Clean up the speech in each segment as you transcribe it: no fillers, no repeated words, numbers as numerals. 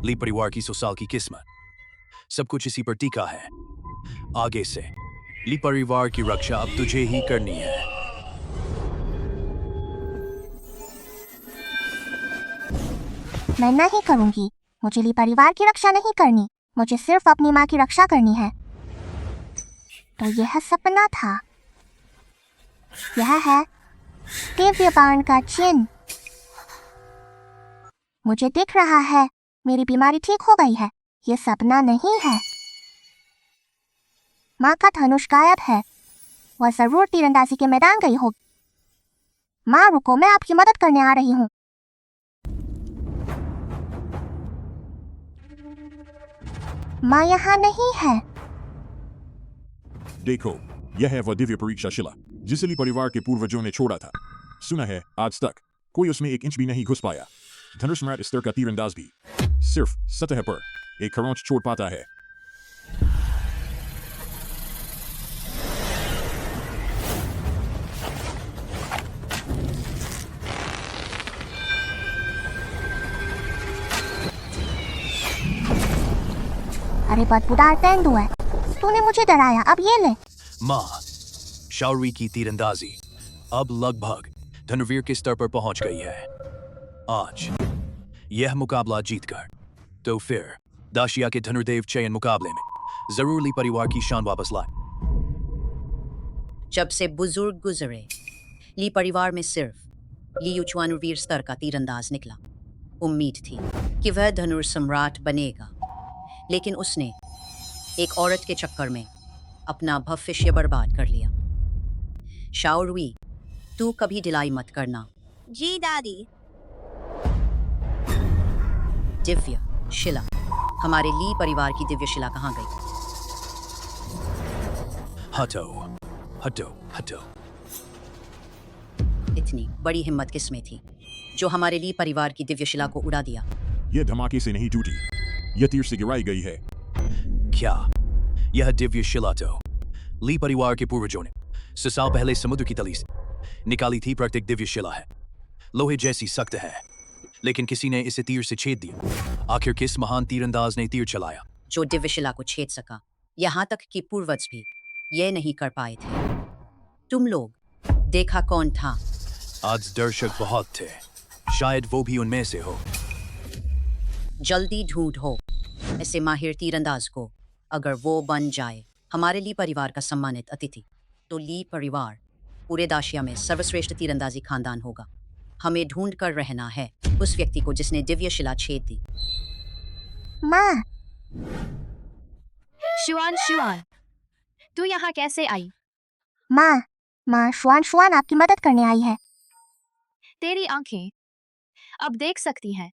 ली परिवार की 100 साल की किस्मत, सब कुछ इसी पर टिका है। आगे से ली परिवार की रक्षा अब तुझे ही करनी है। मैं नहीं करूंगी। मुझे ली परिवार की रक्षा नहीं करनी, मुझे सिर्फ अपनी माँ की रक्षा करनी है। तो यह सपना था। यह है दिव्य बाण का चिन्ह। मुझे दिख रहा है, मेरी बीमारी ठीक हो गई है। ये सपना नहीं है। माँ का धनुष गायब है। वह जरूर तीरंदाजी के मैदान गई होगी। माँ रुको, मैं आपकी मदद करने आ रही हूँ। माँ यहाँ नहीं है। देखो, यह है वह दिव्य परीक्षा शिला जिसे ली परिवार के पूर्वजों ने छोड़ा था। सुना है आज तक कोई उसमें 1 इंच भी नहीं घुस पाया। धनुष सम्राट स्तर का तीरंदाज भी सिर्फ सतह पर एक खरोंच छोड़ पाता है। अरे बदबूदार तेंदुआ, तूने मुझे डराया, अब ये ले। माँ, शाओरुई की तीरंदाजी अब लगभग धनुर्वीर के स्तर पर पहुंच गई है। आज यह मुकाबला जीतकर तो फिर दाशिया के धनुर्देव चयन मुकाबले में जरूर ली परिवार की शान वापस लाए। जब से बुजुर्ग गुजरे, ली परिवार में सिर्फ ली युचुआनुवीर स्तर का तीरंदाज निकला। उम्मीद थी कि वह धनुष सम्राट बनेगा, लेकिन उसने एक औरत के चक्कर में अपना भविष्य बर्बाद कर लिया। शाओरुई, तू कभी ढिलाई मत करना। जी दादी। दिव्य शिला, हमारे ली परिवार की दिव्य शिला कहाँ गई? हटो हटो हटो। इतनी बड़ी हिम्मत किसमें थी जो हमारे ली परिवार की दिव्य शिला को उड़ा दिया? यह धमाके से नहीं टूटी, यह तीर से गिराई गई है। क्या यह दिव्य शिला तो ली परिवार के पूर्वजों ने 100 साल पहले समुद्र की तली से निकाली थी? प्रत्येक दिव्य शिला है, लोहे जैसी सख्त है, लेकिन किसी ने इसे तीर से छेद दिया। आखिर किस महान तीरंदाज ने तीर चलाया जो दिव्य शिला को छेद सका? यहाँ तक कि पूर्वज भी ये नहीं कर पाए थे। तुम लोग देखा कौन था? आज दर्शक बहुत थे, शायद वो भी उनमें से हो। जल्दी ढूंढो ऐसे माहिर तीरंदाज को। अगर वो बन जाए हमारे ली परिवार का सम्मानित अतिथि, तो ली परिवार पूरे दाशिया में सर्वश्रेष्ठ तीरंदाजी खानदान होगा। हमें ढूंढ कर रहना है उस व्यक्ति को जिसने दिव्य शिला छेद दी। माँ, शुआन, तू यहाँ कैसे आई? माँ, शुआन आपकी मदद करने आई है। तेरी आंखें अब देख सकती हैं।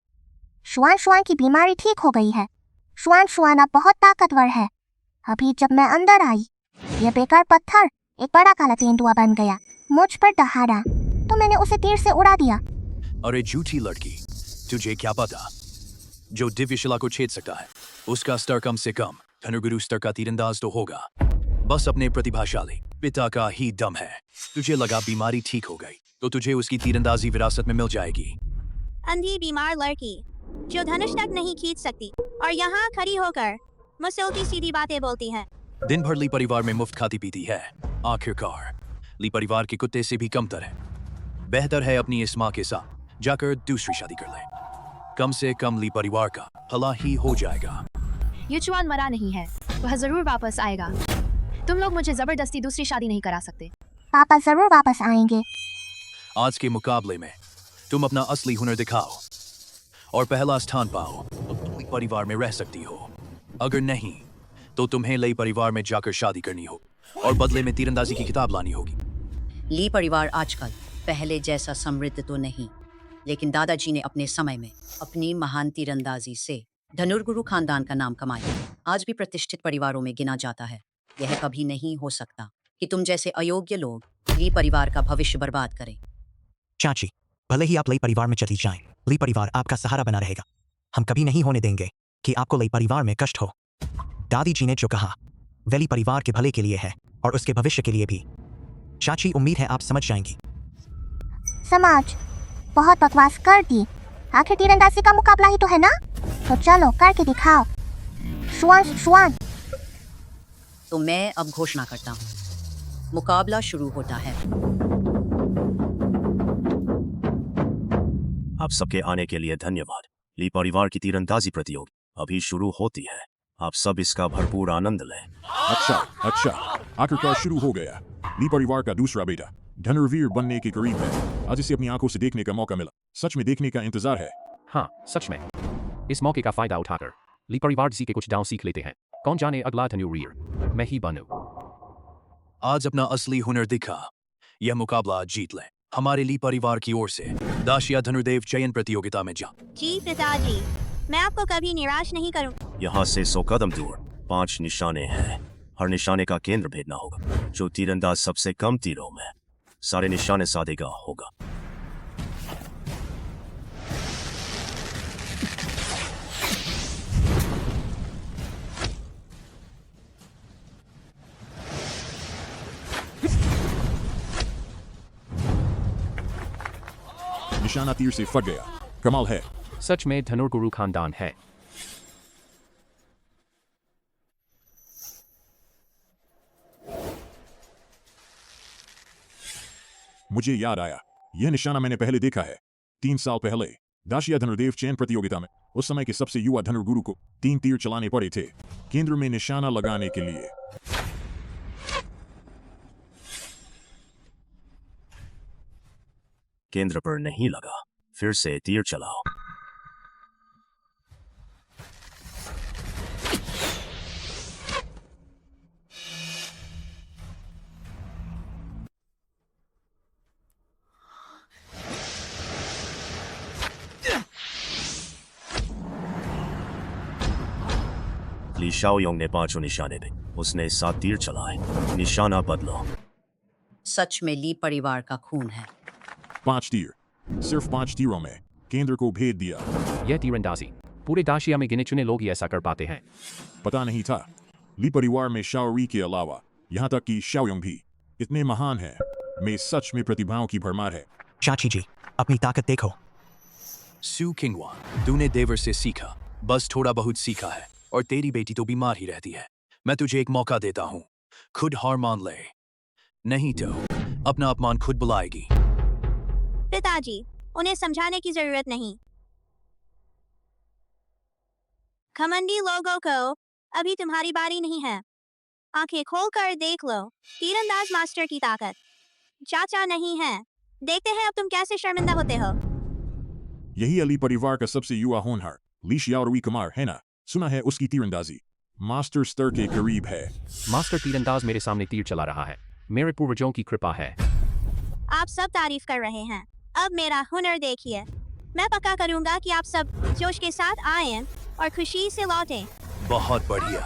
शुआन की बीमारी ठीक हो गई है। शुआन अब बहुत ताकतवर है। अभी जब मैं अंदर आई, यह बेकार पत्थर एक बड़ा काला तेंदुआ बन गया, मुझ पर दहाड़ा, तो मैंने उसे तीर से उड़ा दिया। अरे झूठी लड़की, तुझे क्या पता? जो दिव्य शिला को छेद सकता है उसका स्तर कम से कम धनुर्गुरु स्तर का तीरंदाज तो होगा। बस अपने प्रतिभाशाली पिता का ही दम है। तुझे लगा बीमारी ठीक हो गई तो तुझे उसकी तीरंदाजी विरासत में मिल जाएगी। अंधी बीमार लड़की जो धनुष तक नहीं खींच सकती और यहाँ खड़ी होकर मुझसे उल्टी सीधी बातें बोलती है। दिन भर ली परिवार में मुफ्त खाती पीती है, आखिरकार ली परिवार के कुत्ते से भी कमतर है। बेहतर है अपनी इस माँ के साथ जाकर दूसरी शादी कर ले, कम से कम ली परिवार का भला ही हो जाएगा। युचुआन मरा नहीं है, वह जरूर वापस आएगा। तुम लोग मुझे जबरदस्ती दूसरी शादी नहीं करा सकते। पापा जरूर वापस आएंगे। आज के मुकाबले में तुम अपना असली हुनर दिखाओ और पहला स्थान पाओ तो ली परिवार में रह सकती हो। अगर नहीं तो तुम्हें ली परिवार में जाकर शादी करनी हो और बदले में तीरंदाजी की किताब लानी होगी। ली परिवार आजकल पहले जैसा समृद्ध तो नहीं, लेकिन दादाजी ने अपने समय में अपनी महान तीरंदाजी से धनुर्गुरु खानदान का नाम कमाया। आज भी प्रतिष्ठित परिवारों में गिना जाता है। यह कभी नहीं हो सकता कि तुम जैसे अयोग्य लोग ली परिवार का भविष्य बर्बाद करें। चाची, भले ही आप ली परिवार में चली जाएं, ली परिवार आपका सहारा बना रहेगा। हम कभी नहीं होने देंगे कि आपको ली परिवार में कष्ट हो। दादी जी ने जो कहा वह ली परिवार के भले के लिए है और उसके भविष्य के लिए भी। चाची, उम्मीद है आप समझ जाएंगी। समाज बहुत बकवास कर दी। आखिर तीरंदाजी का मुकाबला ही तो है ना, तो चलो करके दिखाओ। शुआन शुआन। तो मैं अब घोषणा करता हूँ, मुकाबला शुरू होता है। आप सबके आने के लिए धन्यवाद। ली परिवार की तीरंदाजी प्रतियोगिता अभी शुरू होती है। आप सब इसका भरपूर आनंद लें। अच्छा, आखिरकार शुरू हो गया। ली परिवार का दूसरा बेटा धनुर्वीर बनने के करीब है। आज इसे अपनी आंखों से देखने का मौका मिला। सच में देखने का इंतजार है। हाँ, सच में। इस मौके का फायदा उठाकर ली परिवार जी के कुछ दांव सीख लेते हैं। कौन जाने अगला धनुर्वीर मैं ही बनूं। आज अपना असली हुनर दिखा, यह मुकाबला जीत ले। हमारे ली परिवार की ओर से दाशिया धनुर्देव चयन प्रतियोगिता में जा। जी पिताजी, मैं आपको कभी निराश नहीं करूं। यहाँ से 100 कदम दूर 5 निशाने हैं। हर निशाने का केंद्र भेदना होगा। जो तीरंदाज सबसे कम तीरों में सारे निशाने साधेगा होगा। निशाना तीर से फट गया। कमाल है। सच में धनुर्गुरु खानदान है। मुझे याद आया, यह निशाना मैंने पहले देखा है। 3 साल पहले दाशिया धनुर्देव चयन प्रतियोगिता में उस समय के सबसे युवा धनुर्गुरु को 3 तीर चलाने पड़े थे केंद्र में निशाना लगाने के लिए। केंद्र पर नहीं लगा, फिर से तीर चलाओ। ली शाओयोंग ने 5 निशाने थे। उसने 7 तीर चलाए। निशाना बदलो। सच में ली परिवार का खून है। 5 तीर, सिर्फ 5 तीरों में केंद्र को भेद दिया। यह तीरंदाजी पूरे दाशिया में गिने चुने लोग ही ऐसा कर पाते हैं। पता नहीं था ली परिवार में शाओरी के अलावा यहाँ तक कि शाओयोंग भी इतने महान हैं। में सच में प्रतिभाओं की भरमार है। चाची जी, अपनी ताकत देखो। सू किंगवा, तूने देवर से सीखा, बस थोड़ा बहुत सीखा है, और तेरी बेटी तो बीमार ही रहती है। मैं तुझे एक मौका देता हूँ, खुद हार मान ले, नहीं तो अपना अपमान खुद बुलाएगी। पिताजी, उन्हें समझाने की जरूरत नहीं। घमंडी लोगों को अभी तुम्हारी बारी नहीं है। आंखें खोलकर देख लो तीरंदाज मास्टर की ताकत। चाचा नहीं है। देखते हैं अब तुम कैसे शर्मिंदा होते हो। यही अली परिवार का सबसे युवा होनहार ली शाओरी कुमार है ना। सुना है उसकी तीरंदाजी मास्टर स्तर के करीब है। मास्टर तीरंदाज मेरे सामने तीर चला रहा है। मेरे पूर्वजों की कृपा है। आप सब तारीफ कर रहे हैं, अब मेरा हुनर देखिए। मैं पक्का करूंगा कि आप सब जोश के साथ आएं और खुशी से लौटें। बहुत बढ़िया।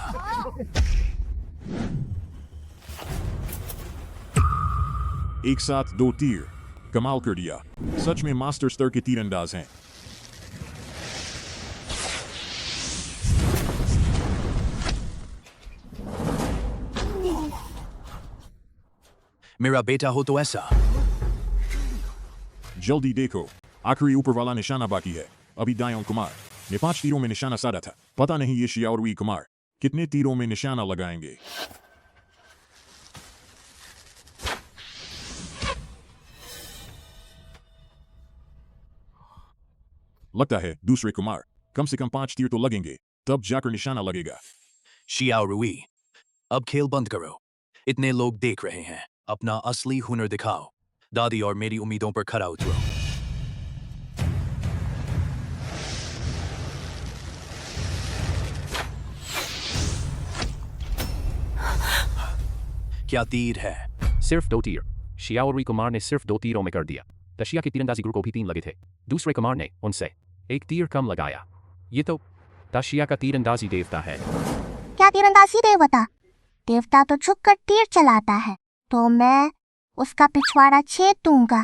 एक साथ 2 तीर, कमाल कर दिया। सच में मास्टर स्तर के तीरंदाज हैं। मेरा बेटा हो तो ऐसा। जल्दी देखो, आखिरी ऊपर वाला निशाना बाकी है। अभी दायों कुमार ने 5 तीरों में निशाना साधा था। पता नहीं ये शाओरी कुमार कितने तीरों में निशाना लगाएंगे। लगता है दूसरे कुमार कम से कम 5 तीर तो लगेंगे, तब जाकर निशाना लगेगा। शाओरी, अब खेल बंद करो। इतने लोग देख रहे हैं, अपना असली हुनर दिखाओ। दादी और मेरी उम्मीदों पर खरा उतरो। क्या तीर है? सिर्फ 2 तीर। शाओरी कुमार ने सिर्फ 2 तीरों में कर दिया। दाशिया के तीरंदाजी गुरु को भी 3 लगे थे। दूसरे कुमार ने उनसे 1 तीर कम लगाया। ये तो दाशिया का तीरंदाजी देवता है। क्या तीरंदाजी देवता? देवता तो झुककर तीर चलाता है, तो मैं उसका पिछवाड़ा छेद दूंगा।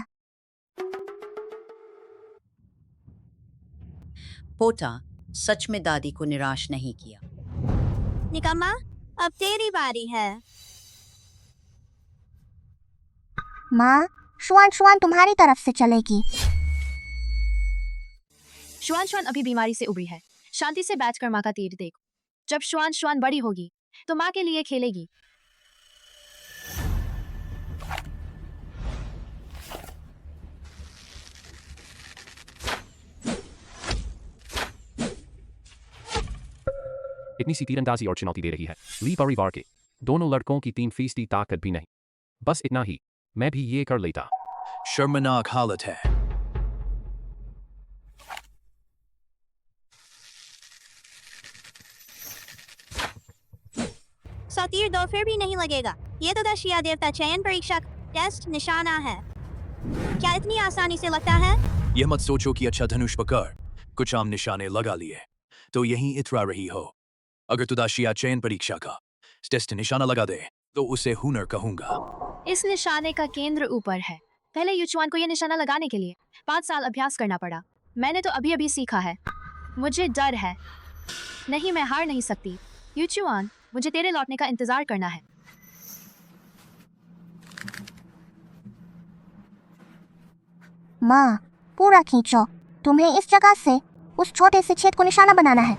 पोटा सच में दादी को निराश नहीं किया। निकम्मा, अब तेरी बारी है। माँ, शुआन शुआन तुम्हारी तरफ से चलेगी। शुआन शुआन अभी बीमारी से उबरी है। शांति से बैठकर माँ का तीर देखो। जब शुआन शुआन बड़ी होगी तो माँ के लिए खेलेगी। इतनी सी तीरंदाजी और चुनौती दे रही है ली परिवार के दोनों लड़कों की 3% ताकत भी नहीं। बस इतना ही, मैं भी ये कर लेता। शर्मनाक हालत है। तीर 2 फिर भी नहीं लगेगा। ये तो दशिया देवता चयन परीक्षा टेस्ट निशाना है। क्या इतनी आसानी से लगता है? यह मत सोचो कि अच्छा धनुष पकड़ कुछ आम निशाने लगा लिए तो यहीं इतरा रही हो। अगर तू दाशिया चयन परीक्षा का टेस्ट निशाना लगा दे तो उसे हुनर कहूंगा। इस निशाने का केंद्र ऊपर है। पहले युचुआन को यह निशाना लगाने के लिए 5 साल अभ्यास करना पड़ा। मैंने तो अभी अभी सीखा है। मुझे डर है। नहीं, मैं हार नहीं सकती। युचुआन, मुझे तेरे लौटने का इंतजार करना है। माँ, पूरा खींचो। तुम्हें इस जगह से उस छोटे से छेद को निशाना बनाना है।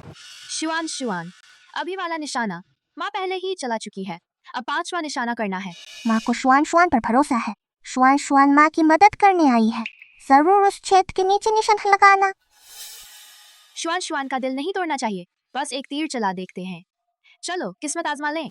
शुआन शुआन, अभी वाला निशाना माँ पहले ही चला चुकी है। अब 5वां निशाना करना है। माँ को शुआन शुआन पर भरोसा है। शुआन शुआन माँ की मदद करने आई है। जरूर उस छेद के नीचे निशान लगाना। शुआन शुआन का दिल नहीं तोड़ना चाहिए। बस एक तीर चला देखते हैं। चलो किस्मत आजमा लें।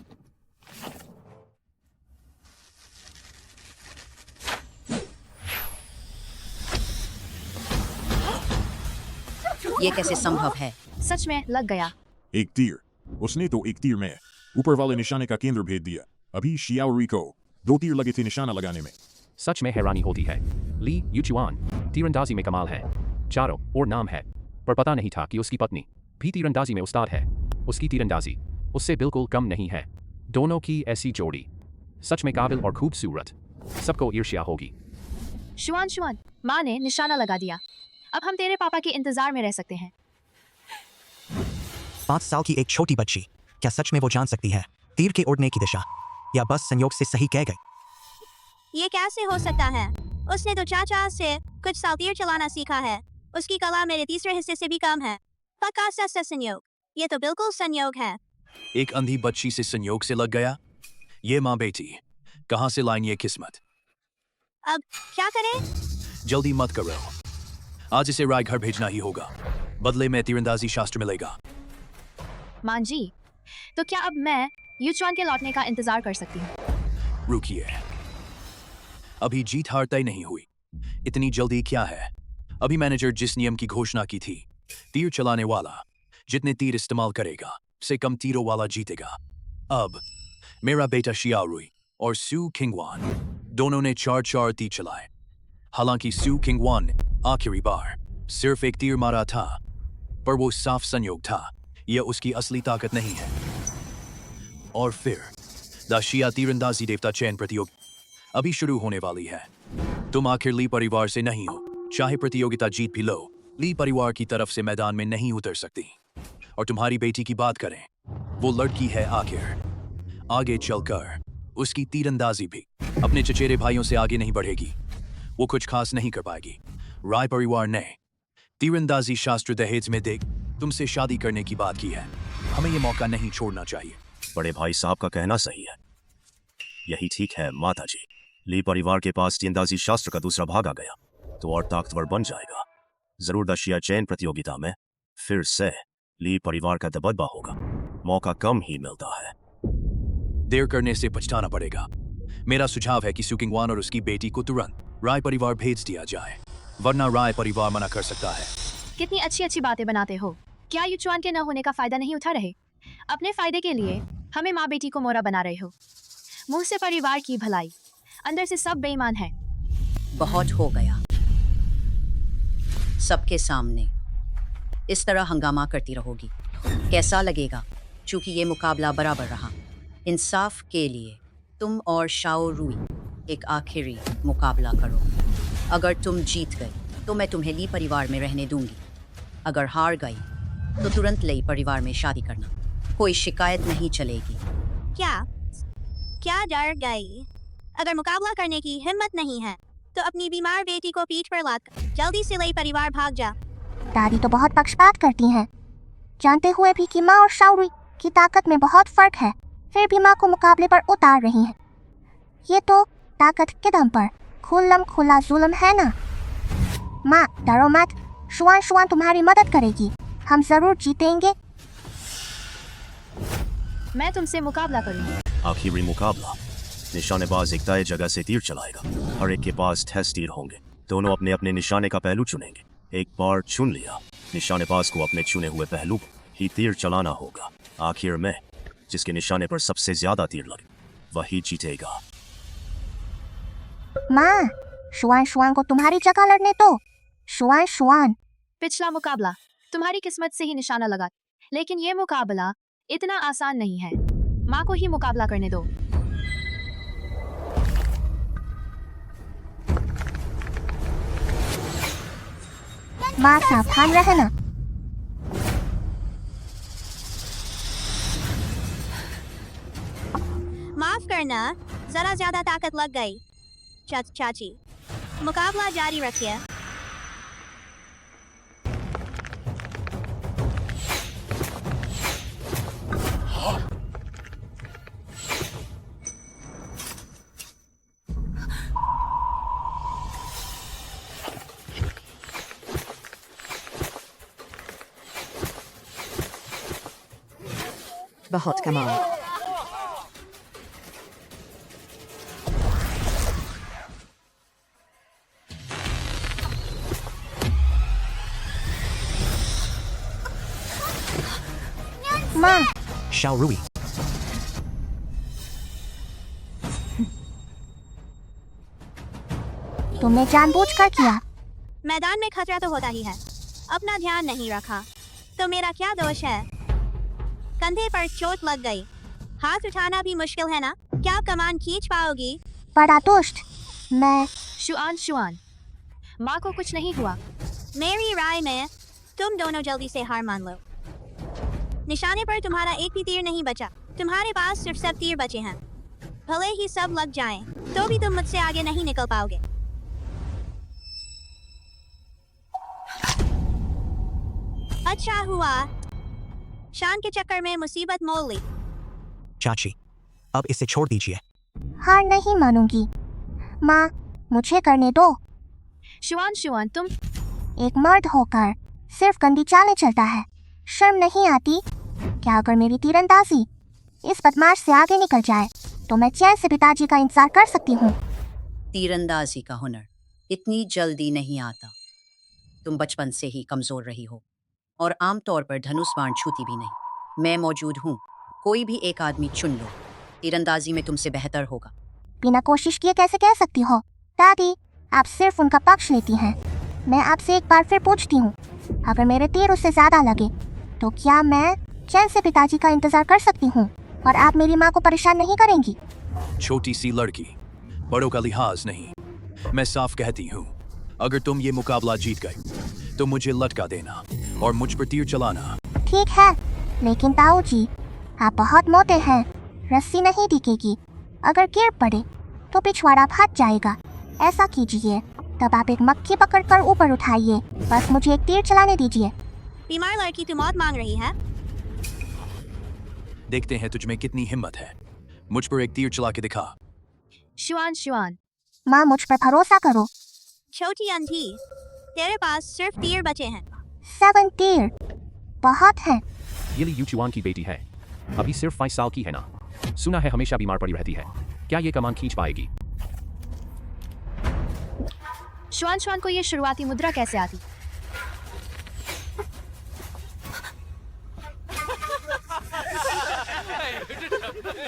ये कैसे संभव है? सच में लग गया। एक तीर। उसने तो एक तीर में ऊपर वाले निशाने का केंद्र भेज दिया। अभी शियाओरी को 2 तीर लगे थे निशाना लगाने में। सच में हैरानी होती है। ली युचुआन तीरंदाजी में कमाल है। चारों और नाम है, पर पता नहीं था कि उसकी पत्नी भी तीरंदाजी में उस्ताद है। उसकी तीरंदाजी उससे बिल्कुल कम नहीं है। दोनों की ऐसी जोड़ी सच में काबिल और खूबसूरत। सबको ईर्ष्या होगी। शुआन शुआन, माँ ने निशाना लगा दिया। अब हम तेरे पापा के इंतजार में रह सकते हैं। 5 साल की एक छोटी बच्ची, क्या सच में वो जान सकती है तीर के उड़ने की दिशा, या बस संयोग से सही कह गई? ये कैसे हो सकता है? उसने तो चाचा से कुछ साल तीर चलाना सीखा है। उसकी कला मेरे तीसरे हिस्से से भी कम है। पक्का सस्ता संयोग। ये तो बिल्कुल संयोग है। एक अंधी बच्ची से संयोग से लग गया। ये माँ बेटी कहाँ से लाइन ये किस्मत। अब क्या करें? जल्दी मत करो। आज इसे रायघर भेजना ही होगा। बदले में तीरंदाजी शास्त्र मिलेगा। माँ जी, तो क्या अब मैं युचुआन के लौटने का इंतजार कर सकती हूँ? रुकिए, अभी जीत हार तय नहीं हुई। इतनी जल्दी क्या है? अभी मैनेजर जिस नियम की घोषणा की थी, तीर चलाने वाला जितने तीर इस्तेमाल करेगा से कम तीरों वाला जीतेगा। अब मेरा बेटा शियाओरुई और सू किंगवान दोनों ने 4 तीर चलाए। हालांकि सू किंगवान ने आखिरी बार सिर्फ एक तीर मारा था, पर वो साफ संयोग था। यह उसकी असली ताकत नहीं है। और फिर दाशिया तीरंदाजी देवता चयन प्रतियोगिता अभी शुरू होने वाली है। तुम आखिर ली परिवार से नहीं हो। चाहे प्रतियोगिता जीत भी लो, ली परिवार की तरफ से मैदान में नहीं उतर सकती। और तुम्हारी बेटी की बात करें, वो लड़की है आखिर। आगे चलकर उसकी तीरंदाजी भी अपने चचेरे भाइयों से आगे नहीं बढ़ेगी। वो कुछ खास नहीं कर पाएगी। राय परिवार ने तीरंदाजी शास्त्र दहेज में देख तुमसे शादी करने की बात की है। हमें ये मौका नहीं छोड़ना चाहिए। बड़े भाई साहब का कहना सही है। यही ठीक है माताजी। ली परिवार के पास तीरंदाजी शास्त्र का दूसरा भाग आ गया तो और ताकतवर बन जाएगा। जरूर दशिया चयन प्रतियोगिता में फिर से ली परिवार का दबदबा होगा। मौका कम ही मिलता है। देर करने से पछताना पड़ेगा। मेरा सुझाव है कि सुकिंगवान और उसकी बेटी को तुरंत राय परिवार भेज दिया जाए, वरना राय परिवार मना कर सकता है। कितनी अच्छी अच्छी बातें बनाते हो। क्या युचुआन के न होने का फायदा नहीं उठा रहे? अपने फायदे के लिए हमें माँ बेटी को मोरा बना रहे हो। मुंह से परिवार की भलाई, अंदर से सब बेईमान है। बहुत हो गया। सबके सामने इस तरह हंगामा करती रहोगी, कैसा लगेगा? चूंकि ये मुकाबला बराबर रहा, इंसाफ के लिए तुम और शाओरुई एक आखिरी मुकाबला करो। अगर तुम जीत गई तो मैं तुम्हें ली परिवार में रहने दूंगी। अगर हार गई तो तुरंत ली परिवार में शादी करना। कोई शिकायत नहीं चलेगी। क्या डर गई? अगर मुकाबला करने की हिम्मत नहीं है तो अपनी बीमार बेटी को पीठ पर लाकर जल्दी से ली परिवार भाग जा। दादी तो बहुत पक्षपात करती हैं, जानते हुए भी कि माँ और शाओरुई की ताकत में बहुत फर्क है, फिर भी माँ को मुकाबले पर उतार रही हैं। ये तो ताकत के दम पर खुल्लम खुला जुल्म है ना। माँ डरो मत, शुआन तुम्हारी मदद करेगी, हम जरूर जीतेंगे। मैं तुमसे मुकाबला करूंगी। आखिरी मुकाबला। निशानेबाज एक तय जगह से तीर चलाएगा। हर एक के पास 10 तीर होंगे। दोनों अपने अपने निशाने का पहलू चुनेंगे। एक बार चुन लिया, निशानेबाज को अपने चुने हुए पहलू ही तीर चलाना होगा। आखिर में जिसके निशाने पर सबसे ज्यादा तीर लगे वही जीतेगा। माँ, शुआन को तुम्हारी जगह लड़ने दो। शुआन पिछला मुकाबला तुम्हारी किस्मत से ही निशाना लगा, लेकिन ये मुकाबला इतना आसान नहीं है। माँ को ही मुकाबला करने दो। माँ सावधान रहना। माफ करना, जरा ज्यादा ताकत लग गई। चाची, मुकाबला जारी रखिए। बहुत कमाल। माँ, शाओरुई, तुमने जानबूझकर किया। मैदान में खतरा तो होता ही है, अपना ध्यान नहीं रखा तो मेरा क्या दोष है। कंधे पर चोट लग गई, हाथ उठाना भी मुश्किल है ना। क्या कमान खींच पाओगी? बड़ा दोस्त, मैं शुआन, माँ को कुछ नहीं हुआ। मेरी राय में तुम दोनों जल्दी से हार मान लो। निशाने पर तुम्हारा एक भी तीर नहीं बचा। तुम्हारे पास सिर्फ 7 तीर बचे हैं। भले ही सब लग जाएं, तो भी तुम मुझसे आगे नहीं निकल पाओगे। अच्छा हुआ शान के चक्कर में मुसीबत मोल ली। चाची, अब इसे छोड़ दीजिए। हार नहीं मानूंगी। माँ, मुझे करने दो। शुआन, तुम एक मर्द होकर सिर्फ गंदी चालें चलता है, शर्म नहीं आती? क्या अगर मेरी तीरंदाजी इस बदमाश से आगे निकल जाए तो मैं चैन से पिताजी का इंतजार कर सकती हूँ। तीरंदाजी का हुनर इतनी जल्दी नहीं आता। तुम बचपन से ही कमजोर रही हो और आमतौर पर धनुष बाण छूती भी नहीं। मैं मौजूद हूँ, कोई भी एक आदमी चुन लो, तीरंदाजी में तुमसे बेहतर होगा। बिना कोशिश किए कैसे कह सकती हो? दादी, आप सिर्फ उनका पक्ष लेती हैं। मैं आपसे एक बार फिर पूछती हूँ, अगर मेरे तीर उससे ज्यादा लगे तो क्या मैं चैन से पिताजी का इंतजार कर सकती हूँ और आप मेरी माँ को परेशान नहीं करेंगी? छोटी सी लड़की, बड़ों का लिहाज नहीं। मैं साफ कहती हूँ, अगर तुम ये मुकाबला जीत गए तो मुझे लटका देना और मुझ पर तीर चलाना। ठीक है, लेकिन ताऊ जी, आप बहुत मोटे हैं, रस्सी नहीं टिकेगी। अगर गिर पड़े तो पिछवाड़ा फट जाएगा। ऐसा कीजिए, तब आप एक मक्खी पकड़कर ऊपर उठाइए। बस मुझे एक तीर चलाने दीजिए। बीमार लड़की तो मौत मांग रही है। देखते हैं तुझ में कितनी हिम्मत है। मुझ पर एक तीर चला के दिखा। शुआन, माँ, मुझ पर भरोसा करो। छोटी अंधी, तेरे पास सिर्फ तीर बचे हैं। 7 तीर बहुत है। ये ली यूचुआन की बेटी है, अभी सिर्फ 5 साल की है ना। सुना है हमेशा बीमार पड़ी रहती है। क्या ये कमान खींच पाएगी? शुआन को ये शुरुआती मुद्रा कैसे आती?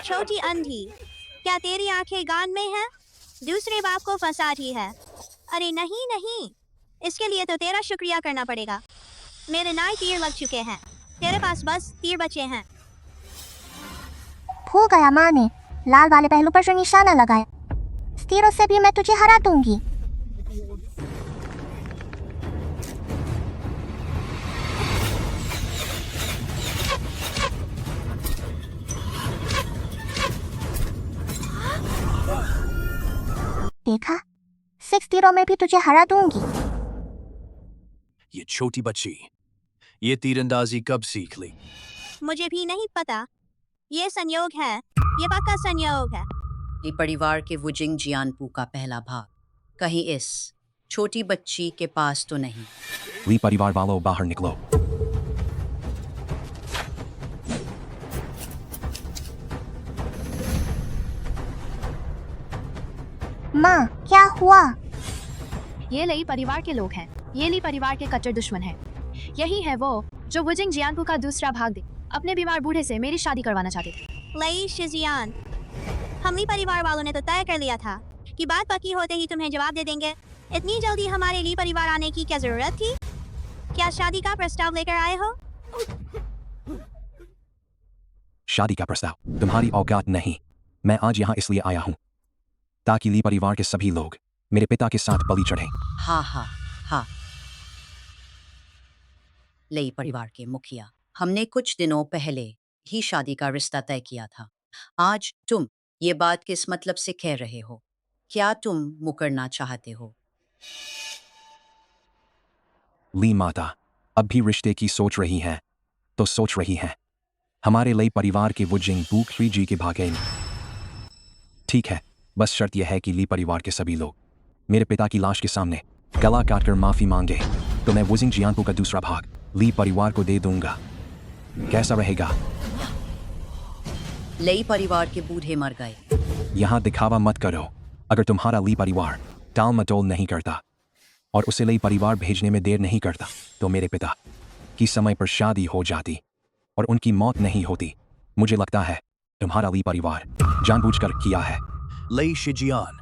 छोटी अंधी, क्या तेरी आंखें गान में हैं? दूसरे बाप को फंसाती है। अरे नहीं, इसके लिए तो तेरा शुक्रिया करना पड़ेगा। मेरे 9 तीर लग चुके हैं, तेरे पास बस तीर बचे हैं। भूल गया माँ ने लाल वाले पहलू पर जो निशाना लगाया। इस तीरों से भी मैं तुझे हरा दूंगी। देखा, 6 तीरों में भी तुझे हरा दूंगी। ये छोटी बच्ची ये तीरंदाजी कब सीख ली? मुझे भी नहीं पता। ये संयोग है, ये पक्का संयोग है। ली परिवार के वुजिंग जियानपू का पहला भाग कहीं इस छोटी बच्ची के पास तो नहीं। ली परिवार वालों बाहर निकलो। माँ, क्या हुआ? ये लई परिवार के लोग हैं। ये ली परिवार के कट्टर दुश्मन हैं। यही है वो जो वुजिंग जियानपू का दूसरा भाग दे अपने बीमार बूढ़े से मेरी शादी करवाना चाहते थे। लई शिजियान, हम ली परिवार वालों ने तो तय कर लिया था कि बात पक्की होते ही तुम्हें जवाब दे देंगे। इतनी जल्दी हमारे ली परिवार आने की क्या जरूरत थी? क्या शादी का प्रस्ताव लेकर आए हो? शादी का प्रस्ताव तुम्हारी औकात नहीं। मैं आज यहाँ इसलिए आया हूँ ताकि ली परिवार के सभी लोग मेरे पिता के साथ बलि चढ़ें। हाँ हाँ हाँ। लई परिवार के मुखिया, हमने कुछ दिनों पहले ही शादी का रिश्ता तय किया था। आज तुम ये बात किस मतलब से कह रहे हो? क्या तुम मुकरना चाहते हो? ली माता अब भी रिश्ते की सोच रही हैं तो सोच रही हैं। हमारे लई परिवार के वुजिंग बूखरी जी के भागे नहीं। ठीक है, बस शर्त यह है कि ली परिवार के सभी लोग मेरे पिता की लाश के सामने गला काटकर माफी मांगे तो मैं वुजिंग जियानपू का दूसरा भाग ली परिवार को दे दूंगा। कैसा रहेगा? लई परिवार के बूढ़े मर गए। यहाँ दिखावा मत करो। अगर तुम्हारा ली परिवार टाल मटोल नहीं करता और उसे लई परिवार भेजने में देर नहीं करता तो मेरे पिता की समय पर शादी हो जाती और उनकी मौत नहीं होती। मुझे लगता है तुम्हारा ली परिवार जानबूझकर किया है। लई शिजियान,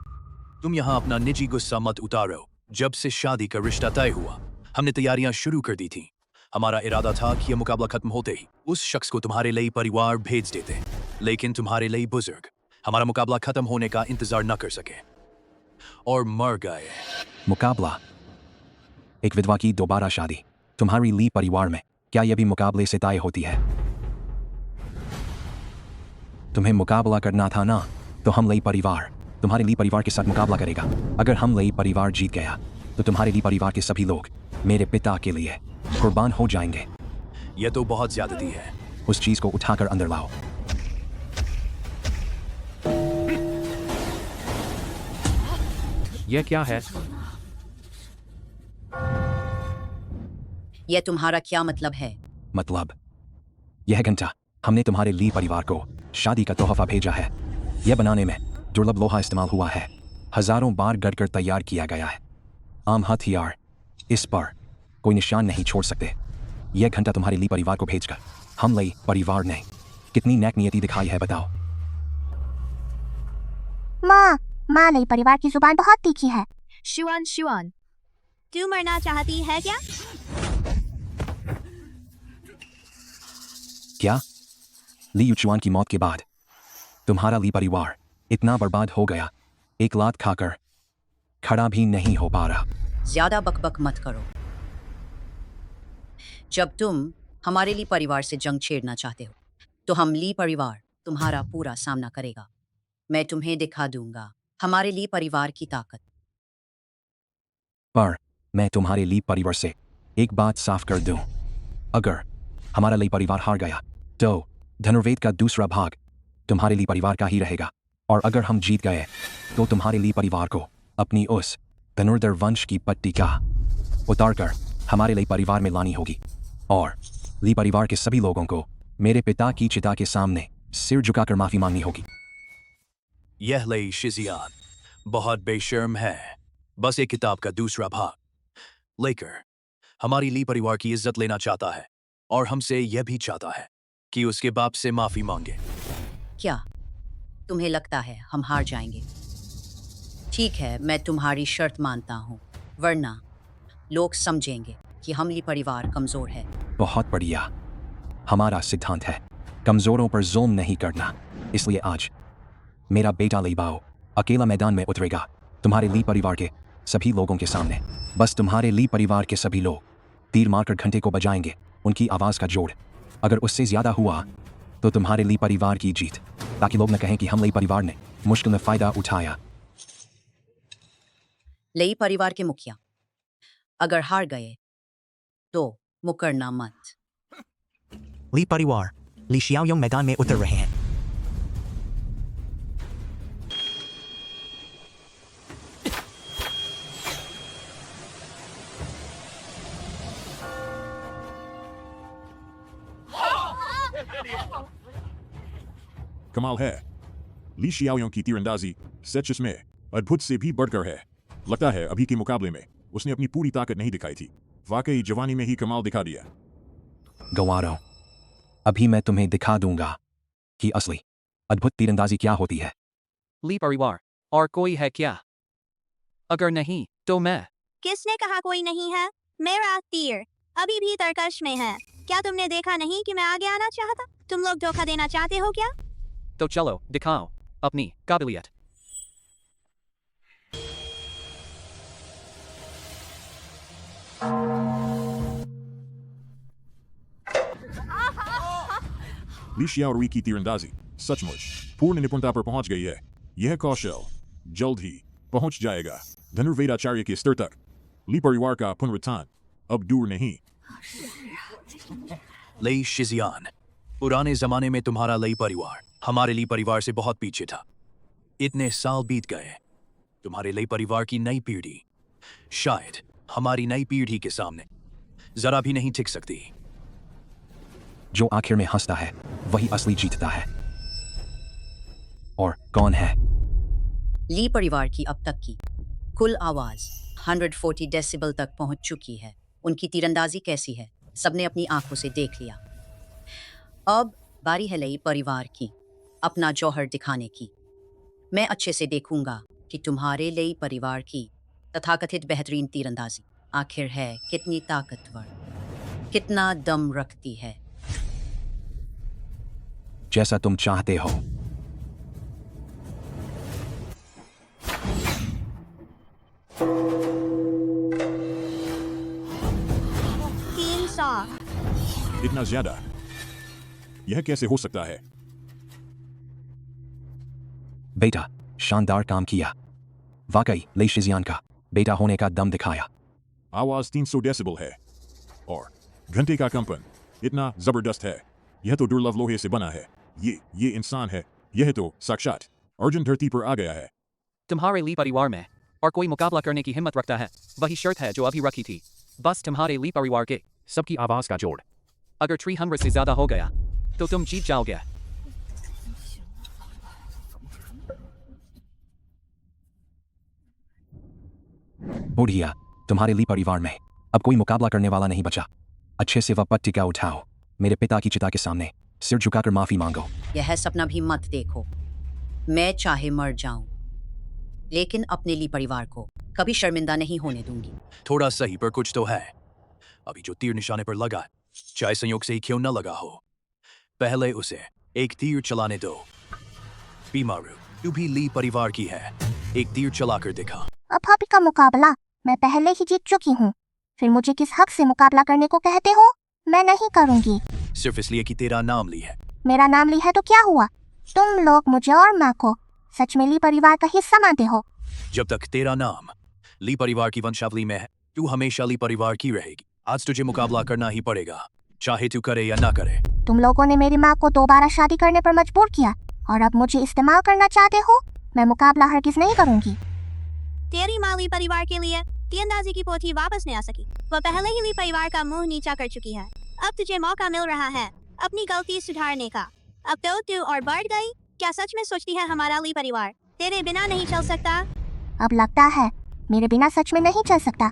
तुम यहाँ अपना निजी गुस्सा मत उतारो। जब से शादी का रिश्ता तय हुआ हमने तैयारियां शुरू कर दी थी। हमारा इरादा था कि यह मुकाबला खत्म होते ही उस शख्स को तुम्हारे लई परिवार भेज देते, लेकिन तुम्हारे लई बुजुर्ग हमारा मुकाबला खत्म होने का इंतजार न कर सके और मर गए। मुकाबला? एक विधवा की दोबारा शादी तुम्हारी ली परिवार में, क्या यह भी मुकाबले से तय होती है? तुम्हें मुकाबला करना था ना, तो हम लई परिवार तुम्हारे ली परिवार के साथ मुकाबला करेगा। अगर हम लई परिवार जीत गया तो तुम्हारे ली परिवार के सभी लोग मेरे पिता के लिए कुर्बान हो जाएंगे। यह तो बहुत ज्यादती है। उस चीज को उठाकर अंदर लाओ। यह क्या है? यह तुम्हारा क्या मतलब है? मतलब यह घंटा हमने तुम्हारे ली परिवार को शादी का तोहफा भेजा है। यह बनाने में दुर्लभ लोहा इस्तेमाल हुआ है। हजारों बार गढ़कर तैयार किया गया है। आम हथियार इस पर कोई निशान नहीं छोड़ सकते। यह घंटा तुम्हारे ली परिवार को भेजकर हम लई परिवार ने कितनी नेक नियति दिखाई है बताओ। माँ, लई परिवार की जुबान बहुत तीखी है। शुआन शुआन, तू मरना चाहती है क्या? क्या? ली युचुआन की मौत के बाद तुम्हारा ली परिवार इतना बर्बाद हो गया, एक लात खाकर खड़ा भी नहीं हो पा रहा। ज्यादा बकबक मत करो। जब तुम हमारे ली परिवार से जंग छेड़ना चाहते हो तो हम ली परिवार तुम्हारा पूरा सामना करेगा। मैं तुम्हें दिखा दूंगा हमारे ली परिवार की ताकत। पर मैं तुम्हारे ली परिवार से एक बात साफ कर दूं। अगर हमारा ली परिवार हार गया तो धनुर्वेद का दूसरा भाग तुम्हारे ली परिवार का ही रहेगा, और अगर हम जीत गए तो तुम्हारे ली परिवार को अपनी उस धनुर्धर वंश की पट्टिका उतारकर हमारे ली परिवार में लानी होगी और ली परिवार के सभी लोगों को मेरे पिता की चिता के सामने सिर झुकाकर माफी मांगनी होगी। यह लई शिजियान बहुत बेशर्म है। बस एक किताब का दूसरा भाग लेकर हमारी ली परिवार की इज्जत लेना चाहता है और हमसे यह भी चाहता है कि उसके बाप से माफी मांगे। क्या तुम्हें लगता है हम हार जाएंगे? ठीक है, मैं तुम्हारी शर्त मानता हूँ, वरना लोग समझेंगे कि हम ली परिवार कमजोर है। बहुत बढ़िया। हमारा सिद्धांत है कमजोरों पर जुल्म नहीं करना। इसलिए आज मेरा बेटा लीबाओ अकेला मैदान में उतरेगा तुम्हारे ली परिवार के सभी लोगों के सामने। बस तुम्हारे ली परिवार के सभी लोग तीर मारकर घंटे को बजाएंगे। उनकी आवाज का जोड़ अगर उससे ज्यादा हुआ तो तुम्हारे ली परिवार की जीत, ताकि लोग न कहें कि हम लई परिवार ने मुश्किल में फायदा उठाया। लई परिवार के मुखिया, अगर हार गए तो मुकरना मत। ली परिवार ली शियाओयोंग मैदान में उतर रहे हैं। कमाल है, ली शियाओयोंग की तीरंदाजी सच में अद्भुत से भी बढ़कर है। लगता है अभी के मुकाबले में उसने अपनी पूरी ताकत नहीं दिखाई थी। वाकई जवानी में ही कमाल दिखा दिया। गवारो, अभी मैं तुम्हें दिखा दूंगा कि असली अद्भुत तीरंदाजी क्या होती है। ली परिवार, और कोई है क्या? अगर नहीं तो मैं। किसने कहा कोई नहीं है? मेरा तीर अभी भी तरकश में है। क्या तुमने देखा नहीं कि मैं आगे आना चाहता? तुम लोग धोखा देना चाहते हो क्या? तो चलो दिखाओ अपनी काबिलियत। ली शियाओरुई की तीरंदाजी सचमुच पूर्ण निपुणता पर पहुंच गई है। यह कौशल जल्द ही पहुंच जाएगा धनुर्वेदाचार्य के स्तर तक। ली परिवार का पुनरुत्थान अब दूर नहीं। लई शिजियान, पुराने जमाने में तुम्हारा लई परिवार हमारे ली परिवार से बहुत पीछे था। इतने साल बीत गए, तुम्हारे लई परिवार की नई पीढ़ी शायद हमारी नई पीढ़ी के सामने जरा भी नहीं टिक सकती। जो आखिर में हंसता है वही असली जीतता है। और कौन है? ली परिवार की अब तक की कुल आवाज 140 डेसिबल तक पहुंच चुकी है। उनकी तीरंदाजी कैसी है सबने अपनी आंखों से देख लिया। अब बारी है लई परिवार की अपना जौहर दिखाने की। मैं अच्छे से देखूंगा कि तुम्हारे लई परिवार की तथाकथित बेहतरीन तीरंदाजी आखिर है कितनी ताकतवर, कितना दम रखती है। जैसा तुम चाहते हो। इतना ज्यादा यह कैसे हो सकता है? बेटा, शानदार काम किया। वाकई लई शिजियान का बेटा होने का दम दिखाया। आवाज 300 डेसिबल है और घंटे का कंपन इतना जबरदस्त है। यह तो दुर्लभ लोहे से बना है। ये इंसान है। यह तो साक्षात अर्जुन धरती पर आ गया है। तुम्हारे ली परिवार में और कोई मुकाबला करने की हिम्मत रखता है वही शर्त है जो अभी रखी थी। बस तुम्हारे ली परिवार के सबकी आवाज का जोड़ अगर 300 से ज्यादा हो गया तो तुम जीत जाओगे। बुढ़िया, तुम्हारे ली परिवार में अब कोई मुकाबला करने वाला नहीं बचा। अच्छे से वह पट्टिका उठाओ, मेरे पिता की चिता के सामने सिर झुकाकर माफी मांगो। यह सपना भी मत देखो। मैं चाहे मर जाऊं लेकिन अपने ली परिवार को कभी शर्मिंदा नहीं होने दूंगी। थोड़ा सही पर कुछ तो है। अभी जो तीर निशाने पर लगा, चाहे संयोग से ही क्यों न लगा हो, पहले उसे एक तीर चलाने दो। बीमारू, तू भी ली परिवार की है, एक तीर चलाकर दिखा। अब भाभी का मुकाबला मैं पहले ही जीत चुकी हूँ। फिर मुझे किस हक से मुकाबला करने को कहते हो? मैं नहीं करूँगी। सिर्फ इसलिए कि तेरा नाम ली है। मेरा नाम ली है तो क्या हुआ? तुम लोग मुझे और माँ को सच में ली परिवार का हिस्सा मानते हो? जब तक तेरा नाम ली परिवार की वंशावली में है, तू हमेशा ली परिवार की रहेगी। आज तुझे मुकाबला करना ही पड़ेगा, चाहे तू करे या ना करे। तुम लोगों ने मेरी माँ को दोबारा शादी करने पर मजबूर किया और अब मुझे इस्तेमाल करना चाहते हो? मैं मुकाबला हरगिज नहीं करूँगी। तेरी माँ ली परिवार के लिए तीरंदाजी की पोथी वापस नहीं आ सकी। वह पहले ही ली परिवार का मुंह नीचा कर चुकी है। अब तुझे मौका मिल रहा है अपनी गलती सुधारने का। अब तो तू और बढ़ गई। क्या सच में सोचती है हमारा ली परिवार तेरे बिना नहीं चल सकता? अब लगता है मेरे बिना सच में नहीं चल सकता।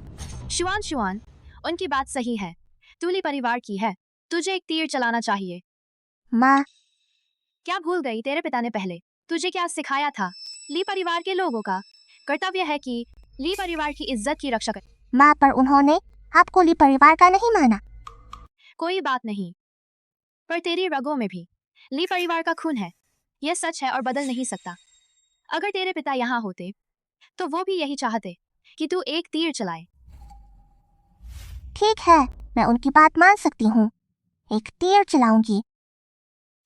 शुआन, उनकी बात सही है। तू ली परिवार की है, तुझे एक तीर चलाना चाहिए। माँ, क्या भूल गई? तेरे पिता ने पहले तुझे क्या सिखाया था? ली परिवार के लोगों का कर्तव्य है कि ली परिवार की इज्जत की रक्षा कर। माँ, पर उन्होंने आपको ली परिवार का नहीं माना। कोई बात नहीं, पर तेरी रगों में भी ली परिवार का खून है। यह सच है और बदल नहीं सकता। अगर तेरे पिता यहाँ होते तो वो भी यही चाहते कि तू एक तीर चलाए। ठीक है, मैं उनकी बात मान सकती हूँ। एक तीर चलाऊंगी,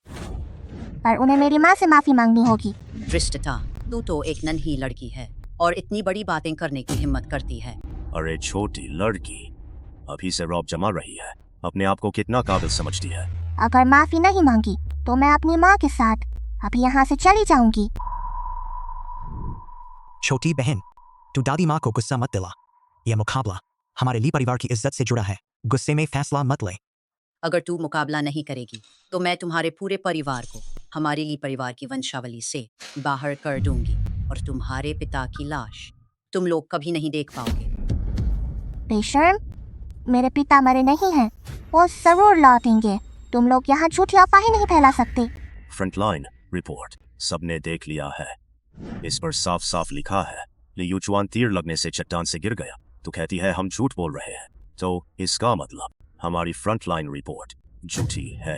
पर उन्हें मेरी माँ से माफी मांगनी होगी। दृष्टता, तू तो एक नन्ही लड़की है और इतनी बड़ी बातें करने की हिम्मत करती है। अरे छोटी लड़की, अभी से रौब जमा रही है। अपने आप को कितना काबिल समझती है? अगर माफी नहीं मांगी तो मैं अपनी माँ के साथ अभी यहाँ से चली जाऊंगी। छोटी बहन, तू दादी माँ को गुस्सा मत दिला। यह मुकाबला हमारे ली परिवार की इज्जत से जुड़ा है। गुस्से में फैसला मत ले। अगर तू मुकाबला नहीं करेगी तो मैं तुम्हारे पूरे परिवार को हमारे ली परिवार की वंशावली से बाहर कर दूंगी और तुम्हारे पिता की लाश तुम लोग कभी नहीं देख पाओगे। बेशर्म, मेरे पिता मरे नहीं हैं, वो जरूर लौटेंगे। तुम लोग यहाँ झूठी अफवाहें नहीं फैला सकते। फ्रंटलाइन रिपोर्ट सबने देख लिया है। इस पर साफ साफ लिखा है ली यूचुआन तीर लगने से चट्टान से गिर गया। तो कहती है हम झूठ बोल रहे हैं, तो इसका मतलब हमारी फ्रंटलाइन रिपोर्ट झूठी है।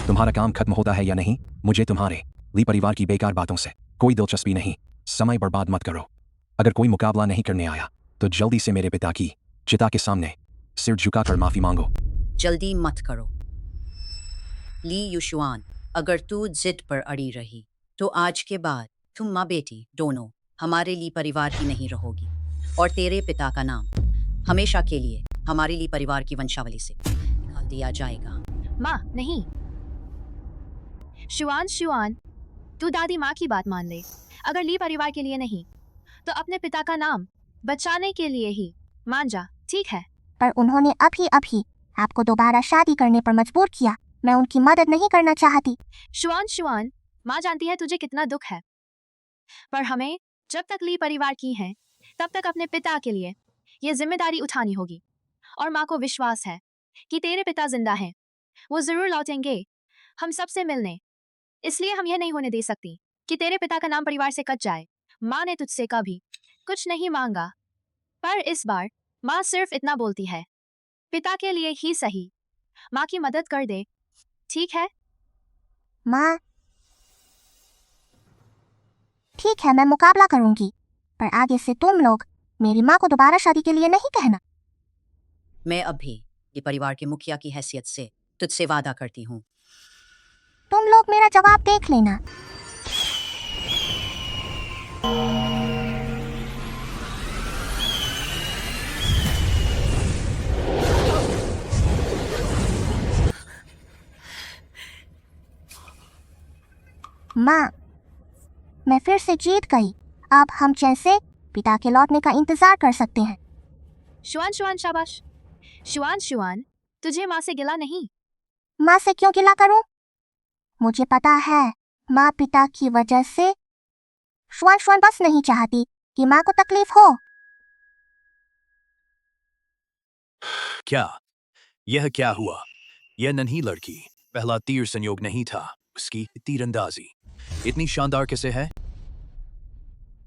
तुम्हारा काम खत्म होता है या नहीं? मुझे तुम्हारे ली परिवार की बेकार बातों से कोई दिलचस्पी नहीं। समय बर्बाद मत करो। अगर कोई मुकाबला नहीं करने आया तो जल्दी से मेरे पिता की चिता के सामने सिर झुकाकर माफी मांगो। जल्दी मत करो ली यूशुआन, अगर तू जिद पर अड़ी रही तो आज के बाद तुम माँ बेटी दोनों हमारे ली परिवार की नहीं रहोगी और तेरे पिता का नाम हमेशा के लिए हमारे ली परिवार की वंशावली से निकाल दिया जाएगा। माँ नहीं। शुआन, तू दादी माँ की बात मान ले। अगर ली परिवार के लिए नहीं तो अपने पिता का नाम बचाने के लिए ही मान जा, ठीक है? पर उन्होंने अभी आपको दोबारा शादी करने पर मजबूर किया। मैं उनकी मदद नहीं करना चाहती। शुआन, माँ जानती है तुझे कितना दुख है, पर हमें जब तक ली परिवार की है तब तक अपने पिता के लिए ये जिम्मेदारी उठानी होगी। और माँ को विश्वास है कि तेरे पिता जिंदा हैं, वो जरूर लौटेंगे हम सबसे मिलने। इसलिए हम यह नहीं होने दे सकती कि तेरे पिता का नाम परिवार से कट जाए। माँ ने तुझसे कभी कुछ नहीं मांगा, पर इस बार माँ सिर्फ इतना बोलती है, पिता के लिए ही सही, माँ की मदद कर दे, ठीक है? माँ, ठीक है, मैं मुकाबला करूंगी, पर आगे से तुम लोग मेरी माँ को दोबारा शादी के लिए नहीं कहना। मैं अब भी ये परिवार के मुखिया की हैसियत से तुझसे वादा करती हूँ। तुम लोग मेरा जवाब देख लेना। माँ, मैं फिर से जीत गई। अब हम जैसे पिता के लौटने का इंतजार कर सकते हैं। शुआन, शाबाश। शुआन, तुझे माँ से गिला नहीं। माँ से क्यों गिला करूं? मुझे पता है माँ पिता की वजह से। शुआन बस नहीं चाहती कि माँ को तकलीफ हो। क्या यह क्या हुआ? यह नन्ही लड़की पहला तीर संयोग नहीं था, उसकी तीरंदाजी इतनी शानदार कैसे है?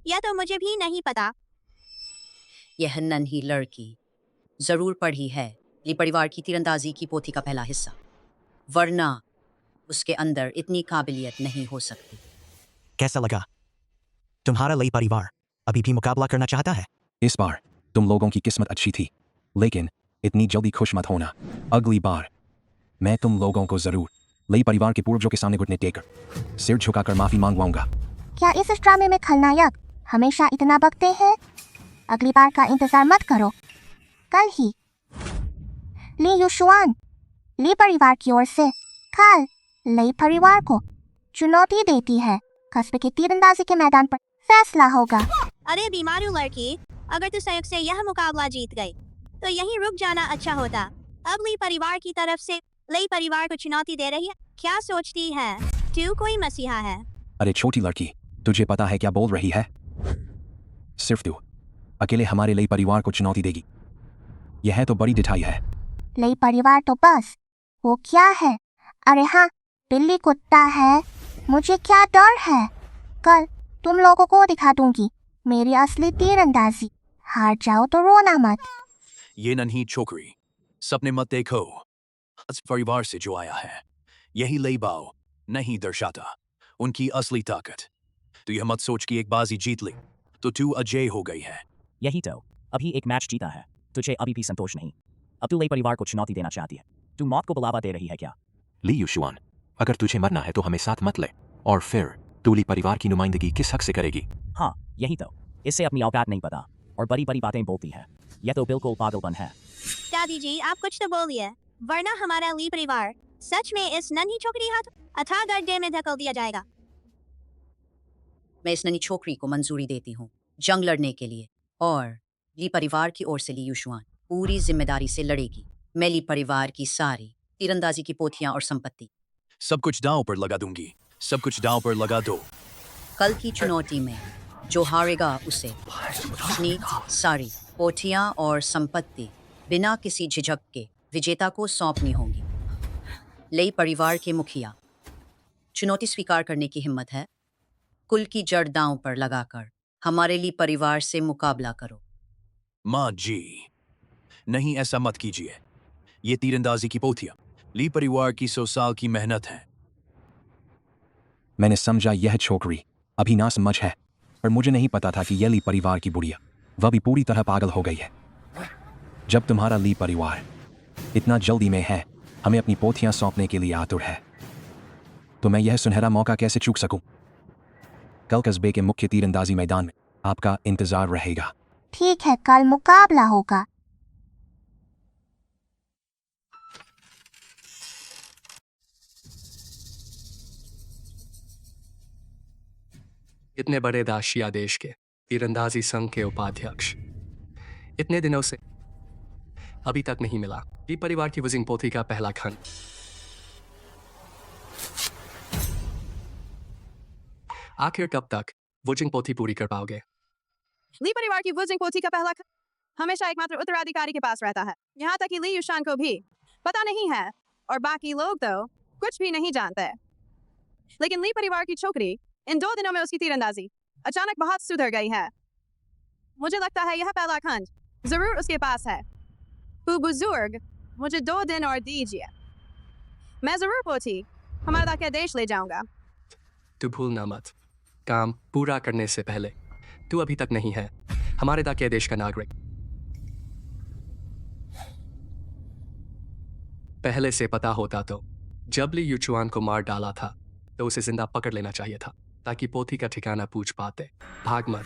यह तो मुझे भी नहीं पता। यह नन्ही लड़की जरूर पढ़ी है ली परिवार की तीरंदाजी की पोथी का पहला हिस्सा, वरना उसके अंदर इतनी काबिलियत नहीं हो सकती। कैसा लगा? तुम्हारा ली परिवार अभी भी मुकाबला करना चाहता है? इस बार तुम लोगों की किस्मत अच्छी थी, लेकिन इतनी जल्दी खुश मत होना। अगली बार मैं तुम लोगों को जरूर ली परिवार के पूर्वजों के सामने घुटने टेकर सिर झुकाकर माफी मांगवाऊंगा। क्या इस ड्रामे में खलनायक हमेशा इतना बकते हैं? अगली बार का इंतजार मत करो, कल ही ली यूशुआन ली परिवार की ओर से कल ली परिवार को चुनौती देती है। कस्बे के तीरंदाजी के मैदान पर फैसला होगा। अरे बीमारू लड़की, अगर तू संयोग से यह मुकाबला जीत गई तो यहीं रुक जाना अच्छा होता। अब ली परिवार की तरफ से ली परिवार को चुनौती दे रही है। क्या सोचती है तू कोई मसीहा है? अरे छोटी लड़की, तुझे पता है क्या बोल रही है? सिर्फ तू अकेले हमारे ली परिवार को चुनौती देगी? यह तो बड़ी ढिठाई है। ली परिवार तो बस वो क्या है? अरे हाँ, बिल्ली कुत्ता है। मुझे क्या डर है? कल तुम लोगों को दिखा दूंगी मेरी असली तीरंदाजी। हार जाओ तो रोना मत। ये नन्ही छोकरी, सपने मत देखो। इस परिवार से जो आया है यही ली बाओ नहीं दर्शाता उनकी असली ताकत। तो यह मत सोच कि एक बाजी जीत ली तो तू अजय हो गई है। यही तो, अभी एक मैच जीता है, तुझे अभी भी संतोष नहीं। अब तू ली परिवार को चुनौती देना चाहती है। तू मौत को बुलावा दे रही है क्या? ली यूशुआन, अगर तुझे मरना है तो हमें साथ मत ले, और फिर तू ली परिवार की नुमाइंदगी किस हक से करेगी? हाँ यही तो, इससे अपनी औकात नहीं पता। और बड़ी बड़ी बातें बोलती है। यह तो बिल्कुल पागलपन है। दादी जी आप कुछ तो बोलिए, वरना हमारा ली परिवार सच में इस नन्ही छोकरी हाथ अथाह गड्ढे में धकेल दिया जाएगा। मैं इस नन्ही छोकरी को मंजूरी देती हूँ जंग लड़ने के लिए, और ली परिवार की ओर से ली युशुआन पूरी जिम्मेदारी से लड़ेगी। मैं ली परिवार की सारी तीरंदाजी की पोथियां और संपत्ति सब कुछ दांव पर लगा दूंगी, सब कुछ दांव पर लगा दो। कल की चुनौती में जो हारेगा उसे अपनी सारी पोथियां और संपत्ति बिना किसी झिझक के विजेता को सौंपनी होंगी। लई परिवार के मुखिया, चुनौती स्वीकार करने की हिम्मत है? कुल की जड़ दांव पर लगाकर हमारे लिए परिवार से मुकाबला करो। माँ जी, नहीं ऐसा मत कीजिए। ये तीरंदाजी की पोथियां ली परिवार की 100 साल की मेहनत है। मैंने समझा यह छोकरी अभी ना समझ है, पर मुझे नहीं पता था कि यह ली परिवार की बुढ़िया वह भी पूरी तरह पागल हो गई है। जब तुम्हारा ली परिवार इतना जल्दी में है, हमें अपनी पोथियां सौंपने के लिए आतुर है, तो मैं यह सुनहरा मौका कैसे चूक सकूं? कल कस्बे के मुख्य तीरंदाजी मैदान में आपका इंतजार रहेगा। ठीक है, कल मुकाबला होगा। इतने बड़े दाशिया देश के तीरंदाजी संघ के उपाध्यक्ष इतने दिनों से अभी तक नहीं मिला। ली परिवार की वुजिंग पोथी का पहला खंड। आखिर कब तक वुजिंग पोथी पूरी कर पाओगे? ली परिवार की वुजिंग पोथी का पहला खंड हमेशा एकमात्र उत्तराधिकारी के पास रहता है। यहाँ तक कि ली युशान को भी पता नहीं है, और बाकी लोग तो कुछ भी नहीं जानते। लेकिन ली परिवार की छोकरी इन 2 दिनों में उसकी तीरंदाजी अचानक बहुत सुधर गई है। मुझे लगता है यह पहला खंड जरूर उसके पास है। बुजुर्ग, मुझे 2 दिन और दीजिए, मैं जरूर पोथी हमारा के देश ले जाऊंगा। तू भूलना मत, काम पूरा करने से पहले तू अभी तक नहीं है हमारे दाके देश का नागरिक। पहले से पता होता तो जब ली युचुआन को मार डाला था तो उसे जिंदा पकड़ लेना चाहिए था, ताकि पोथी का ठिकाना पूछ पाते। भाग मत।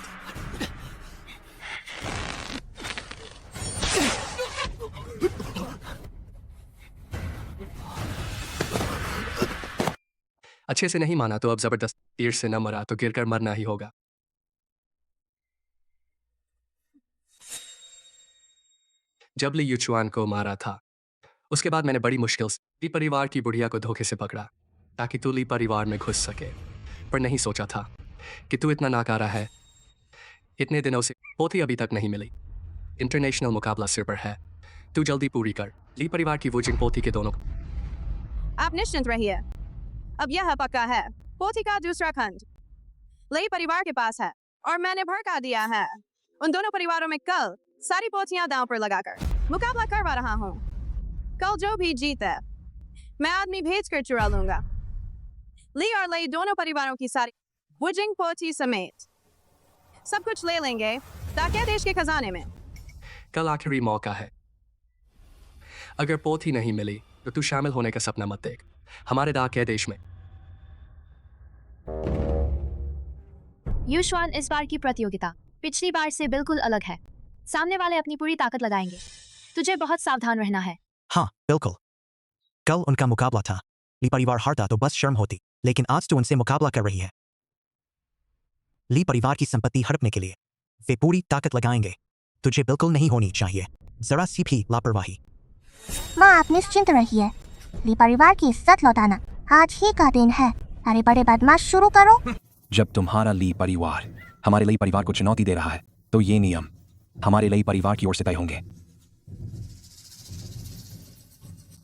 अच्छे से नहीं माना तो अब जबरदस्त तीर से न मरा तो गिरकर मरना ही होगा। जब ली युचुआन को मारा था उसके बाद मैंने बड़ी मुश्किल से ली परिवार की बुढ़िया को धोखे से पकड़ा ताकि तू ली परिवार में घुस सके, पर नहीं सोचा था कि तू इतना नाकारा है। इतने दिनों से पोथी अभी तक नहीं मिली। इंटरनेशनल मुकाबला सिर पर है, तू जल्दी पूरी कर ली परिवार की वुजिंग पोथी के दोनों। आप निश्चिंत रहिए, अब यह पक्का है। पोथी का दूसरा खंड ली परिवार के पास है और मैंने भड़का दिया है। उन दोनों परिवारों में कल सारी पोथियां दांव पर लगाकर मुकाबला करवा रहा हूँ। कल जो भी जीते मैं आदमी भेज कर चुरा लूंगा। ली और लई दोनों परिवारों की सारी वुजिंग पोथी समेत सब कुछ ले लेंगे ताकि देश के खजाने में। कल आखिरी मौका है, अगर पोथी नहीं मिली तो तू शामिल होने का सपना मत देख हमारे दाके देश में। युशुआन, इस बार की प्रतियोगिता पिछली बार से बिल्कुल अलग है। सामने वाले अपनी पूरी ताकत लगाएंगे, तुझे बहुत सावधान रहना है। हाँ बिल्कुल, कल उनका मुकाबला था। ली परिवार हारता तो बस शर्म होती, लेकिन आज तो उनसे मुकाबला कर रही है। ली परिवार की संपत्ति हड़पने के लिए वे पूरी ताकत लगाएंगे। तुझे बिल्कुल नहीं होनी चाहिए जरा सी भी लापरवाही। माँ आप निश्चिंत रहिए, ली परिवार की इज्जत लौटाना आज ही का दिन है। अरे बड़े बदमाश, शुरू करो। जब तुम्हारा ली परिवार हमारे ली परिवार को चुनौती दे रहा है तो ये नियम हमारे ली परिवार की ओर से तय होंगे।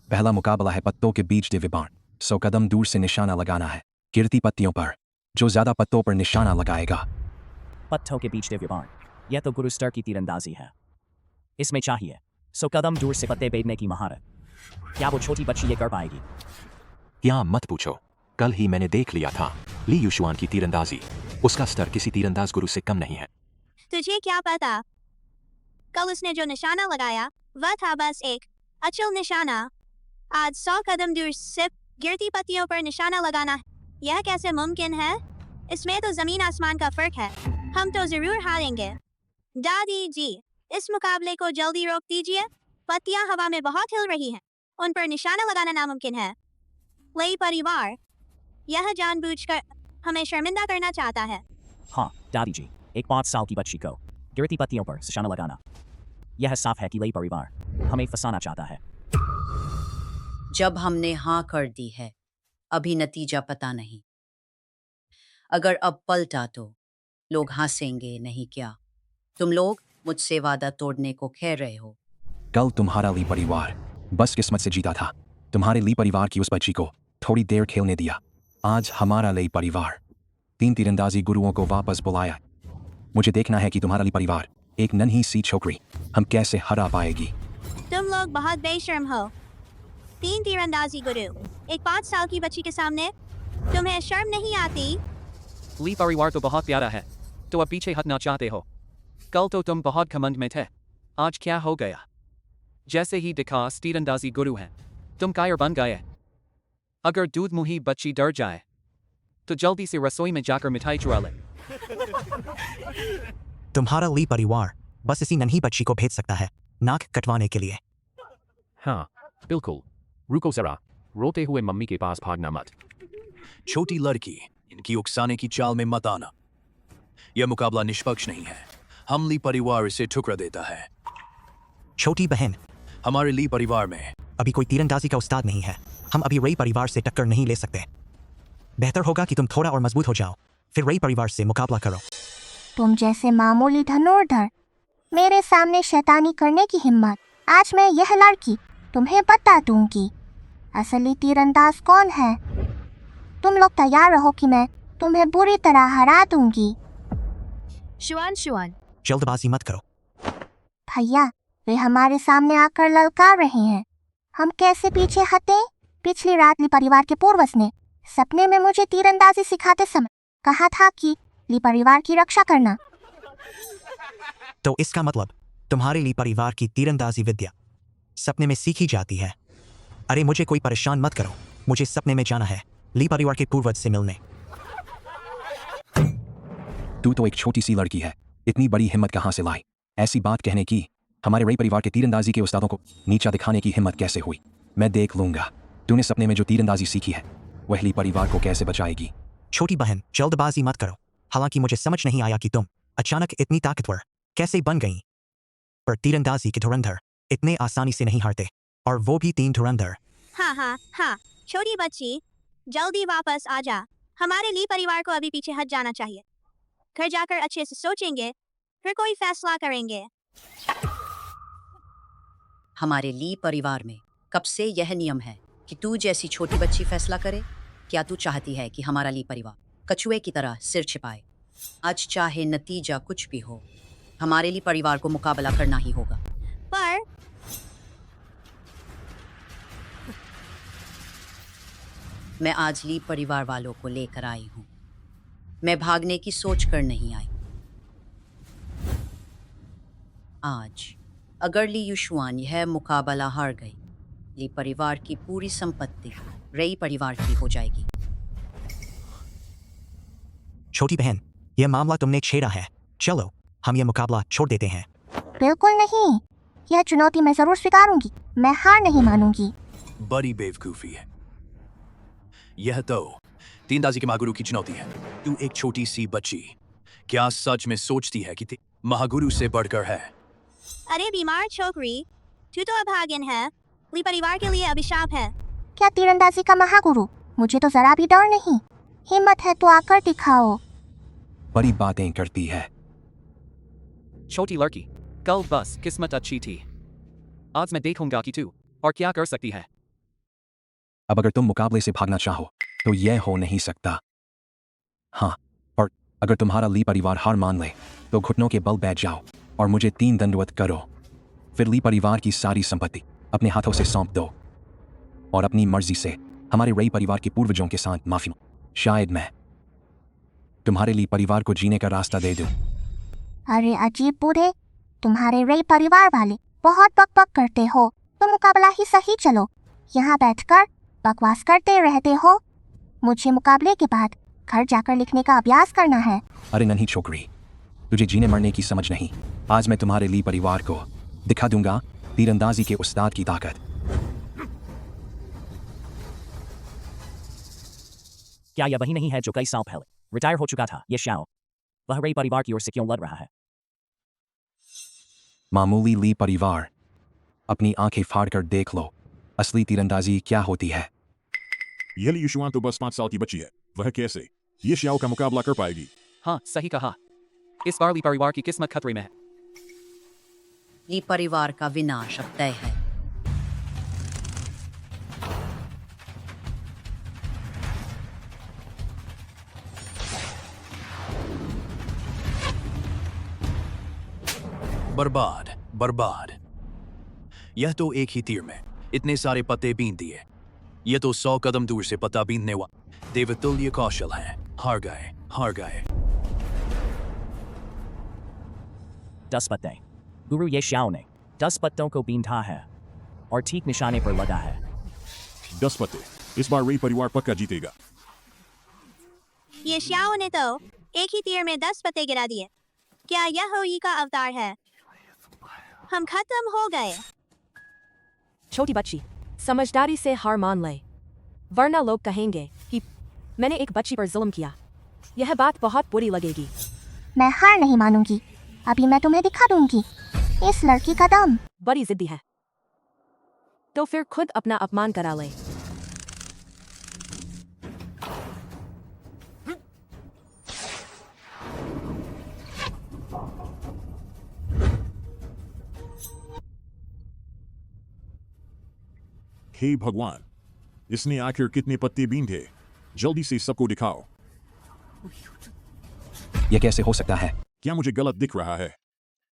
पहला मुकाबला है पत्तों के बीच दिव्य बाण। 100 कदम दूर से निशाना लगाना है गिरती पत्तियों पर। जो ज्यादा पत्तों पर निशाना लगाएगा। पत्तों के बीच दिव्य बाण, यह तो गुरु स्तर की तीरंदाजी है। इसमें चाहिए 100 कदम दूर से पत्ते बेचने की महारत। क्या वो छोटी बच्ची ये कर पाएगी? क्या मत पूछो, कल ही मैंने देख लिया था ली युशुआन की तीरंदाजी। उसका स्तर किसी तीरंदाज गुरु से कम नहीं है। तुझे क्या पता, कल उसने जो निशाना लगाया वह था बस एक अचल निशाना। आज 100 कदम दूर से गिरती पत्तियों पर निशाना लगाना है, यह कैसे मुमकिन है? इसमें तो जमीन आसमान का फर्क है। हम तो जरूर हारेंगे। दादी जी, इस मुकाबले को जल्दी रोक दीजिए। पत्तियां हवा में बहुत हिल रही हैं। उन पर निशाना लगाना नामुमकिन है। लई परिवार यह जानबूझकर हमें शर्मिंदा करना चाहता है। हाँ दादी जी, एक 5 साल की बच्ची को गिरती पत्तियों पर निशाना लगाना, यह साफ है कि लई परिवार हमें फंसाना चाहता है। जब हमने हाँ कर दी है, अभी नतीजा पता नहीं। अगर अब पलटा तो लोग हंसेंगे नहीं क्या? तुम लोग मुझसे वादा तोड़ने को कह रहे हो। कल तुम्हारा ली परिवार बस किस्मत से जीता था। तुम्हारे ली परिवार की उस बच्ची को थोड़ी देर खेलने दिया। आज हमारा ली परिवार 3 तीरंदाजी गुरुओं को वापस बुलाया। मुझे देखना है कि तुम्हारा ली परिवार एक नन्ही सी छोकरी हम कैसे हरा पाएगी। तुम लोग बहुत बेशर्म हो। 3 तीरंदाजी गुरु एक 5 साल की बच्ची के सामने, तुम्हें शर्म नहीं आती? ली परिवार तो बहुत प्यारा है, तो अब पीछे हटना चाहते हो? कल तो तुम बहुत घमंड में थे, आज क्या हो गया? जैसे ही दिखा तीरंदाजी गुरु हैं, तुम कायर बन गए। अगर दूध मुही बच्ची डर जाए तो जल्दी से रसोई में जाकर मिठाई चुरा ले। तुम्हारा ली परिवार बस इसी नन्ही बच्ची को भेज सकता है नाक कटवाने के लिए। हाँ बिल्कुल, रुको जरा, रोते हुए मम्मी के पास भागना मत। छोटी लड़की, इनकी उकसाने की चाल में मत आना। यह मुकाबला निष्पक्ष नहीं है। हम ली परिवार इसे ठुकरा देता है। छोटी बहन, हमारे ली परिवार में अभी कोई तीरंदाजी का उस्ताद नहीं है। हम अभी रई परिवार से टक्कर नहीं ले सकते। बेहतर होगा कि तुम थोड़ा और मजबूत हो जाओ, फिर रई परिवार से मुकाबला करो। तुम जैसे मामूली धनुर्धर, मेरे सामने शैतानी करने की हिम्मत। आज मैं यह लड़की तुम्हें बता दूंगी असली तीरंदाज कौन है। तुम लोग तैयार रहो कि मैं तुम्हें बुरी तरह हरा दूंगी। शुआन, जल्दबाजी मत करो। भैया, वे हमारे सामने आकर ललकार रहे हैं। हम कैसे पीछे हटे? पिछली रात ली परिवार के पूर्वज ने सपने में मुझे तीरंदाजी सिखाते समय कहा था कि ली परिवार की रक्षा करना। तो इसका मतलब तुम्हारे ली परिवार की तीरंदाजी विद्या सपने में सीखी जाती है। अरे मुझे कोई परेशान मत करो, मुझे सपने में जाना है ली परिवार के पूर्वज से मिलने। तू तो एक छोटी सी लड़की है, इतनी बड़ी हिम्मत कहाँ से लाई ऐसी बात कहने की? हमारे रई परिवार के तीरंदाजी के उस्तादों को नीचा दिखाने की हिम्मत कैसे हुई? मैं देख लूंगा तूने सपने में जो तीरंदाजी सीखी है वह ली परिवार को कैसे बचाएगी। छोटी बहन, जल्दबाजी मत करो। हालांकि मुझे समझ नहीं आया कि तुम अचानक इतनी ताकतवर कैसे बन गई। पर तीरंदाजी के धुरंधर इतने आसानी से नहीं हारते, और वो भी 3 धुरंधर। हाँ, छोटी बच्ची, जल्दी वापस आ जा। हमारे ली परिवार को अभी पीछे हट जाना चाहिए। घर जाकर अच्छे से सोचेंगे, फिर कोई फैसला करेंगे। हमारे ली परिवार में कब से यह नियम है कि तू जैसी छोटी बच्ची फैसला करे? क्या तू चाहती है कि हमारा ली परिवार कछुए की तरह सिर छिपाए? आज चाहे नतीजा कुछ भी हो, हमारे ली परिवार को मुकाबला करना ही होगा। पर मैं आज ली परिवार वालों को लेकर आई हूँ। मैं भागने की सोच कर नहीं आई। आज अगर ली युशुआन यह मुकाबला हार गई, ली परिवार की पूरी संपत्ति रई परिवार की हो जाएगी। छोटी बहन, यह मामला तुमने छेड़ा है। चलो हम यह मुकाबला छोड़ देते हैं। बिल्कुल नहीं, यह चुनौती मैं जरूर स्वीकारूंगी। मैं हार नहीं मानूंगी। बड़ी बेवकूफी है यह तो तीरंदाजी के महागुरु की चुनौती है। तू एक छोटी सी बच्ची क्या सच में सोचती है कि महागुरु से बढ़कर है? अरे बीमार छोकरी, तू तो अभागिन है। ली परिवार के लिए अभिशाप है। क्या तीरंदाजी का महागुरु? मुझे तो जरा भी डर नहीं। हिम्मत है तो आकर दिखाओ। बड़ी बातें करती है। छोटी लड़की, कल बस किस्मत अच्छी थी। आज मैं देखूंगा कि तू और क्या कर सकती है। अब अगर तुम मुकाबले से भागना चाहो तो यह हो नहीं सकता। हाँ, और अगर तुम्हारा ली परिवार हार मान ले तो घुटनों के बल बैठ जाओ और मुझे 3 दंडवत करो। फिर ली परिवार की सारी संपत्ति अपने हाथों से सौंप दो और अपनी मर्जी से हमारे रई परिवार के पूर्वजों के साथ माफी मांगो। शायद मैं तुम्हारे ली परिवार को जीने का रास्ता दे दूं। अरे अजीब बूढ़े, तुम्हारे रई परिवार वाले बहुत बकबक करते हो। तो मुकाबला ही सही चलो। यहाँ बैठकर बकवास करते रहते हो। मुझे मुकाबले के बाद घर जाकर लिखने का अभ्यास करना है। अरे नन्ही छोकरी, तुझे जीने मरने की समझ नहीं। आज मैं तुम्हारे ली परिवार को दिखा दूंगा तीरंदाजी के उस्ताद की ताकत। क्या यह वही नहीं है जो कई साल पहले रिटायर हो चुका था? ये शाओ वह रे परिवार की ओर से क्यों लड़ रहा है? मामूली ली परिवार, अपनी आंखें फाड़कर देख लो असली तीरंदाजी क्या होती है। यह ली युशुआन तो बस 5 साल की बच्ची है, वह कैसे ये श्याओ का मुकाबला कर पाएगी? हाँ, सही कहा। इस बार ली परिवार की किस्मत खतरे में है। ली परिवार का विनाश अब तय है। बर्बाद, बर्बाद। यह तो एक ही तीर में इतने सारे पत्ते बीन दिए। यह तो 100 कदम दूर से पत्ता बीनने वाला देवतुल्य कौशल है। हार गए, हार गए। 10 पत्ते। गुरु ये शाओ ने 10 पत्तों को बींधा है और ठीक निशाने पर लगा है। 10 पत्ते। इस बार रे परिवार पक्का जीतेगा। ये श्याओ ने तो एक ही तीर में 10 पत्ते गिरा दिए। क्या यह होई का अवतार है? हम खत्म हो गए। छोटी बच्ची, समझदारी से हार मान ले, वरना लोग कहेंगे कि मैंने एक बच्ची पर जुल्म किया। यह बात बहुत बुरी लगेगी। मैं हार नहीं मानूंगी। अभी मैं तुम्हें दिखा दूंगी इस लड़की का दम। बड़ी जिद्दी है तो फिर खुद अपना अपमान करा ले। हे भगवान, इसने आखिर कितने पत्ते बींधे? जल्दी से सबको दिखाओ। यह कैसे हो सकता है? क्या मुझे गलत दिख रहा है?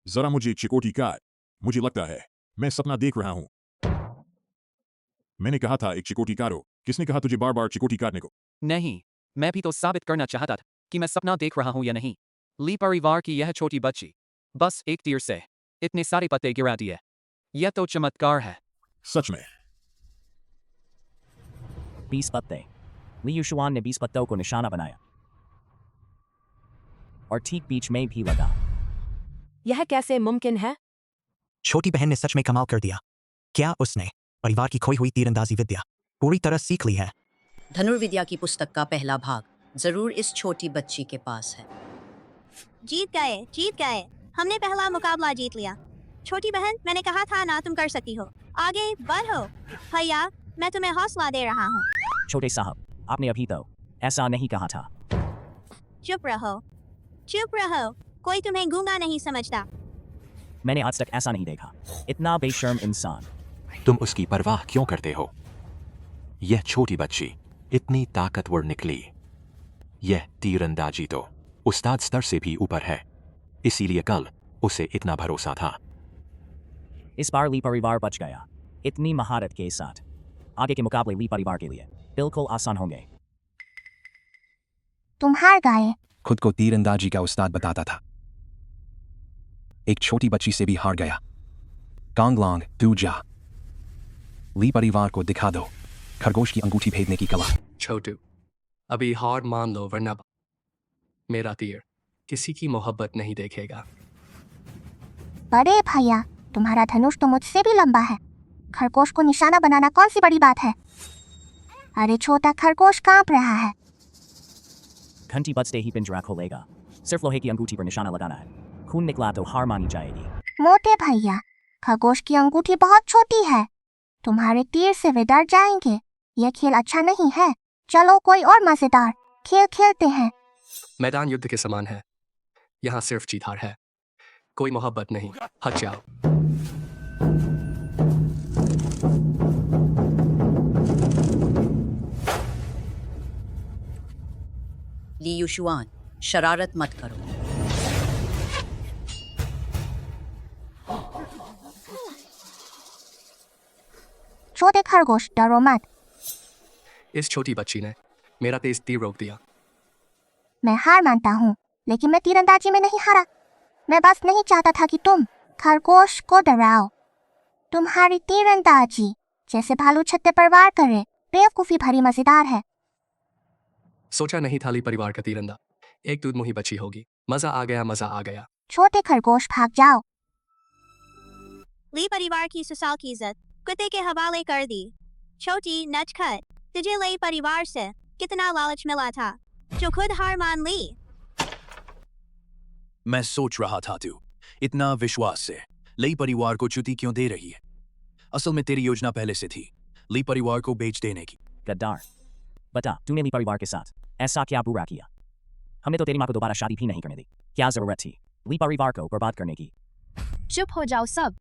जरा मुझे चिकोटी काट। मुझे लगता है मैं सपना देख रहा हूं। मैंने कहा था एक चिकोटी काटो। किसने कहा तुझे बार बार चिकोटी काटने को? नहीं, मैं भी तो साबित करना चाहता था कि मैं सपना देख रहा हूं या नहीं। ली परिवार की यह छोटी बच्ची बस एक तीर से इतने सारे पत्ते गिरा दिए। यह तो चमत्कार है। सच में। 20 पत्ते। ली युशुआन ने 20 पत्तों को निशाना बनाया और ठीक बीच में भी लगा। यह कैसे मुमकिन है? छोटी बहन ने सच में कमाल कर दिया। क्या उसने परिवार की खोई हुई तीरंदाजी विद्या पूरी तरह सीख ली है? धनुर्विद्या की पुस्तक का पहला भाग जरूर इस छोटी बच्ची के पास है। जीत गए, जीत गए। हमने पहला मुकाबला जीत लिया। छोटी बहन, मैंने कहा था ना तुम कर सकती हो। आगे बढ़ो। भैया, मैं तुम्हें हौसला दे रहा हूँ। छोटे साहब, आपने अभी तो ऐसा नहीं कहा था। चुप रहो, चुप रहो। कोई तुम्हें गूंगा नहीं समझता। मैंने आज तक ऐसा नहीं देखा। इतना बेशर्म इंसान। तुम उसकी परवाह क्यों करते हो? यह छोटी बच्ची इतनी ताकतवर निकली। यह तीरंदाजी तो उस्ताद स्तर से भी ऊपर है, इसीलिए कल उसे इतना भरोसा था। इस बार ली परिवार बच गया। इतनी महारत के साथ आगे के मुकाबले ली परिवार के लिए बिल्कुल आसान होंगे। तुम हार गए। खुद को तीरंदाजी का उस्ताद बताता था, एक छोटी बच्ची से भी हार गया। कांगलांग, तू जा। ली परिवार को दिखा दो खरगोश की अंगूठी भेदने की कला। छोटू, अभी हार मान लो वरना मेरा तीर किसी की मोहब्बत नहीं देखेगा। बड़े भैया, तुम्हारा धनुष तो मुझसे भी लंबा है। खरगोश को निशाना बनाना कौन सी बड़ी बात है? अरे छोटा खरगोश कांप रहा है। घंटी बजते ही पिंजरा खोलेगा। सिर्फ लोहे की अंगूठी पर निशाना लगाना है। खून निकला तो हार मानी जाएगी। मोटे भैया, खरगोश की अंगूठी बहुत छोटी है। तुम्हारे तीर से वे डर जाएंगे। यह खेल अच्छा नहीं है। चलो कोई और मजेदार खेल खेलते हैं। मैदान युद्ध के समान है। यहाँ सिर्फ जीत हार है, कोई मोहब्बत नहीं। हट जाओ। ली युशुआन, शरारत मत करो। छोटे खरगोश, डरो मत। इस छोटी बच्ची ने मेरा तेज तीर रोक दिया। मैं हार मानता हूँ, लेकिन मैं तीरंदाजी में नहीं हारा। मैं बस नहीं चाहता था कि तुम खरगोश को डराओ। तुम्हारी तीरंदाजी जैसे भालू छत्ते पर वार करे, बेवकूफी भरी मजेदार है। सोचा नहीं था ली परिवार का तीरंदा एक दूध मुही बची होगी। मजा आ गया, मजा आ गया। छोटे खरगोश भाग जाओ। ली परिवार की ससुराल की इज्जत कुत्ते के हवाले कर दी। छोटी नटखट, तुझे ली परिवार से कितना लालच मिला था जो खुद हार मान ली। मैं सोच रहा था तू इतना विश्वास से ली परिवार को चुती क्यों दे रही है। असल में तेरी योजना पहले से थी ली परिवार को बेच देने की। गद्दार, बता तूने ली परिवार के साथ ऐसा क्या बुरा किया? हमने तो तेरी माँ को दोबारा शादी भी नहीं करने दी। क्या जरूरत थी ली परिवार को बर्बाद करने की? चुप हो जाओ सब।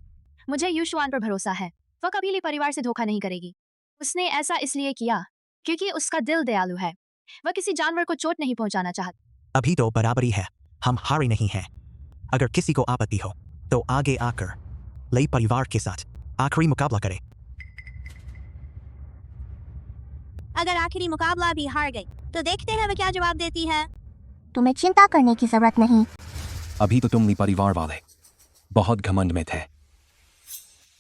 मुझे युशवान पर भरोसा है, वह कभी ली परिवार से धोखा नहीं करेगी। उसने ऐसा इसलिए किया क्योंकि उसका दिल दयालु है। वह किसी जानवर को चोट नहीं पहुंचाना चाहता। अभी तो बराबरी है, हम हारे नहीं हैं। अगर किसी को आपत्ति हो तो आगे आकर ली परिवार के साथ आखिरी मुकाबला करे। अगर आखिरी मुकाबला भी हार गई तो देखते हैं वह क्या जवाब देती है। तुम्हें चिंता करने की जरूरत नहीं। अभी तो तुम ली परिवार वाले बहुत घमंड में थे।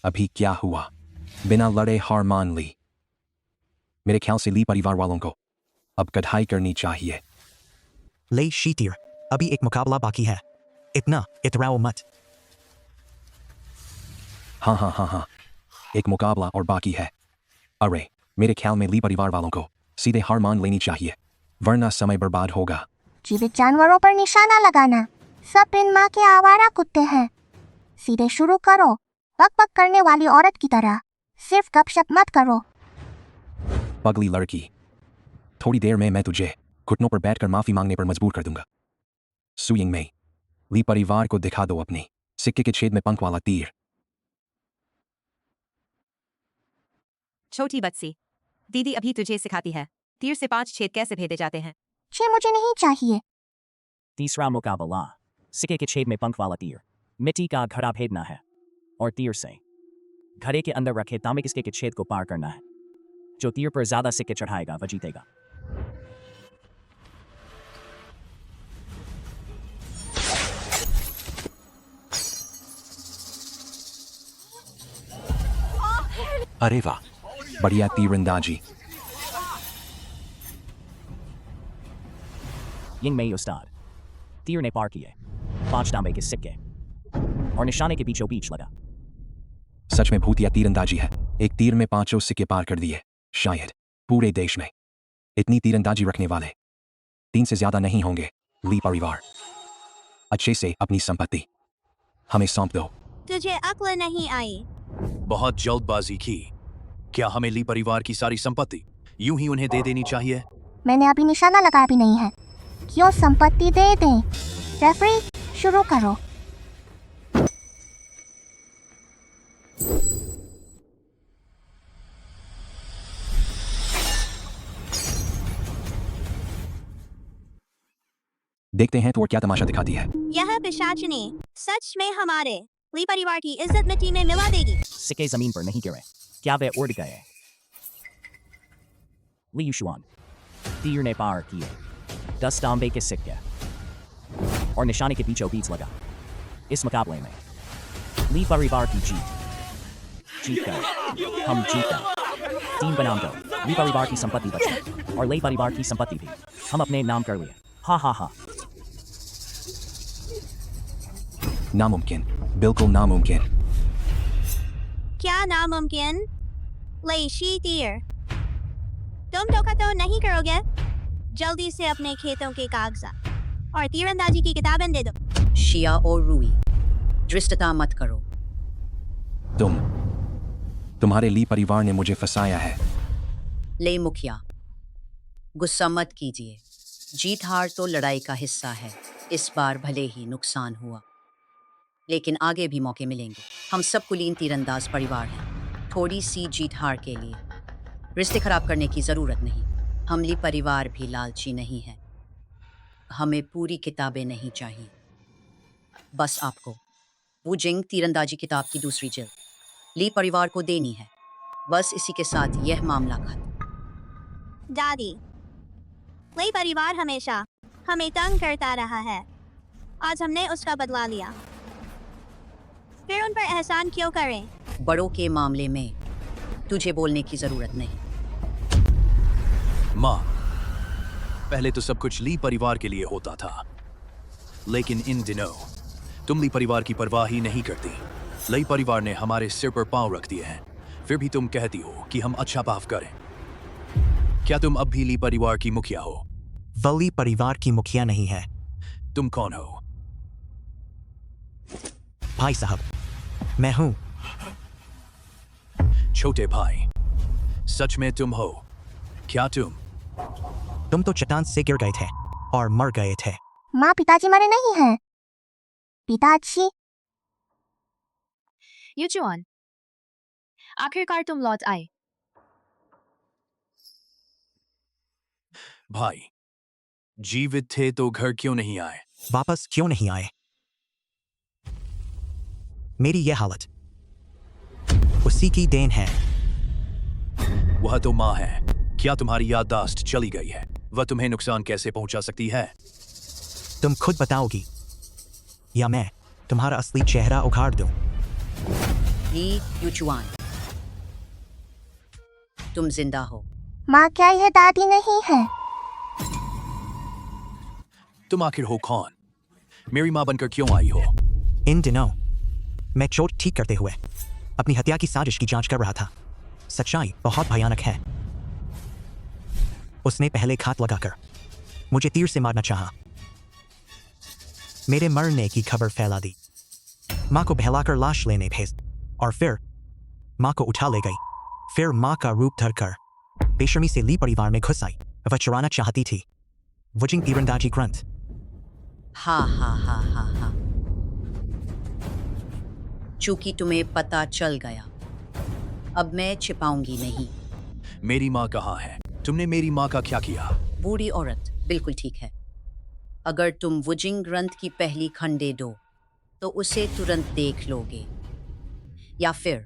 अभी क्या हुआ? बिना लड़े हार मान ली। मेरे ख्याल से ली परिवार वालों को अब कढ़ाई करनी चाहिए। ली शीतीर, अभी एक मुकाबला बाकी है, इतना इतराओ मत। हाँ, एक मुकाबला और बाकी है। अरे मेरे ख्याल में ली परिवार वालों को सीधे हार मान लेनी चाहिए, वरना समय बर्बाद होगा। जीवित जानवरों पर निशाना लगाना सब इन माँ के आवारा कुत्ते हैं। सीधे शुरू करो, बक करने वाली औरत की तरह। सिर्फ गपशप मत करो। पगली लड़की, थोड़ी देर में मैं तुझे घुटनों पर बैठकर माफी मांगने पर मजबूर कर दूंगा। सुइंग में ली परिवार को दिखा दो अपनी सिक्के के छेद में पंख वाला तीर। छोटी बच्ची, दीदी अभी तुझे सिखाती है तीर से 5 छेद कैसे भेदे जाते हैं। छे मुझे नहीं चाहिए। तीसरा मुकाबला सिक्के के छेद में पंख वाला तीर। मिट्टी का घड़ा भेदना है और तीर से घड़े के अंदर रखे तांबे के सिक्के के छेद को पार करना है। जो तीर पर ज्यादा सिक्के चढ़ाएगा वह जीतेगा। अरे वाह, बढ़िया तीरंदाजी। यिंग मई उस्ताद, तीर ने पार किए 5 तांबे के सिक्के और निशाने के बीचों बीच लगा। सच में भूतिया तीरंदाजी है। एक तीर में 5 सिक्के पार कर दिए। शायद पूरे देश में इतनी तीरंदाजी रखने वाले 3 से ज्यादा नहीं होंगे। ली परिवार, अच्छे से अपनी संपत्ति हमें सौंप दो। तुझे अक्ल नहीं आई। बहुत जल्दबाजी की। क्या हमें ली परिवार की सारी संपत्ति यूं ही उन्हें दे देनी चाहिए? मैंने अभी निशाना लगाया भी नहीं है। क्यों संपत्ति दे दें? रेफरी, शुरू करो। देखते हैं तो और क्या तमाशा दिखाती है। यह पिशाचनी सच में हमारे ली परिवार की इज्जत मिट्टी में मिला देगी। सिक्के जमीन पर नहीं गिरे, क्या वे उड़ गए? ली युशवान, तीर ने पार किए 10 तांबे के सिक्के और निशाने के बीचों बीच लगा। इस मुकाबले में ली परिवार की जीत गए। हम जीत गए। 3 बनाम 2। ली परिवार की संपत्ति बची और ली परिवार की संपत्ति भी हम अपने नाम कर लिए। हा। नामुमकिन, बिल्कुल नामुमकिन। क्या नामुमकिन? ली शीतीर, तुम धोखा तो नहीं करोगे? जल्दी से अपने खेतों के कागजात और तीरंदाजी की किताबें दे दो। शिया और रूई, दृष्टता मत करो। तुम्हारे ली परिवार ने मुझे फंसाया है। ले मुखिया, गुस्सा मत कीजिए। जीत हार तो लड़ाई का हिस्सा है। इस बार भले ही नुकसान हुआ, लेकिन आगे भी मौके मिलेंगे। हम सब कुलीन तीरंदाज परिवार हैं। थोड़ी सी जीत हार के लिए रिश्ते खराब करने की जरूरत नहीं। हम ली परिवार भी लालची नहीं है। हमें पूरी किताबें नहीं चाहिए, बस आपको वो जिंग तीरंदाजी किताब की दूसरी जिल्द ली परिवार को देनी है। बस इसी के साथ यह मामला खत्म। दादी, ली परिवार हमेशा हमें तंग करता रहा है। आज हमने उसका बदला लिया, फिर उन पर एहसान क्यों करें? बड़ों के मामले में तुझे बोलने की जरूरत नहीं। माँ, पहले तो सब कुछ ली परिवार के लिए होता था, लेकिन इन दिनों तुम ली परिवार की परवाह ही नहीं करती। ली परिवार ने हमारे सिर पर पांव रख दिए हैं, फिर भी तुम कहती हो कि हम अच्छा भाव करें। क्या तुम अब भी ली परिवार की मुखिया हो? वह ली परिवार की मुखिया नहीं है। तुम कौन हो? भाई साहब, मैं हूं। छोटे भाई, सच में तुम हो? क्या तुम तो चट्टान से गिर गए थे और मर गए थे। माँ, पिताजी मरे नहीं हैं। पिताजी। युचुआन, आखिरकार तुम लौट आए। भाई जीवित थे तो घर क्यों नहीं आए? वापस क्यों नहीं आए? मेरी यह हालत उसी की देन है। वह तो माँ है। क्या तुम्हारी याददाश्त चली गई है? वह तुम्हें नुकसान कैसे पहुंचा सकती है? तुम खुद बताओगी या मैं तुम्हारा असली चेहरा उखाड़ दूं? ली युचुआन, तुम जिंदा हो। माँ, क्या यह दादी नहीं है? तुम आखिर हो कौन? मेरी माँ बनकर क्यों आई हो? इन दिनों मैं चोट ठीक करते हुए अपनी हत्या की साजिश की जांच कर रहा था। सच्चाई बहुत भयानक है। उसने पहले घात लगाकर मुझे तीर से मारना चाहा, मेरे मरने की खबर फैला दी, माँ को बहलाकर लाश लेने भेज और फिर माँ को उठा ले गई। फिर माँ का रूप धरकर बेशर्मी से ली परिवार में घुस आई। वह चुराना चाहती थी वुजिंग तीरंदाजी ग्रंथ। हा हा हा हा हा। चूंकि तुम्हें पता चल गया, अब मैं छिपाऊंगी नहीं। मेरी माँ कहाँ है? तुमने मेरी माँ का क्या किया? बूढ़ी औरत, बिल्कुल ठीक है। अगर तुम वुजिंग ग्रंथ की पहली खंडे दो तो उसे तुरंत देख लोगे, या फिर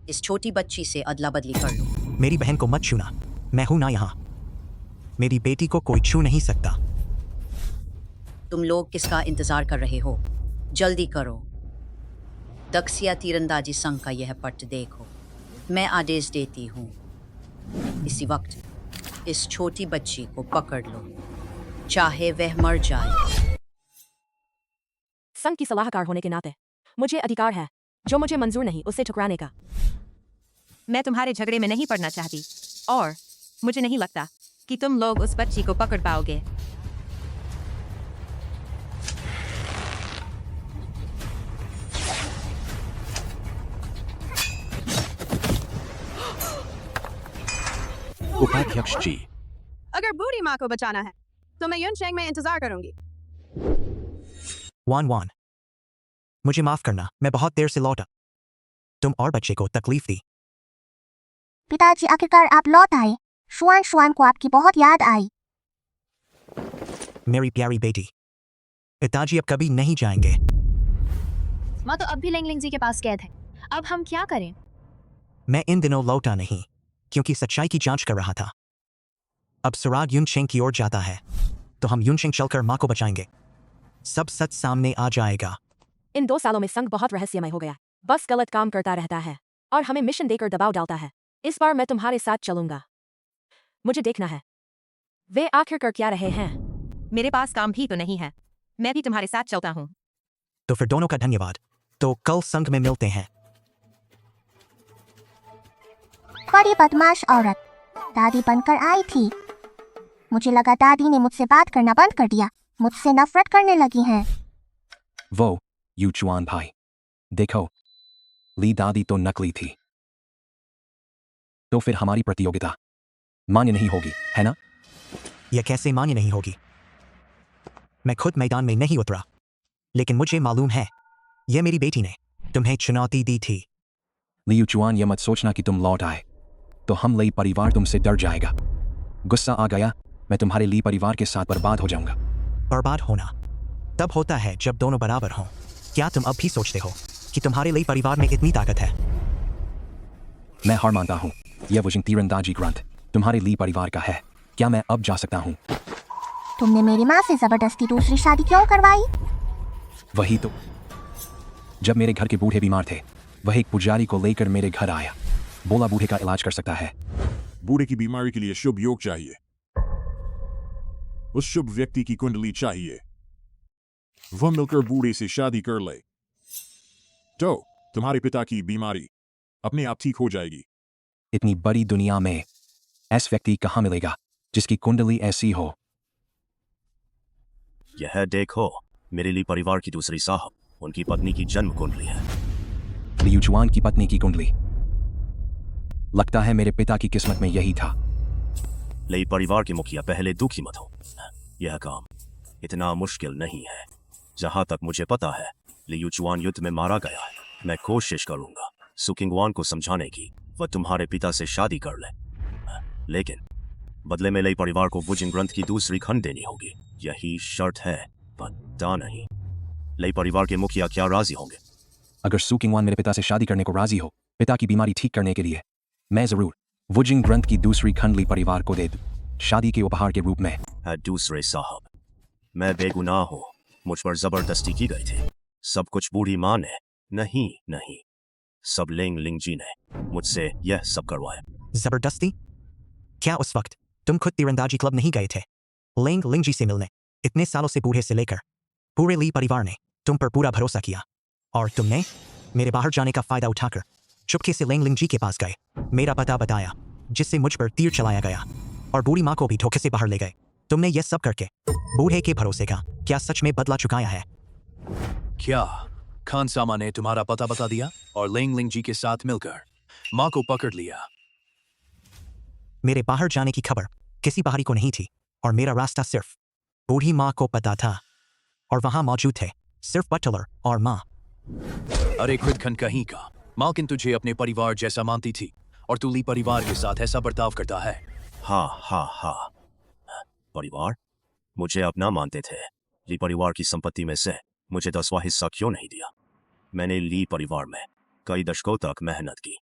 इस छोटी बच्ची से अदला बदली कर लो। मेरी बहन को मत छूना, मैं हूं ना यहाँ। मेरी बेटी को कोई छू नहीं सकता। तुम लोग किसका इंतजार कर रहे हो? जल्दी करो। दक्षिया तीरंदाजी संघ का यह पट देखो। मैं आदेश देती हूँ, इसी वक्त इस छोटी बच्ची को पकड़ लो, चाहे वह मर जाए। संघ की सलाहकार होने के नाते मुझे अधिकार है, जो मुझे मंजूर नहीं उसे ठुकराने का। मैं तुम्हारे झगड़े में नहीं पड़ना चाहती, और मुझे नहीं लगता कि तुम लोग उस बच्ची को पकड़ पाओगे। उपाध्यक्ष जी, अगर बूढ़ी माँ को बचाना है तो मैं युनशेंग में इंतजार करूंगी। वान वान, मुझे माफ करना, मैं बहुत देर से लौटा। तुम और बच्चे को तकलीफ दी। पिताजी, आखिरकार आप लौट आए। शुआन शुआन को आपकी बहुत याद आई। मेरी प्यारी बेटी, पिताजी अब कभी नहीं जाएंगे। माँ तो अब भी लेंगलिंग जी के पास कैद है। अब हम क्या करें? मैं इन दिनों लौटा नहीं क्योंकि सच्चाई की जांच कर रहा था। अब सुराग युनशेंग की ओर जाता है तो हम युनशेंग चलकर माँ को बचाएंगे। सब सच सामने आ जाएगा। इन 2 सालों में संघ बहुत रहस्यमय हो गया, बस गलत काम करता रहता है और हमें मिशन देकर दबाव डालता है। इस बार मैं तुम्हारे साथ चलूंगा। मुझे देखना है वे आखिर कर क्या रहे हैं। मेरे पास काम भी तो नहीं है, मैं भी तुम्हारे साथ चलता हूँ। तो फिर दोनों का धन्यवाद। तो कल संघ में मिलते हैं। बड़ी बदमाश औरत दादी बनकर आई थी। मुझे लगा दादी ने मुझसे बात करना बंद कर दिया, मुझसे नफरत करने लगी हैं। वो युचुआन भाई, देखो, ली दादी तो नकली थी। तो फिर हमारी प्रतियोगिता मान्य नहीं होगी, है ना? यह कैसे मान्य नहीं होगी? मैं खुद मैदान में नहीं उतरा, लेकिन मुझे मालूम है यह मेरी बेटी ने तुम्हें चुनौती दी थी। ली युचुआन, यह मत सोचना कि तुम लौट आए तो हम ली परिवार तुमसे डर जाएगा। गुस्सा आ गया, मैं तुम्हारे ली परिवार के साथ बर्बाद हो जाऊंगा। बर्बाद होना तब होता है जब दोनों बराबर हों। क्या तुम अब भी सोचते हो कि तुम्हारे लिए परिवार में इतनी ताकत है? मैं हार मानता हूँ। यह वुजिंग तीरंदाजी ग्रंथ तुम्हारे ली परिवार का है। क्या मैं अब जा सकता हूँ? तुमने मेरी माँ से जबरदस्ती दूसरी शादी क्यों करवाई? वही तो, जब मेरे घर के बूढ़े बीमार थे, वह एक पुजारी को लेकर मेरे घर आया, बोला बूढ़े का इलाज कर सकता है। बूढ़े की बीमारी के लिए शुभ योग चाहिए। उस शुभ व्यक्ति की कुंडली चाहिए। वह मिलकर बूढ़े से शादी कर ले तो तुम्हारे पिता की बीमारी अपने आप ठीक हो जाएगी। इतनी बड़ी दुनिया में ऐसा व्यक्ति कहाँ मिलेगा जिसकी कुंडली ऐसी हो? यह देखो, मेरे ली परिवार की दूसरी साहब, उनकी पत्नी की जन्म कुंडली है। ली युचुआन की पत्नी की कुंडली। लगता है मेरे पिता की किस्मत में यही था। ली परिवार के मुखिया, पहले दुखी मत हो। यह काम इतना मुश्किल नहीं है। जहां तक मुझे पता है, ली युचुआन युद्ध में मारा गया है। मैं कोशिश करूंगा सुकिंगवान को समझाने की वह तुम्हारे पिता से शादी कर ले, लेकिन बदले में ली परिवार को वुजिंग ग्रंथ की दूसरी खंड देनी होगी। यही शर्त है। पता नहीं ली परिवार के मुखिया क्या राजी होंगे। अगर सुकिंगवान मेरे पिता से शादी करने को राजी हो, पिता की बीमारी ठीक करने के लिए, मैं जरूर वुजिंग ग्रंथ की दूसरी खंड ली परिवार को दे दूं, शादी के उपहार के रूप में। दूसरे साहब, मैं बेगुनाह हूँ। मुझ पर जबरदस्ती की गई थी। सब कुछ बूढ़ी माँ ने नहीं, सब लिंग लिंग जी ने मुझसे यह सब करवाया। जबरदस्ती? क्या उस वक्त तुम खुद तीरंदाजी क्लब नहीं गए थे लिंग लिंगजी से मिलने? इतने सालों से बूढ़े से लेकर पूरे ली परिवार ने तुम पर पूरा भरोसा किया, और तुमने मेरे बाहर जाने का फायदा उठाकर चुपके से लिंग लिंगजी के पास गए, मेरा पता बताया, जिससे मुझ पर तीर चलाया गया, और बूढ़ी माँ को भी धोखे से बाहर ले गए। तुमने यह सब करके बूढ़े के भरोसे का क्या सच में बदला चुकाया है? क्या खानसामा ने तुम्हारा पता बता दिया और लिंग लिंग जी के साथ मिलकर माँ को पकड़ लिया? मेरे बाहर जाने की खबर किसी बाहरी को नहीं थी, और मेरा रास्ता सिर्फ बूढ़ी माँ को पता था, और वहां मौजूद थे सिर्फ बटलर और माँ। अरे खुदखन कहीं का, मालकिन तुझे अपने परिवार जैसा मानती थी और तू ली परिवार के साथ ऐसा बर्ताव करता है। हाँ, परिवार मुझे अपना मानते थे। ली परिवार की संपत्ति में से मुझे 10वां हिस्सा क्यों नहीं दिया? मैंने ली परिवार में कई दशकों तक मेहनत की।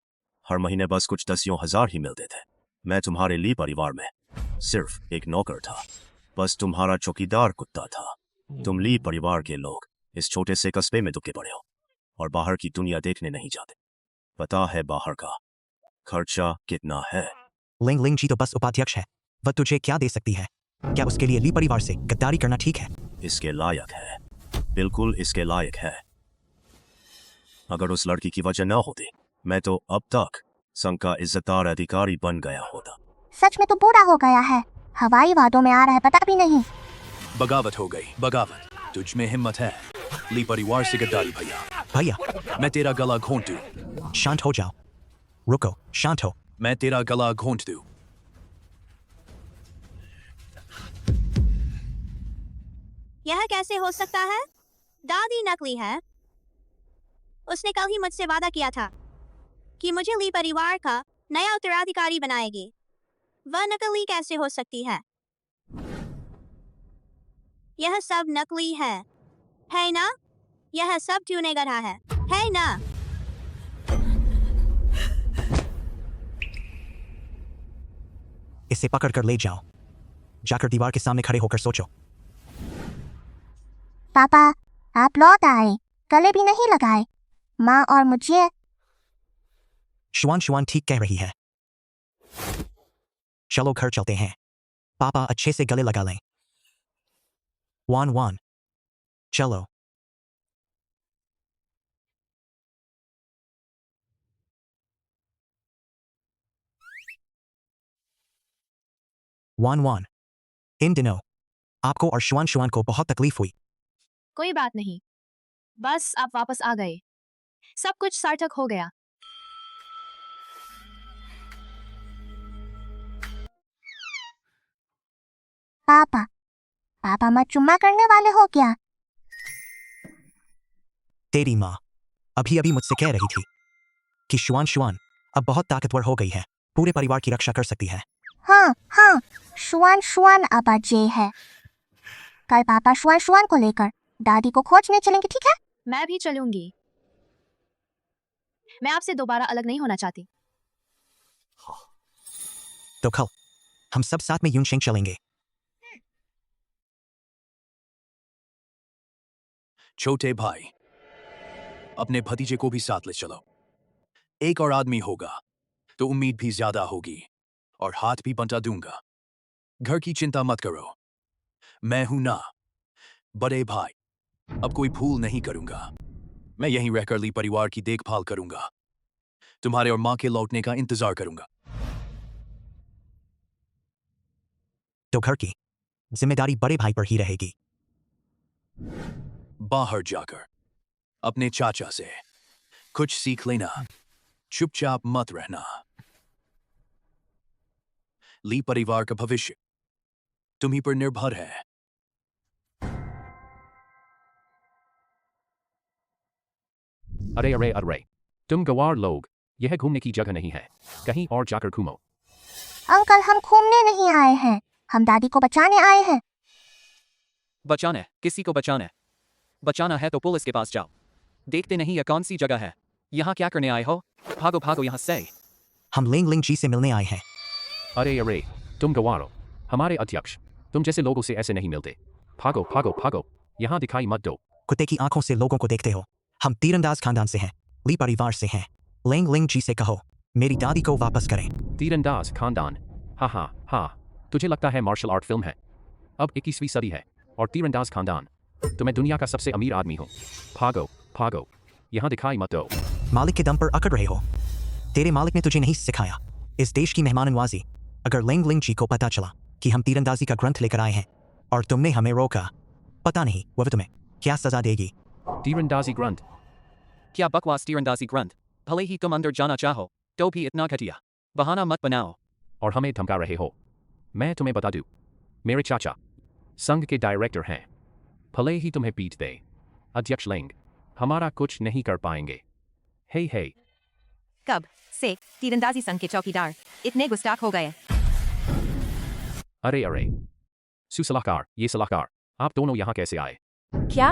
हर महीने बस कुछ 10,000 ही मिलते थे। मैं तुम्हारे ली परिवार में सिर्फ एक नौकर था, बस तुम्हारा चौकीदार कुत्ता था। तुम ली परिवार के लोग इस छोटे से कस्बे में दुबके पड़े हो और बाहर की दुनिया देखने नहीं जाते। पता है बाहर का खर्चा कितना है? लिंग लिंग जी तो बस उपाध्यक्ष है, वह तुझे क्या दे सकती है? क्या उसके लिए ली परिवार से गद्दारी करना ठीक है? इसके लायक है, बिल्कुल इसके लायक है। अगर उस लड़की की वजह न होती, मैं तो अब तक संघ का इज्जतदार अधिकारी बन गया होता। सच में तो बूढ़ा हो गया है, हवाई वादों में आ रहा है, पता भी नहीं। बगावत हो गई, बगावत। तुझ में हिम्मत है ली परिवार से गद्दारी? भैया, मैं तेरा गला घोंट दूं। शांत हो जाओ। रुको, शांत हो। मैं तेरा गला घोंट दूं। यह कैसे हो सकता है? दादी नकली है। उसने कल ही मुझसे वादा किया था कि मुझे ली परिवार का नया उत्तराधिकारी बनाएगी। वह नकली कैसे हो सकती है? यह सब नकली है ना? यह सब तूने गढ़ा है ना? इसे पकड़ कर ले जाओ। जाकर दीवार के सामने खड़े होकर सोचो। पापा, आप लौट आए, गले भी नहीं लगाए। माँ और मुझे। शुआन ठीक कह रही है। चलो घर चलते हैं। पापा अच्छे से गले लगा लें। वान, चलो। वान, इन दिनों आपको और शुआन को बहुत तकलीफ हुई। कोई बात नहीं, बस आप वापस आ गए, सब कुछ सार्थक हो गया। पापा मत चुम्मा करने वाले हो क्या? तेरी माँ अभी मुझसे कह रही थी कि शुआन अब बहुत ताकतवर हो गई है, पूरे परिवार की रक्षा कर सकती है। हाँ, शुआन अब अजय है। कल पापा शुआन को लेकर दादी को खोजने चलेंगे, ठीक है? मैं भी चलूंगी। मैं आपसे दोबारा अलग नहीं होना चाहती। तो कल हम सब साथ में यूनशेंग चलेंगे। छोटे भाई, अपने भतीजे को भी साथ ले चलो। एक और आदमी होगा तो उम्मीद भी ज्यादा होगी और हाथ भी बंटा दूंगा। घर की चिंता मत करो, मैं हूं ना बड़े भाई, अब कोई भूल नहीं करूंगा। मैं यहीं रहकर ली परिवार की देखभाल करूंगा, तुम्हारे और मां के लौटने का इंतजार करूंगा। तो घर की जिम्मेदारी बड़े भाई पर ही रहेगी। बाहर जाकर अपने चाचा से कुछ सीख लेना, चुपचाप मत रहना। ली परिवार का भविष्य तुम्ही पर निर्भर है। अरे अरे अरे, तुम गवार लोग, यह घूमने की जगह नहीं है, कहीं और जाकर घूमो। अंकल, हम घूमने नहीं आए हैं, हम दादी को बचाने आए हैं। बचाना है? किसी को बचाना है? बचाना है तो पुलिस के पास जाओ। देखते नहीं यह कौन सी जगह है? यहाँ क्या करने आए हो? भागो भागो यहाँ से। हम लिंग लिंग जी से मिलने आए हैं। अरे अरे, तुम गवारो, हमारे अध्यक्ष, तुम जैसे लोगों से ऐसे नहीं मिलते। भागो भागो भागो, यहाँ दिखाई मत दो। कुत्ते की आंखों से लोगों को देखते हो। हम तीरंदाज खानदान से हैं, ली परिवार से हैं। लिंग लिंग जी से कहो मेरी दादी को वापस करें। तीरंदाज खानदान? हाँ हाँ हाँ, तुझे लगता है मार्शल आर्ट फिल्म है? अब 21वीं सदी है और तीरंदाज खानदान, तो मैं दुनिया का सबसे अमीर आदमी हूँ। भागो भागो, यहाँ दिखाई मत दो। मालिक के दम पर अकड़ रहे हो? तेरे मालिक ने तुझे नहीं सिखाया इस देश की मेहमाननवाजी। अगर लिंग लिंग जी को पता चला कि हम तीरंदाजी का ग्रंथ लेकर आए हैं और तुमने हमें रोका, पता नहीं वह तुम्हें क्या सजा देगी। तीरंदाजी ग्रंथ? क्या बकवास तीरंदाजी ग्रंथ? भले ही तुम अंदर जाना चाहो तो भी इतना घटिया बहाना मत बनाओ। और हमें धमका रहे हो? मैं तुम्हें बता दूं, मेरे चाचा संघ के डायरेक्टर हैं। भले ही तुम्हें पीट दे अध्यक्ष लिंग, हमारा कुछ नहीं कर पाएंगे। हे हे, कब से तीरंदाजी संघ के चौकीदार इतने गुस्ताख हो गए? अरे अरे, सुसलाहकार, ये सलाहकार, आप दोनों यहाँ कैसे आए? क्या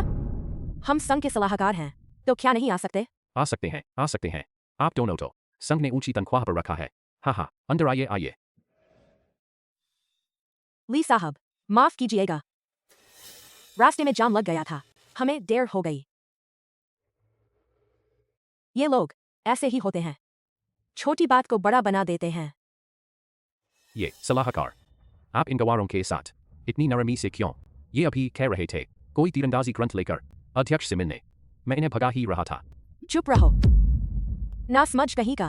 हम संघ के सलाहकार हैं तो क्या नहीं आ सकते? आ सकते हैं, आ सकते हैं। आप दोनों तो संघ ने ऊंची तनख्वाह पर रखा है। हाँ हाँ, अंदर आइए आइए। ली साहब, माफ कीजिएगा, रास्ते में जाम लग गया था, हमें देर हो गई। ये लोग ऐसे ही होते हैं, छोटी बात को बड़ा बना देते हैं। ये सलाहकार, आप इन गवारों के साथ इतनी नरमी से क्यों? ये अभी कह रहे थे कोई तीरंदाजी ग्रंथ लेकर अध्यक्ष से मिलने, मैं इन्हें भगा ही रहा था। चुप रहो, ना समझ कहीं का।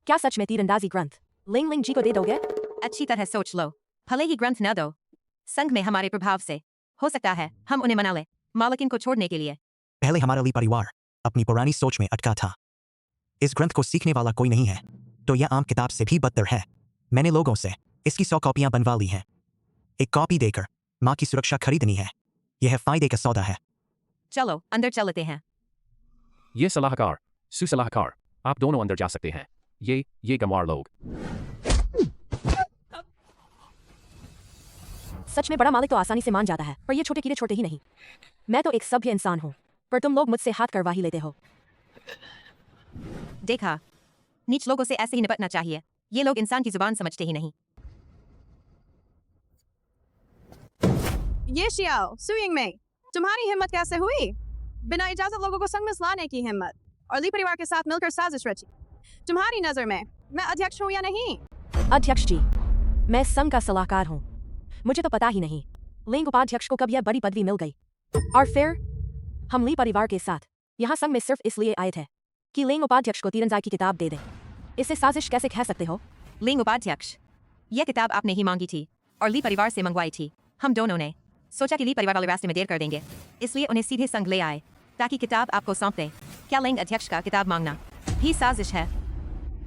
क्या सच में तीरंदाजी ग्रंथ लिंग लिंग जी को दे दोगे? अच्छी तरह सोच लो, भले ही ग्रंथ न दो, संघ में हमारे प्रभाव से हो सकता है हम उन्हें मना ले मालकिन को छोड़ने के लिए। पहले हमारा ली परिवार अपनी पुरानी सोच में अटका था। इस ग्रंथ को सीखने वाला कोई नहीं है तो यह आम किताब से भी बदतर है। मैंने लोगों से इसकी 100 कॉपियां बनवा ली हैं। एक कॉपी देकर माँ की सुरक्षा खरीदनी है, यह फायदे का सौदा है। चलो अंदर चलते हैं। ये सलाहकार, सुसलाहकार, आप दोनों अंदर जा सकते हैं। ये गंवार लोग। सच में बड़ा मालिक तो आसानी से मान जाता है, पर ये छोटे कीड़े छोटे ही नहीं। मैं तो एक सभ्य इंसान हूँ, पर तुम लोग मुझसे हाथ करवा ही लेते हो। देखा, नीच लोगों से ऐसे ही निपटना चाहिए। ये लोग इंसान की जुबान समझते ही नहीं। ये शियाओ, सुइंग में, तुम्हारी हिम्मत कैसे हुई? बिना इजाजत लोगों को संग में लाने की हिम्मत, और ली परिवार के साथ मिलकर साजिश रची। तुम्हारी नजर में मैं अध्यक्ष हूँ या नहीं? अध्यक्ष जी, मैं संघ का सलाहकार हूँ, मुझे तो पता ही नहीं लिंग उपाध्यक्ष को कब यह बड़ी पदवी मिल गई। और फिर हम ली परिवार के साथ यहाँ संघ में सिर्फ इसलिए आए थे कि लिंग उपाध्यक्ष को तीरंदाजी की किताब दे दे। इसे साजिश कैसे कह सकते हो? लिंग उपाध्यक्ष, यह किताब आपने ही मांगी थी और ली परिवार से मंगवाई थी। हम दोनों ने सोचा कि ली परिवार वाले रास्ते में देर कर देंगे, इसलिए उन्हें सीधे संघ ले आए ताकि किताब आपको सौंप दे। क्या लिंग अध्यक्ष का किताब मांगना भी साजिश है?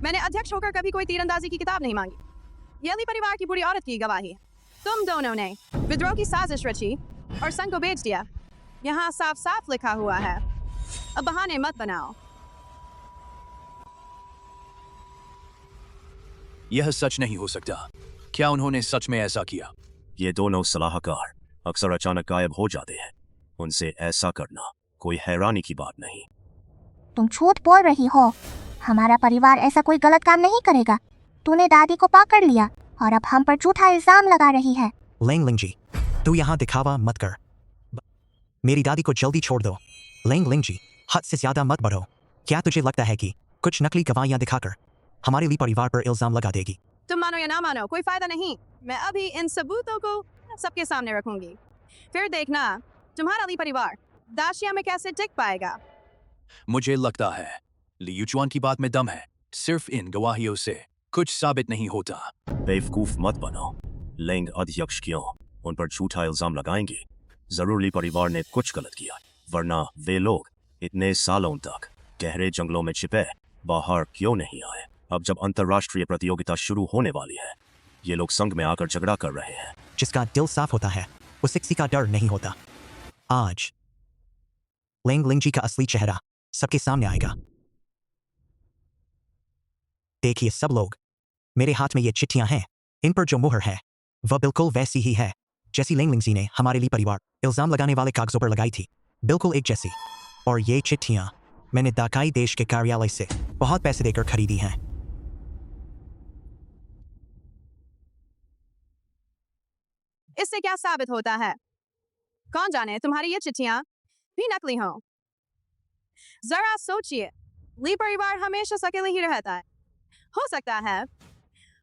मैंने अध्यक्ष होकर कभी कोई तीरंदाजी की किताब नहीं मांगी। यह ली परिवार की बुरी औरत की गवाही है। तुम दोनों ने विद्रोह की साजिश रची और संघ को बेच दिया। यहाँ साफ साफ लिखा हुआ है, अब बहाने मत बनाओ। यह सच नहीं हो सकता। क्या उन्होंने सच में ऐसा किया? ये दोनों सलाहकार अक्सर अचानक गायब हो जाते हैं, उनसे ऐसा करना कोई हैरानी की बात नहीं। तुम झूठ बोल रही हो, हमारा परिवार ऐसा कोई गलत काम नहीं करेगा। तूने दादी को पकड़ लिया और अब हम पर झूठा इल्जाम लगा रही है। लिंग लिंग जी, तू यहाँ दिखावा मत कर, मेरी दादी को जल्दी छोड़ दो। लिंग लिंग जी, हद से ज्यादा मत बढ़ो। क्या तुझे लगता है कि कुछ नकली गवाहियां दिखाकर हमारे ली परिवार पर इल्जाम लगा देगी? तुम मानो या ना मानो, कोई फायदा नहीं। मैं अभी इन सबूतों को सबके सामने रखूंगी। फिर देखना तुम्हारा ली परिवार दाशिया में कैसे टिक पाएगा। मुझे लगता है ली युचुआन की बात में दम है। सिर्फ इन गवाहियों से कुछ साबित नहीं होता। बेवकूफ मत बनो। लेंग अध्यक्ष क्यों उन पर झूठा इल्जाम लगाएंगे? जरूर ली परिवार ने कुछ गलत किया, वरना वे लोग इतने सालों तक गहरे जंगलों में छिपे बाहर क्यों नहीं आए? अब जब अंतर्राष्ट्रीय प्रतियोगिता शुरू होने वाली है, ये लोग संघ में आकर झगड़ा कर रहे हैं। जिसका दिल साफ होता है उसे किसी का डर नहीं होता। आज लेंग लिंगजी का असली चेहरा सबके सामने आएगा। देखिए सब लोग, मेरे हाथ में ये चिट्ठियां हैं। इन पर जो मुहर है वह बिल्कुल वैसी ही है जैसी लेंग लिंगजी ने हमारे लिए परिवार इल्जाम लगाने वाले कागजों पर लगाई थी, बिल्कुल एक जैसी। और ये चिट्ठियां मैंने दाकाई देश के कार्यालय से बहुत पैसे देकर खरीदी हैं। इससे क्या साबित होता है? कौन जाने तुम्हारी ये चिट्ठियां भी नकली हों। जरा सोचिए, ली परिवार हमेशा अकेले ही रहता है। हो सकता है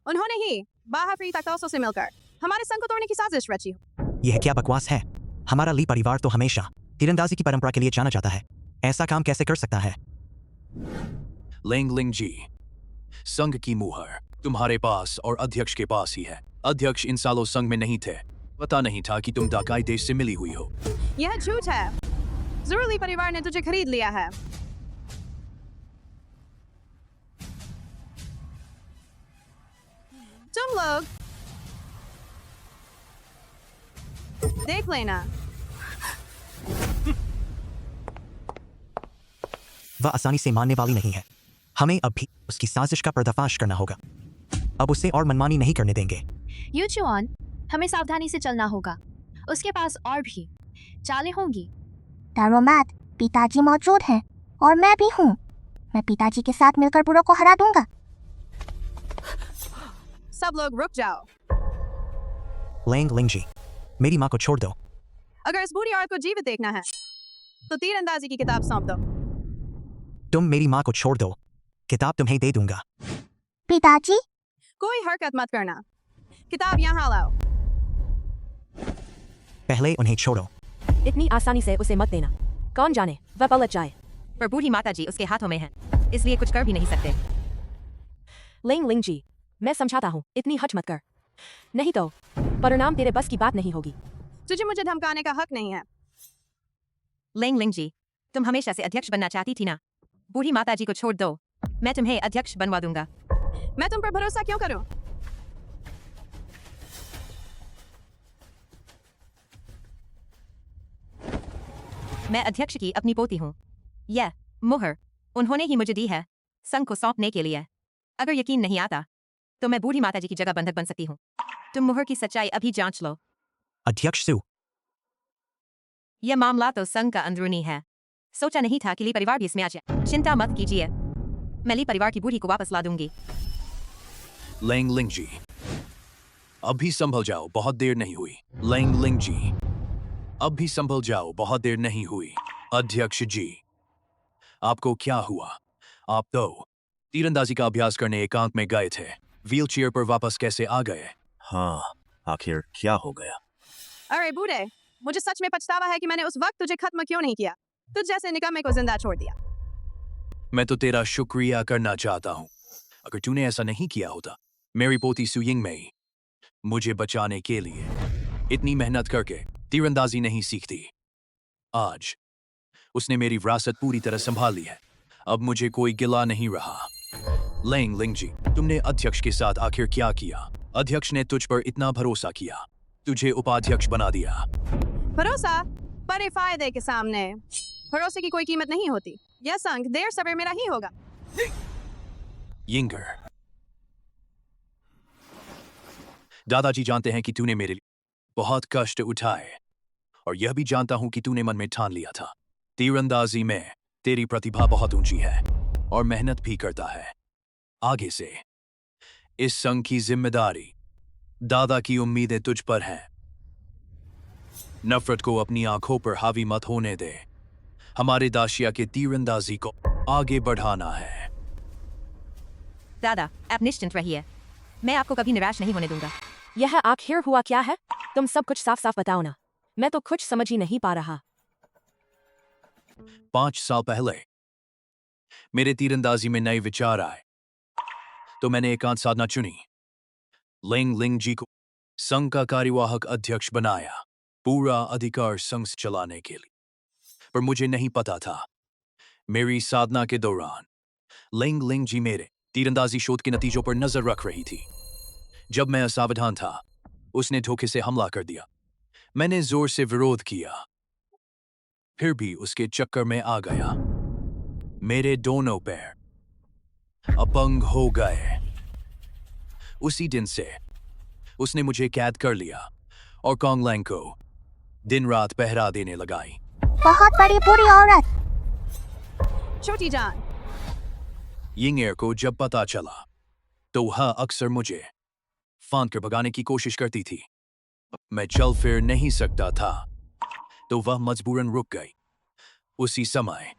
उन्होंने ही बाहरी ताकतों से मिलकर हमारे संघ को तोड़ने की साजिश रची हो। यह क्या बकवास है? हमारा ली परिवार तो हमेशा तीरंदाजी की परंपरा के लिए जाना जाता है। ऐसा काम कैसे कर सकता है? लेंग लिंगजी, संघ की मुहर तुम्हारे पास और अध्यक्ष के पास ही है। अध्यक्ष इन सालों संघ में नहीं थे, पता नहीं था कि तुम दाकाई देश से मिली हुई हो। यह झूठ है। जरूर ली परिवार ने तुझे खरीद लिया है। तुम लोग देख लेना। वह आसानी से मानने वाली नहीं है। हमें अब भी उसकी साजिश का पर्दाफाश करना होगा। अब उसे और मनमानी नहीं करने देंगे। युचुआन, हमें सावधानी से चलना होगा। उसके पास और भी चालें होंगी। डरो मत, पिताजी मौजूद हैं और मैं भी हूँ। मैं पिताजी के साथ मिलकर बुरो को हरा दूंगा। सब लोग रुक जाओ। लेंग लिंगजी, मेरी माँ को छोड़ दो। अगर इस बूढ़ी औरत को जीवित देखना है तो तीरंदाजी की किताब सौंप दो। तुम मेरी माँ को छोड़ दो, किताब तुम्हें दे दूंगा। पिताजी, कोई हरकत मत करना। किताब यहाँ लाओ। पहले उन्हें छोड़ो। इतनी आसानी से उसे मत देना। कौन जाने वह पलट जाए। पर बूढ़ी माताजी उसके हाथों में है, इसलिए कुछ कर भी नहीं सकते। लेंग लिंगजी, मैं समझाता हूँ, इतनी हट मत कर, नहीं तो परिणाम तेरे बस की बात नहीं होगी। तुझे मुझे धमकाने का हक नहीं है। लेंग लिंगजी, तुम हमेशा से अध्यक्ष बनना चाहती थी ना? बूढ़ी माताजी को छोड़ दो, मैं तुम्हें अध्यक्ष बनवा दूंगा। मैं तुम पर भरोसा क्यों करूं? मैं अध्यक्ष की अपनी पोती हूँ। यह मुहर उन्होंने ही मुझे दी है संघ को सौंपने के लिए। अगर यकीन नहीं आता तो मैं बूढ़ी माताजी की जगह बंधक बन सकती हूँ। तुम मुहर की सच्चाई अभी जांच लो। अध्यक्ष सु, यह मामला तो संघ का अंदरूनी है। सोचा नहीं था कि ली परिवार भी इसमें आ जाए। चिंता मत कीजिए, मैं ली परिवार की बूढ़ी को वापस ला दूंगी। लेंग लिंगजी, अभी संभल जाओ, बहुत देर नहीं हुई। लेंग लिंगजी, अब भी संभल जाओ, बहुत देर नहीं हुई। अध्यक्ष जी, आपको क्या हुआ? आप तो तीरंदाजी का अभ्यास करने एकांत में गए थे, व्हीलचेयर पर वापस कैसे आ गए? हाँ, आखिर क्या हो गया? अरे बूढ़े, मुझे सच में पछतावा है कि मैंने उस वक्त तुझे खत्म क्यों नहीं किया। तुझ जैसे निकम्मे को जिंदा छोड़ दिया। मैं तो तेरा शुक्रिया करना चाहता हूँ। अगर तूने ऐसा नहीं किया होता, मेरी पोती सुयिंग में मुझे बचाने के लिए इतनी मेहनत करके तीरंदाजी नहीं सीखती। आज उसने मेरी विरासत पूरी तरह संभाल ली है। अब मुझे कोई गिला नहीं रहा। लेंग लिंगजी, तुमने अध्यक्ष के साथ आखिर क्या किया? अध्यक्ष ने तुझ पर इतना भरोसा किया, तुझे उपाध्यक्ष बना दिया। भरोसा बड़े फायदे के सामने भरोसे की कोई कीमत नहीं होती। यह संघ देर सवेर मेरा ही होगा। यिंगर, दादाजी जानते हैं कि तूने मेरे लिए बहुत कष्ट उठाए, और यह भी जानता हूं कि तूने मन में ठान लिया था तीरंदाजी में तेरी प्रतिभा बहुत ऊंची है और मेहनत भी करता है। आगे से इस संघ की जिम्मेदारी, दादा की उम्मीदें तुझ पर हैं। नफरत को अपनी आंखों पर हावी मत होने दे। हमारे दाशिया के तीरंदाजी को आगे बढ़ाना है। दादा, आप निश्चिंत रहिए, मैं आपको कभी निराश नहीं होने दूंगा। यह आखिर हुआ क्या है? तुम सब कुछ साफ साफ बताओ ना। मैं तो कुछ समझ ही नहीं पा रहा। 5 साल पहले मेरे तीरंदाजी में नए विचार आए, तो मैंने एकांत साधना चुनी। लिंग लिंग जी को संघ का कार्यवाहक अध्यक्ष बनाया, पूरा अधिकार संघ चलाने के लिए। पर मुझे नहीं पता था, मेरी साधना के दौरान लिंग लिंग जी मेरे तीरंदाजी शोध के नतीजों पर नजर रख रही थी। जब मैं असावधान था, उसने धोखे से हमला कर दिया। मैंने जोर से विरोध किया, फिर भी उसके चक्कर में आ गया। मेरे दोनों पैर अपंग हो गए। उसी दिन से उसने मुझे कैद कर लिया और कांगलैंग को दिन रात पहरा देने लगाई। बहुत बड़ी बुरी औरत। छोटी जान। यिंगेर को जब पता चला, तो वह अक्सर मुझे फांद कर भगाने की कोशिश करती थी। मैं चल फिर नहीं सकता था, तो वह मजबूरन रुक गई। उसी समय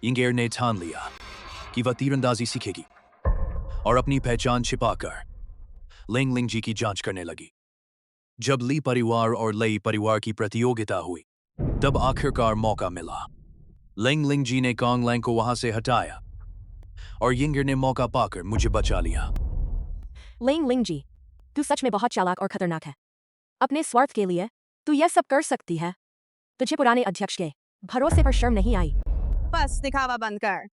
यिंगेर ने ठान लिया कि वह तीरंदाजी सीखेगी और अपनी पहचान छिपाकर लिंग लिंग जी की जांच करने लगी। जब ली परिवार और लई परिवार की प्रतियोगिता हुई, तब आखिरकार मौका मिला। लिंग लिंग जी ने कांगलैंग को वहां से हटाया और यिंगेर ने मौका पाकर मुझे बचा लिया। लिंग लिंग जी, तू सच में बहुत चालाक और खतरनाक है। अपने स्वार्थ के लिए तू यह सब कर सकती है। तुझे पुराने अध्यक्ष के भरोसे पर शर्म नहीं आई? बस दिखावा बंद कर।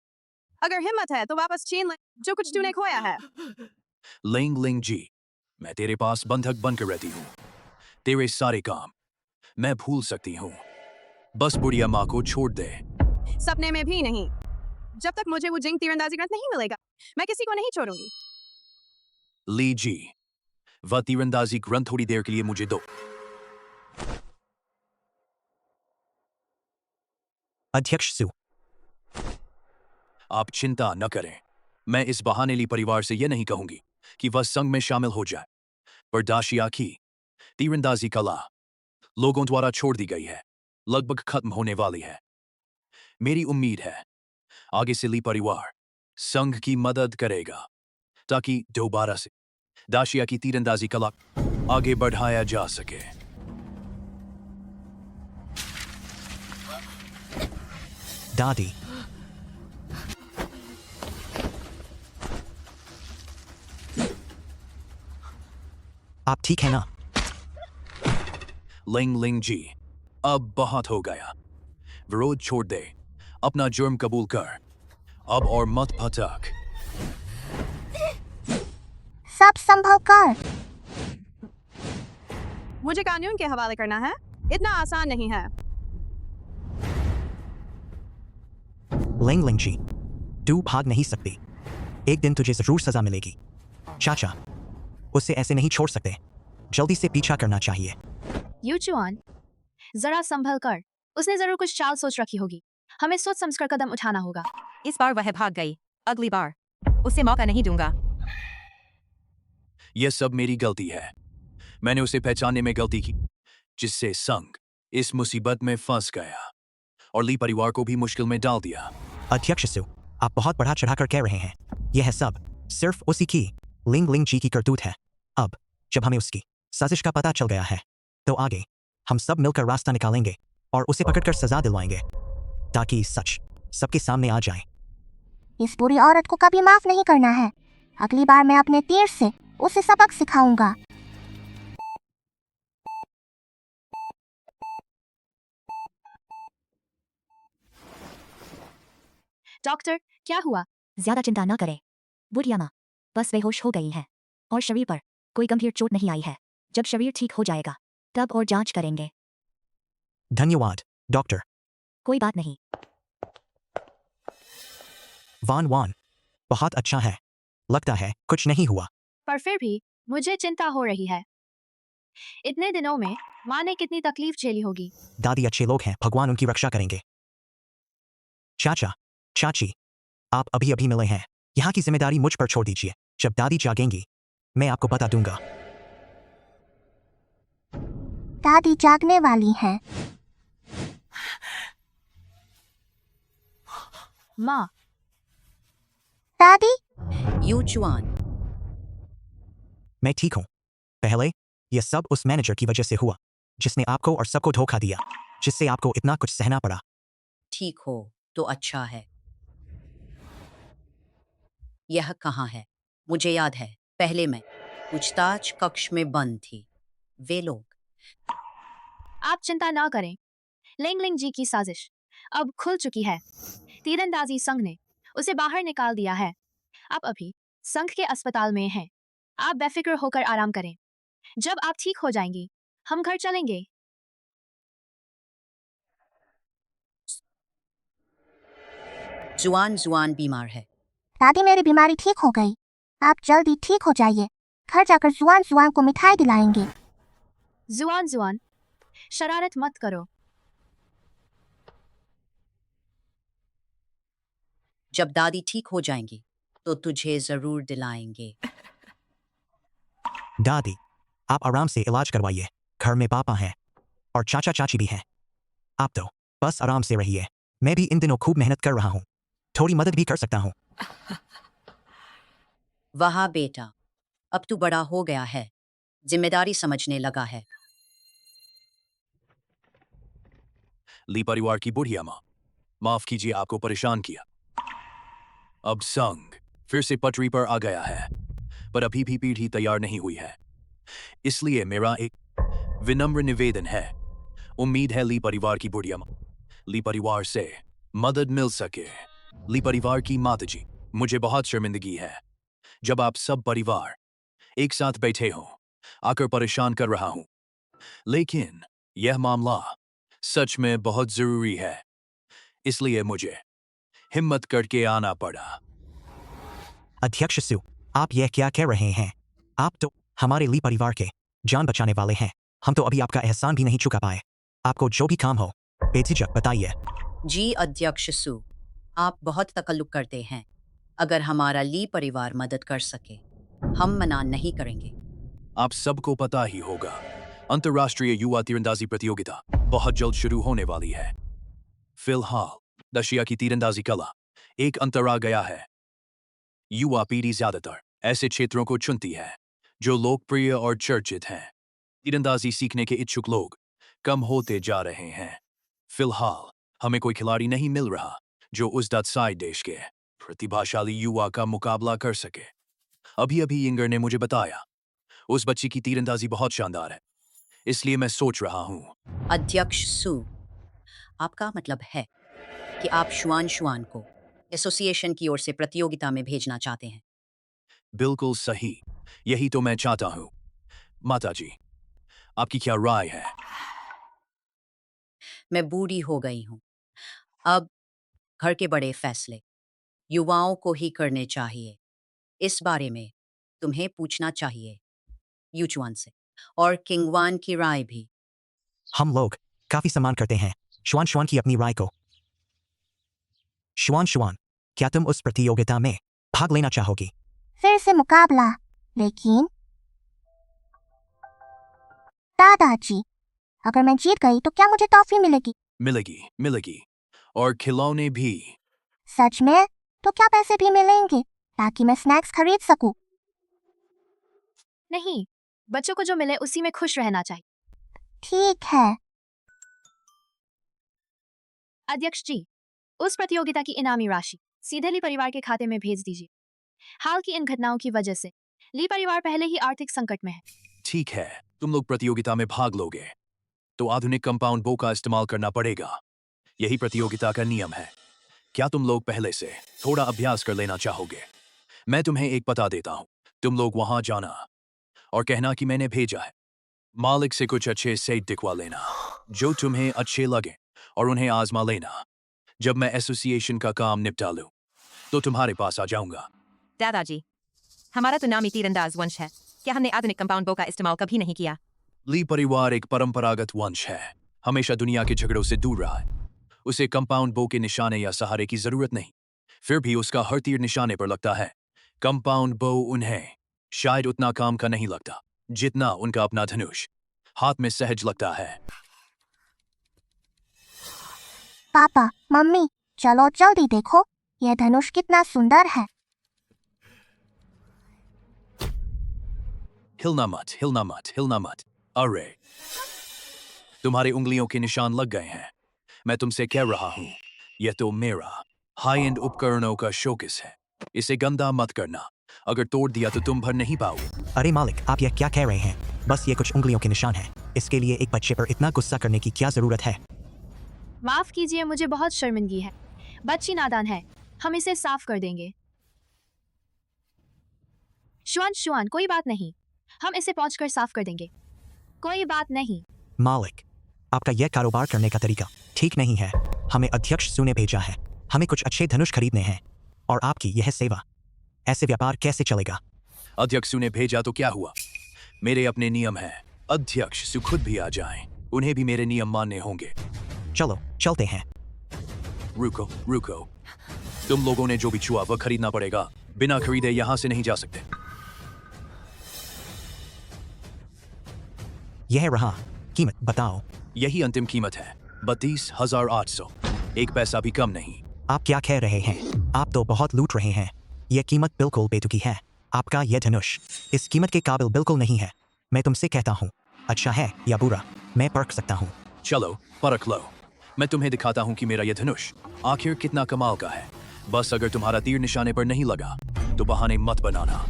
अगर हिम्मत है तो वापस छीन ले जो कुछ तूने खोया है। लिंग लिंग जी, मैं तेरे पास बंधक बनकर रहती हूँ। तेरे सारे काम मैं भूल सकती हूँ। बस बुढ़िया माँ को छोड़ दे। सपने में भी नहीं। जब तक मुझे वो जिंग तीरंदाजी ग्रंथ नहीं मिलेगा, मैं किसी को नहीं छोड़ूंगी। ली जी, वह तीरंदाजी ग्रंथ थोड़ी देर के लिए मुझे दो। अध्यक्ष सु, आप चिंता न करें। मैं इस बहाने ली परिवार से यह नहीं कहूंगी कि वह संघ में शामिल हो जाए, पर दाशिया की तीरंदाजी कला लोगों द्वारा छोड़ दी गई है, लगभग खत्म होने वाली है। मेरी उम्मीद है आगे से ली परिवार संघ की मदद करेगा, ताकि दोबारा से दाशिया की तीरंदाजी कला आगे बढ़ाया जा सके। दादी, आप ठीक है ना? लिंग लिंग जी, अब बहुत हो गया। विरोध छोड़ दे, अपना जुर्म कबूल कर। अब और मत भटक। सब संभव कर। मुझे कानून के हवाले करना है, इतना आसान नहीं है। लिंग लिंग जी, तू भाग नहीं सकती। एक दिन तुझे जरूर सजा मिलेगी। चाचा, उसे ऐसे नहीं छोड़ सकते। जल्दी से पीछा करना चाहिए। यूचुआन, जरा संभल कर। उसने जरूर कुछ चाल सोच रखी होगी। हमें सोच समझकर कदम उठाना होगा। इस बार वह भाग गई, अगली बार उसे मौका नहीं दूंगा। यह सब मेरी गलती है। मैंने उसे पहचानने में गलती की, जिससे संघ इस मुसीबत में फंस गया और ली परिवार को भी मुश्किल में डाल दिया। अध्यक्ष सु, आप बहुत बढ़ा चढ़ाकर कह रहे हैं। यह सब सिर्फ उसी की लिंग लिंग जी की करतूत है। अब जब हमें उसकी साजिश का पता चल गया है, तो आगे हम सब मिलकर रास्ता निकालेंगे और उसे पकड़कर सजा दिलवाएंगे, ताकि सच सबके सामने आ जाए। इस बुरी औरत को कभी माफ नहीं करना है। अगली बार मैं अपने तीर से उसे सबक सिखाऊंगा। डॉक्टर, क्या हुआ? ज्यादा चिंता न करें बुढ़िया माँ, बस बेहोश हो गई है और शरीर पर कोई गंभीर चोट नहीं आई है। जब शरीर ठीक हो जाएगा तब और जांच करेंगे। धन्यवाद डॉक्टर। कोई बात नहीं। वान वान, बहुत अच्छा है। लगता है कुछ नहीं हुआ। पर फिर भी मुझे चिंता हो रही है। इतने दिनों में माँ ने कितनी तकलीफ झेली होगी। दादी अच्छे लोग हैं, भगवान उनकी रक्षा करेंगे। चाचा, चाची, आप अभी अभी मिले हैं। यहाँ की जिम्मेदारी मुझ पर छोड़ दीजिए। जब दादी जागेंगी, मैं आपको बता दूंगा। दादी जागने वाली हैं। माँ। दादी। यूचुआन, मैं ठीक हूँ। पहले यह सब उस मैनेजर की वजह से हुआ जिसने आपको और सबको धोखा दिया, जिससे आपको इतना कुछ सहना पड़ा। ठीक हो तो अच्छा है। यह कहाँ है? मुझे याद है, पहले मैं पूछताछ कक्ष में बंद थी। वे लोग। आप चिंता ना करें, लिंग लिंग जी की साजिश अब खुल चुकी है। तीरंदाजी संघ ने उसे बाहर निकाल दिया है। आप अभी संघ के अस्पताल में हैं। आप बेफिक्र होकर आराम करें। जब आप ठीक हो जाएंगी हम घर चलेंगे। जुआन जुआन बीमार है। दादी मेरी बीमारी ठीक हो गई। आप जल्दी ठीक हो जाइए। घर जाकर जुआन जुआन को मिठाई दिलाएंगे। जुआन जुआन, शरारत मत करो। जब दादी ठीक हो जाएंगी तो तुझे जरूर दिलाएंगे। दादी, आप आराम से इलाज करवाइए। घर में पापा हैं और चाचा चाची भी हैं। आप तो बस आराम से रहिए। मैं भी इन दिनों खूब मेहनत कर रहा हूँ। थोड़ी मदद भी कर सकता हूँ। वाह बेटा, अब तू बड़ा हो गया है, जिम्मेदारी समझने लगा है। ली परिवार की बुढ़िया माँ, माफ कीजिए आपको परेशान किया। अब संघ फिर से पटरी पर आ गया है, पर अभी भी पीढ़ी तैयार नहीं हुई है। इसलिए मेरा एक विनम्र निवेदन है। उम्मीद है ली परिवार की बुढ़िया माँ, ली परिवार से मदद मिल सके। ली परिवार की माताजी, मुझे बहुत शर्मिंदगी है जब आप सब परिवार एक साथ बैठे हो आकर परेशान कर रहा हूं, लेकिन यह मामला सच में बहुत जरूरी है, इसलिए मुझे हिम्मत करके आना पड़ा। अध्यक्ष सु, आप यह क्या कह रहे हैं? आप तो हमारे ली परिवार के जान बचाने वाले हैं। हम तो अभी आपका एहसान भी नहीं चुका पाए। आपको जो भी काम हो बेझिझक बताइए। जी अध्यक्ष सु, आप बहुत तकल्लुफ करते हैं। अगर हमारा ली परिवार मदद कर सके हम मना नहीं करेंगे। आप सबको पता ही होगा, अंतर्राष्ट्रीय युवा तीरंदाजी प्रतियोगिता बहुत जल्द शुरू होने वाली है। फिलहाल दशिया की तीरंदाजी कला एक अंतर आ गया है। युवा पीढ़ी ज्यादातर ऐसे क्षेत्रों को चुनती है जो लोकप्रिय और चर्चित हैं। तीरंदाजी सीखने के इच्छुक लोग कम होते जा रहे हैं। फिलहाल हमें कोई खिलाड़ी नहीं मिल रहा जो उस साइड देश के प्रतिभाशाली युवा का मुकाबला कर सके। अभी अभी यिंगर ने मुझे बताया उस बच्ची की तीरंदाजी बहुत शानदार है, इसलिए मैं सोच रहा हूँ। अध्यक्ष सु, आपका मतलब है कि आप शुआन शुआन को एसोसिएशन की ओर से प्रतियोगिता में भेजना चाहते हैं? बिल्कुल सही, यही तो मैं चाहता हूँ। माताजी, आपकी क्या राय है? मैं बूढ़ी हो गई हूँ। अब घर के बड़े फैसले युवाओं को ही करने चाहिए। इस बारे में तुम्हें पूछना चाहिए यूचुआन से, और किंगवान की राय भी। हम लोग काफी सम्मान करते हैं शुआन शुआन की अपनी राय को। शुआन शुआन, क्या तुम उस प्रतियोगिता में भाग लेना चाहोगी? फिर से मुकाबला, लेकिन दादाजी, अगर मैं जीत गई तो क्या मुझे टॉफी मिलेगी? मिलेगी, मिलेगी, और खिलौने भी। सच में? तो क्या पैसे भी मिलेंगे ताकि मैं स्नैक्स खरीद सकूं? नहीं, बच्चों को जो मिले उसी में खुश रहना चाहिए। ठीक है। अध्यक्ष जी, उस प्रतियोगिता की इनामी राशि सीधे ली परिवार के खाते में भेज दीजिए। हाल की इन घटनाओं की वजह से ली परिवार पहले ही आर्थिक संकट में है। ठीक है, तुम लोग प्रतियोगिता में भाग लोगे तो आधुनिक कंपाउंड बो का इस्तेमाल करना पड़ेगा। यही प्रतियोगिता का नियम है। क्या तुम लोग पहले से थोड़ा अभ्यास कर लेना चाहोगे? मैं तुम्हें एक पता देता हूँ, तुम लोग वहां जाना और कहना कि मैंने भेजा है। मालिक से कुछ अच्छे सेट दिखवा लेना जो तुम्हें अच्छे लगे और उन्हें आजमा लेना। जब मैं एसोसिएशन का काम निपटा लूं तो तुम्हारे पास आ जाऊंगा। दादाजी, हमारा तो नाम ही तीरंदाज वंश है। क्या हमने आधुनिक कंपाउंड बो का इस्तेमाल कभी नहीं किया? ली परिवार एक परंपरागत वंश है, हमेशा दुनिया के झगड़ों से दूर रहा है। उसे कंपाउंड बो के निशाने या सहारे की जरूरत नहीं, फिर भी उसका हर तीर निशाने पर लगता है। कंपाउंड बो उन्हें शायद उतना काम का नहीं लगता जितना उनका अपना धनुष हाथ में सहज लगता है। पापा, मम्मी, चलो जल्दी देखो, यह धनुष कितना सुंदर है। हिलना मत, हिलना मत, हिलना मत। अरे, तुम्हारी उंगलियों के निशान लग गए हैं। मैं तुमसे कह रहा हूं, यह तो मेरा हाई एंड उपकरणों का शोकेस है। इसे गंदा मत करना। अगर तोड़ दिया तो तुम भर नहीं पाओ। अरे मालिक, आप यह क्या कह रहे हैं? बस ये कुछ उंगलियों के निशान हैं। इसके लिए एक बच्चे पर इतना गुस्सा करने की क्या जरूरत है? माफ कीजिए, मुझे बहुत शर्मिंदगी है। बच्ची नादान है, हम इसे साफ कर देंगे। शुआन, कोई बात नहीं, हम इसे पहुंचकर साफ कर देंगे। कोई बात नहीं। मालिक, आपका यह कारोबार करने का तरीका ठीक नहीं है। हमें अध्यक्ष सू ने भेजा है। हमें कुछ अच्छे धनुष खरीदने हैं और आपकी यह सेवा। ऐसे व्यापार कैसे चलेगा? अध्यक्ष सू ने भेजा तो क्या हुआ? मेरे अपने नियम हैं। अध्यक्ष सू खुद भी आ जाएं, उन्हें भी मेरे नियम मानने होंगे। चलो चलते हैं। रुको रुको, तुम लोगों ने जो भी छुआ वह खरीदना पड़ेगा। बिना खरीदे यहां से नहीं जा सकते। यह रहा, कीमत बताओ। यही अंतिम कीमत है, 32,800। एक पैसा भी कम नहीं। आप क्या कह रहे हैं? आप तो बहुत लूट रहे हैं। यह कीमत बिल्कुल बेतुकी है। आपका यह धनुष इस कीमत के काबिल बिल्कुल नहीं है। मैं तुमसे कहता हूँ, अच्छा है या बुरा, मैं परख सकता हूँ। चलो परख लो। मैं तुम्हें दिखाता हूँ कि मेरा यह धनुष आखिर कितना कमाल का है। बस अगर तुम्हारा तीर निशाने पर नहीं लगा तो बहाने मत बनाना।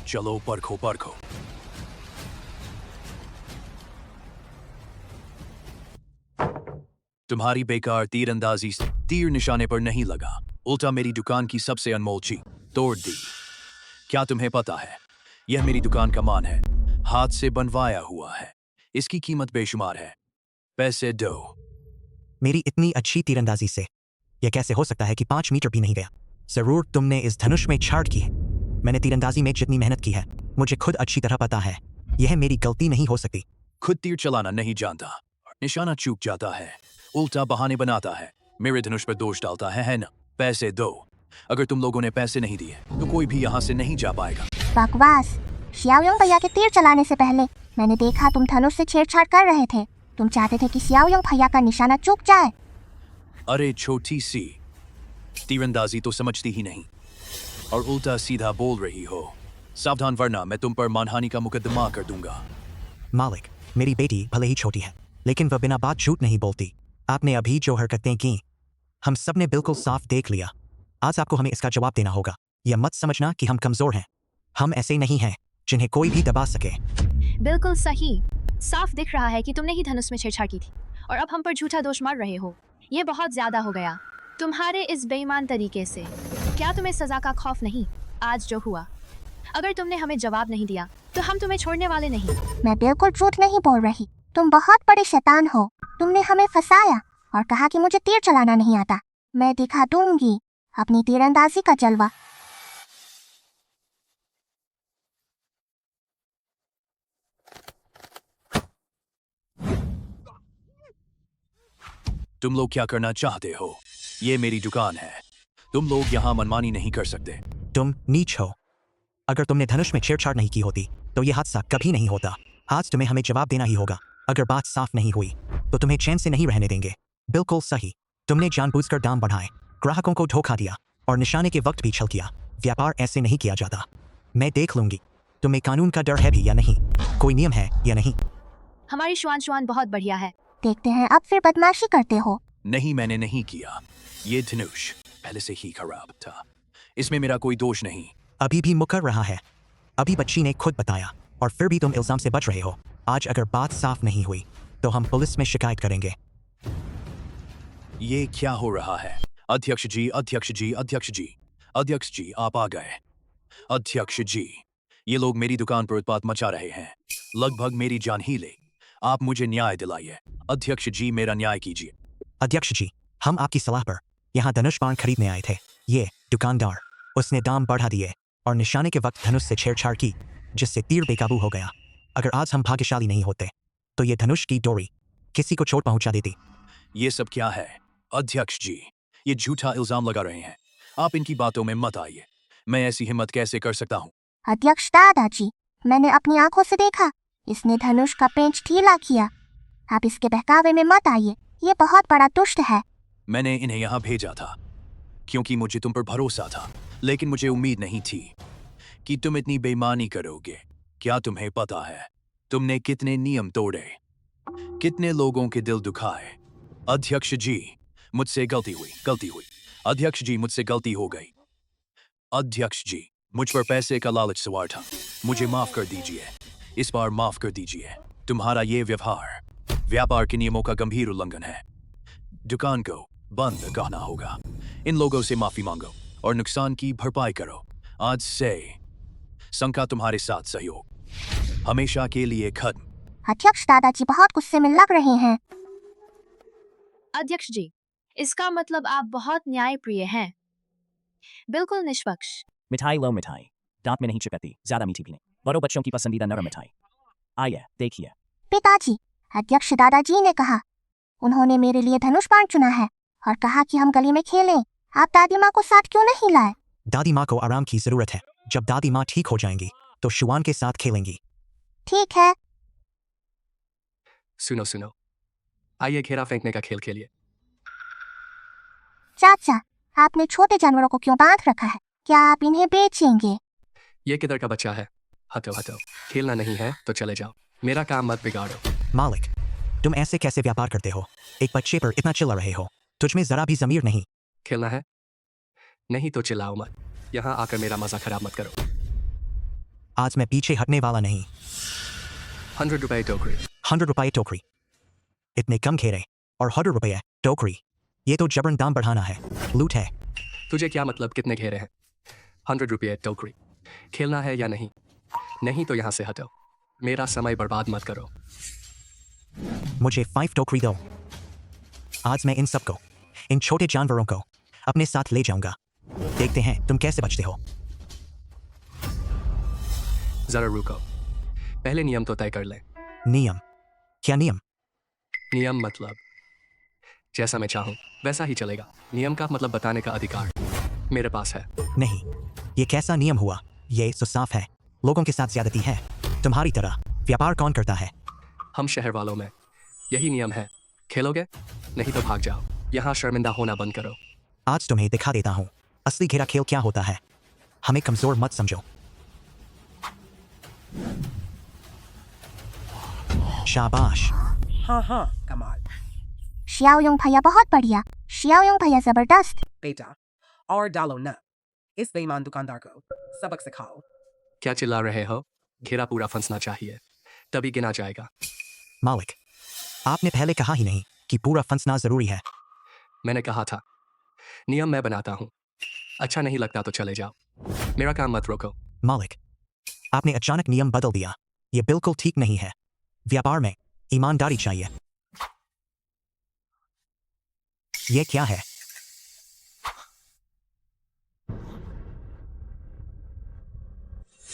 चलो परखो परखो। तुम्हारी बेकार तीरंदाजी से तीर निशाने पर नहीं लगा, उल्टा मेरी दुकान की सबसे अनमोल चीज तोड़ दी। क्या तुम्हें पता है, यह मेरी दुकान का मान है, हाथ से बनवाया हुआ है। इसकी कीमत बेशुमार है। पैसे दो। मेरी इतनी अच्छी तीरंदाजी से यह कैसे हो सकता है कि 5 मीटर भी नहीं गया? जरूर तुमने इस धनुष में छाड़ की है। मैंने तीरंदाजी में जितनी मेहनत की है मुझे खुद अच्छी तरह पता है। यह मेरी गलती नहीं हो सकती। खुद तीर चलाना नहीं जानता, निशाना चूक जाता है, उल्टा बहाने बनाता है, मेरे धनुष पर दोष डालता है ना? पैसे दो। अगर तुम लोगों ने पैसे नहीं दिए तो कोई भी यहाँ से नहीं जा पाएगा। बकवास। xiaoyong भैया के तीर चलाने से पहले मैंने देखा तुम धनुष से छेड़छाड़ कर रहे थे। तुम चाहते थे कि xiaoyong भैया का निशाना चूक जाए। अरे छोटी सी तीरंदाजी तो समझती ही नहीं और उल्टा सीधा बोल रही हो। सावधान वरना मैं तुम पर मानहानि का मुकदमा कर दूंगा। मालिक, मेरी बेटी भले ही छोटी है लेकिन वह बिना बात झूठ नहीं बोलती। आपने अभी जो हरकतें की हम सब ने बिल्कुल साफ देख लिया। आज आपको हमें इसका जवाब देना होगा। यह मत समझना कि हम कमजोर हैं। हम ऐसे नहीं हैं जिन्हें कोई भी दबा सके। बिल्कुल सही। साफ दिख रहा है कि तुमने ही धनुष में छेड़छाड़ की थी और अब हम पर झूठा दोष मार रहे हो। ये बहुत ज्यादा हो गया तुम्हारे इस बेईमान तरीके से। क्या तुम्हें सजा का खौफ नहीं? आज जो हुआ, अगर तुमने हमें जवाब नहीं दिया तो हम तुम्हें छोड़ने वाले नहीं। मैं बिल्कुल झूठ नहीं बोल रही। तुम बहुत बड़े शैतान हो। तुमने हमें फंसाया और कहा कि मुझे तीर चलाना नहीं आता। मैं दिखा दूंगी अपनी तीरंदाजी का जलवा। तुम लोग क्या करना चाहते हो? ये मेरी दुकान है, तुम लोग यहाँ मनमानी नहीं कर सकते। तुम नीच हो। अगर तुमने धनुष में छेड़छाड़ नहीं की होती तो यह हादसा कभी नहीं होता। आज तुम्हें हमें जवाब देना ही होगा। अगर बात साफ नहीं हुई तो तुम्हें चैन से नहीं रहने देंगे। बिल्कुल सही, तुमने जानबूझकर दाम बढ़ाए, ग्राहकों को धोखा दिया और निशाने के वक्त भी छल किया। व्यापार ऐसे नहीं किया जाता। मैं देख लूंगी तुम्हें कानून का डर है भी या नहीं, कोई नियम है या नहीं। हमारी शुआन बहुत बढ़िया है। देखते हैं अब फिर बदमाशी करते हो। नहीं, मैंने नहीं किया। ये धनुष पहले से ही खराब था, इसमें मेरा कोई दोष नहीं। अभी भी मुकर रहा है। अभी बच्ची ने खुद बताया और फिर भी तुम इल्जाम से बच रहे हो। आज अगर बात साफ नहीं हुई तो हम पुलिस में शिकायत करेंगे। ये क्या हो रहा है? अध्यक्ष जी, अध्यक्ष जी, अध्यक्ष जी, अध्यक्ष जी, आप आ गए। अध्यक्ष जी, ये लोग मेरी दुकान पर उत्पात मचा रहे हैं, लगभग मेरी जान ही ले। आप मुझे न्याय दिलाइए। अध्यक्ष जी, मेरा न्याय कीजिए। अध्यक्ष जी, हम आपकी सलाह पर यहाँ धनुष बाण खरीदने आए थे। ये दुकानदार, उसने दाम बढ़ा दिए और निशाने के वक्त धनुष से छेड़छाड़ की, जिससे तीर बेकाबू हो गया। अगर आज हम भाग्यशाली नहीं होते तो ये धनुष की डोरी किसी को चोट पहुंचा देती। ये सब क्या है? अध्यक्ष जी, ये झूठा इल्जाम लगा रहे हैं। आप इनकी बातों में मत आइए। मैं ऐसी हिम्मत कैसे कर सकता हूँ? अध्यक्ष दादाजी, मैंने अपनी आंखों से देखा। इसने धनुष का पेंच ढीला किया। आप इसके बहकावे में मत आइए। ये बहुत बड़ा दुष्ट है। मैंने इन्हें यहाँ भेजा था क्योंकि मुझे तुम पर भरोसा था, लेकिन मुझे उम्मीद नहीं थी कि तुम इतनी बेईमानी करोगे। क्या तुम्हें पता है तुमने कितने नियम तोड़े, कितने लोगों के दिल दुखाए? अध्यक्ष जी, मुझसे गलती हुई। अध्यक्ष जी, मुझसे गलती हो गई। अध्यक्ष जी, मुझ पर पैसे का लालच सवार था, मुझे माफ कर दीजिए। इस बार माफ कर दीजिए। तुम्हारा ये व्यवहार व्यापार के नियमों का गंभीर उल्लंघन है। दुकान को बंद करना होगा। इन लोगों से माफी मांगो और नुकसान की भरपाई करो। आज से संघ का तुम्हारे साथ सहयोग हमेशा के लिए खत्म। अध्यक्ष दादाजी बहुत गुस्से में लग रहे हैं। अध्यक्ष जी, इसका मतलब आप बहुत न्यायप्रिय हैं, बिल्कुल निष्पक्ष। मिठाई लो मिठाई, दांत में नहीं चिपकती, ज्यादा मीठी भी नहीं, बड़ों बच्चों की पसंदीदा नरम मिठाई। आइए देखिए। पिताजी, अध्यक्ष दादाजी ने कहा, उन्होंने मेरे लिए धनुष बाण चुना है और कहा कि हम गली में खेलें। आप दादी माँ को साथ क्यों नहीं लाए? दादी माँ को आराम की जरूरत है। जब दादी माँ ठीक हो जाएंगी तो शुआन के साथ खेलेंगी। ठीक है। सुनो, आइए घेरा फेंकने का खेल खेलिए। चाचा, आपने छोटे जानवरों को क्यों बांध रखा है? क्या आप इन्हें बेचेंगे? ये किधर का बच्चा है? हटो, खेलना नहीं है तो चले जाओ, मेरा काम मत बिगाड़ो। मालिक, तुम ऐसे कैसे व्यापार करते हो? एक बच्चे पर इतना चिल्ला रहे हो, तुझमें जरा भी ज़मीर नहीं। खेलना है? नहीं तो चिल्लाओ मत, यहाँ आकर मेरा मजा खराब मत करो। आज मैं पीछे हटने वाला नहीं। 100 रुपए टोकरी। 100 रुपए टोकरी? इतने कम घेरे और 100 रुपए टोकरी? ये तो जबरन दाम बढ़ाना है, लूट है। तुझे क्या मतलब कितने घेरे हैं? 100 रुपये टोकरी। खेलना है या नहीं? नहीं तो यहाँ से हटो, मेरा समय बर्बाद मत करो। मुझे 5 टोकरी दो। आज मैं इन सबको, इन छोटे जानवरों को अपने साथ ले जाऊंगा। देखते हैं तुम कैसे बचते हो। जरा रुको, पहले नियम तो तय कर ले। नियम? क्या नियम? नियम मतलब जैसा मैं चाहूँ वैसा ही चलेगा। नियम का मतलब बताने का अधिकार मेरे पास है। नहीं, ये कैसा नियम हुआ? ये तो साफ है, लोगों के साथ ज्यादती है। तुम्हारी तरह व्यापार कौन करता है? हम शहर वालों में यही नियम है। खेलोगे? नहीं तो भाग जाओ, यहाँ शर्मिंदा होना बंद करो। आज तुम्हें दिखा देता हूँ असली घेरा खेल क्या होता है। हमें कमजोर मत समझो। शाबाश। हाँ, कमाल। शियाओयुंग भैया बहुत बढ़िया। शियाओयुंग भैया जबरदस्त। बेटा, और डालो न, इस बेईमान दुकानदार को सबक सिखाओ। क्या चिल्ला रहे हो? घेरा पूरा फंसना चाहिए, तभी गिना जाएगा। मालिक, आपने पहले कहा ही नहीं कि पूरा फंसना जरूरी है। मैंने कहा था, नियम मैं बनाता हूँ। अच्छा नहीं लगता तो चले जाओ, मेरा काम मत रोको। मालिक, आपने अचानक नियम बदल दिया, ये बिल्कुल ठीक नहीं है। व्यापार में ईमानदारी चाहिए। ये क्या है?